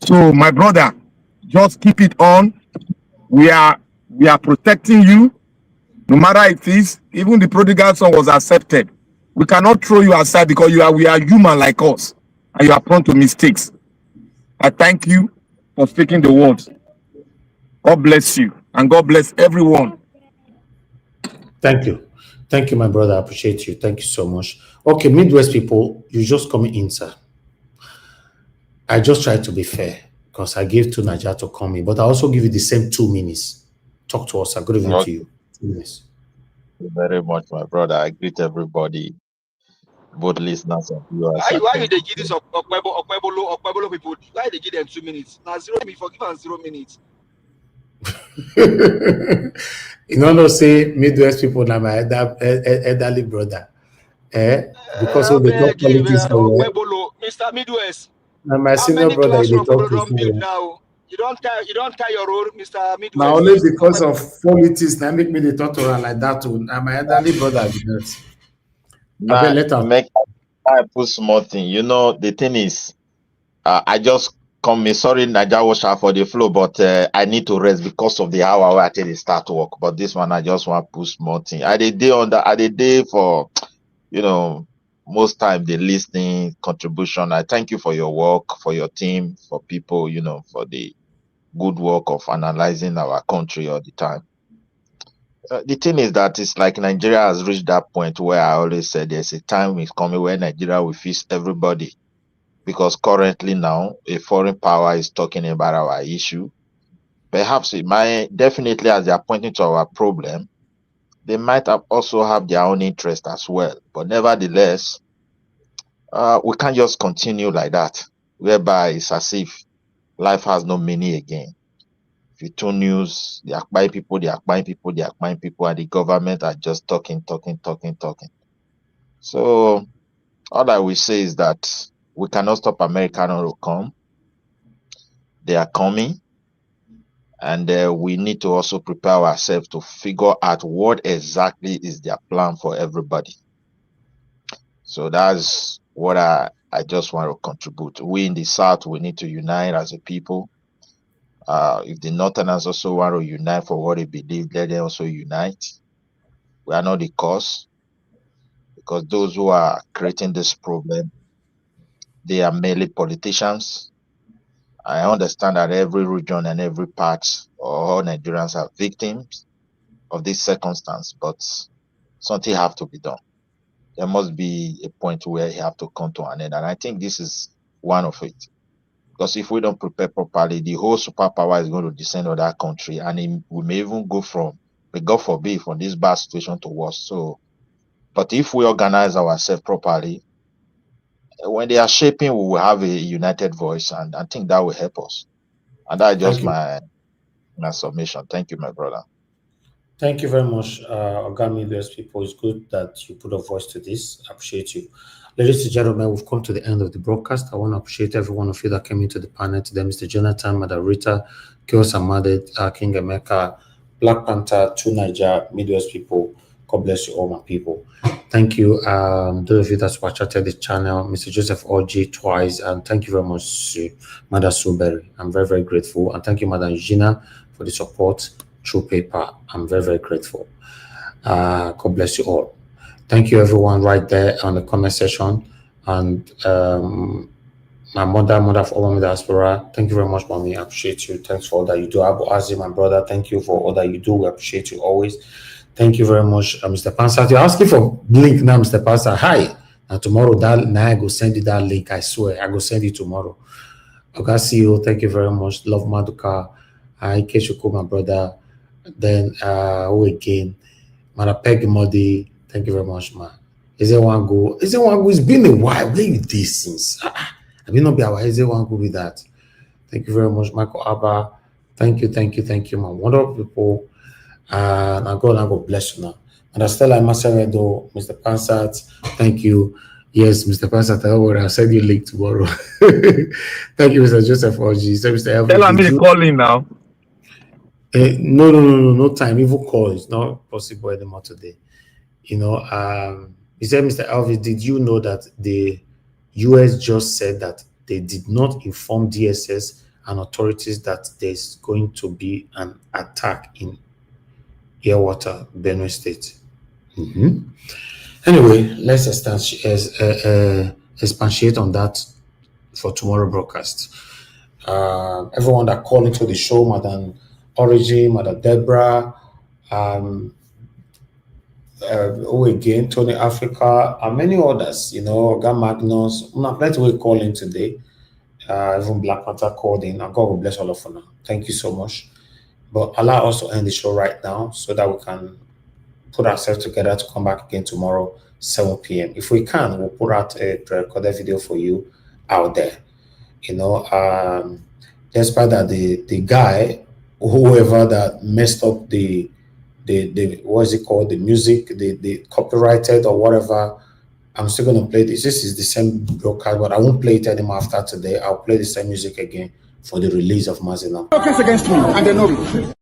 Q: So, my brother, just keep it on. We are protecting you, no matter it is. Even the prodigal son was accepted. We cannot throw you aside, because we are human like us, and you are prone to mistakes. I thank you for speaking the words. God bless you, and God bless everyone.
D: Thank you, my brother. I appreciate you. Thank you so much. Okay, Midwest people, you just come in, sir. I just try to be fair, because I gave to Naja to come in, but I also give you the same 2 minutes. Talk to us. Good evening to you. 2 minutes.
R: Thank you very much, my brother. I greet everybody, both listeners and viewers.
M: Why you they give this Okwebolo people? Why they give them 2 minutes? Now 0 minutes, forgive them 0 minutes.
D: Say Midwest people, now my elderly brother. Because of the top politics.
M: Mr. Midwest.
D: And my
M: How
D: senior
M: many
D: brother, they
M: classrooms
D: talk to
M: don't build
D: me.
M: now? You don't tie your role, Mr. Midwest.
D: Now only because of politics, now make me the talk to her like that too. And my elderly brother because
R: Make I put small thing. You know, the thing is, I just come me. Sorry, Naija Washer for the flow, but I need to rest because of the hour where I tell you start work. But this one, I just want to put small thing. I did day for, you know, most time the listening contribution. I thank you for your work, for your team, for people, you know, for the good work of analyzing our country all the time. The thing is that it's like Nigeria has reached that point where I always said there's a time is coming where Nigeria will feast everybody. Because currently now, a foreign power is talking about our issue. Perhaps it might, definitely as they are pointing to our problem, they might also have their own interest as well. But nevertheless, we can't just continue like that, whereby it's as if life has no meaning again. If you tune news, they are buying people, and the government are just talking. So all I will say is that we cannot stop America to come. They are coming. And we need to also prepare ourselves to figure out what exactly is their plan for everybody. So that's what I just want to contribute. We in the South, we need to unite as a people. If the Northerners also want to unite for what they believe, let them also unite. We are not the cause, because those who are creating this problem, they are merely politicians. I understand that every region and every part, all Nigerians are victims of this circumstance, but something have to be done. There must be a point where you have to come to an end, and I think this is one of it. Because if we don't prepare properly, the whole superpower is going to descend on that country, and we may even go from, God forbid, from this bad situation to worse. So, but if we organize ourselves properly, when they are shaping, we will have a united voice, and I think that will help us. And that's just my submission. Thank you, my brother.
D: Thank you very much, Ogami. Those people. It's good that you put a voice to this. I appreciate you. Ladies and gentlemen, we've come to the end of the broadcast. I want to appreciate every one of you that came into the panel today. Mr. Jonathan, Madam Rita, Kios Amade, King Emeka, Black Panther, Two Niger, Midwest people. God bless you all, my people. Thank you. Those of you that's watched the channel, Mr. Joseph OG twice, and thank you very much, Madam Suberry. I'm very, very grateful. And thank you, Madam Gina, for the support through paper. I'm very, very grateful. God bless you all. Thank you, everyone, right there on the comment section. And my mother of all my diaspora, thank you very much, mommy. I appreciate you. Thanks for all that you do. Abu Azim, my brother, thank you for all that you do. We appreciate you always. Thank you very much, Mr. Pansat. You're asking for link now, Mr. Pansat. Hi. And tomorrow, I go send you that link. I swear, I go send you tomorrow. Okay, see you. Thank you very much. Love Maduka. Hi, Keshuko, my brother. Then, who again? Marapeg Modi. Thank you very much, man. Is there one go? It's been a while. Where you this since? I will not be our. Is there one go with that? Thank you very much, Michael Abba. Thank you, my wonderful people. And God bless you now. And Stella Masaredo, Mr. Pansat, thank you. Yes, Mr. Pansat, I'll send you a link tomorrow. Thank you, Mr. Joseph OG. So, Mr. Elvin,
Q: tell me calling now.
D: No time. Even call is not possible anymore today. You know, he said, Mr. Elvis, did you know that the US just said that they did not inform DSS and authorities that there's going to be an attack in Airwater, Benue State? Anyway, let's expatiate on that for tomorrow broadcast. Everyone that called into the show, Madam Origin, Madam Deborah, again, Tony Africa, and many others, you know, Gam Magnus, plenty will call in today. Even Black Panther called in, and God will bless all of you now. Thank you so much. But allow us to end the show right now so that we can put ourselves together to come back again tomorrow, 7 p.m. If we can, we'll put out a pre-recorded video for you out there. You know, despite that the guy, whoever that messed up the what is it called, the music, the copyrighted or whatever I'm still going to play this. This is the same broadcast, but I won't play it anymore after today. I'll play the same music again for the release of Mazina.
H: No case against me, and they know it.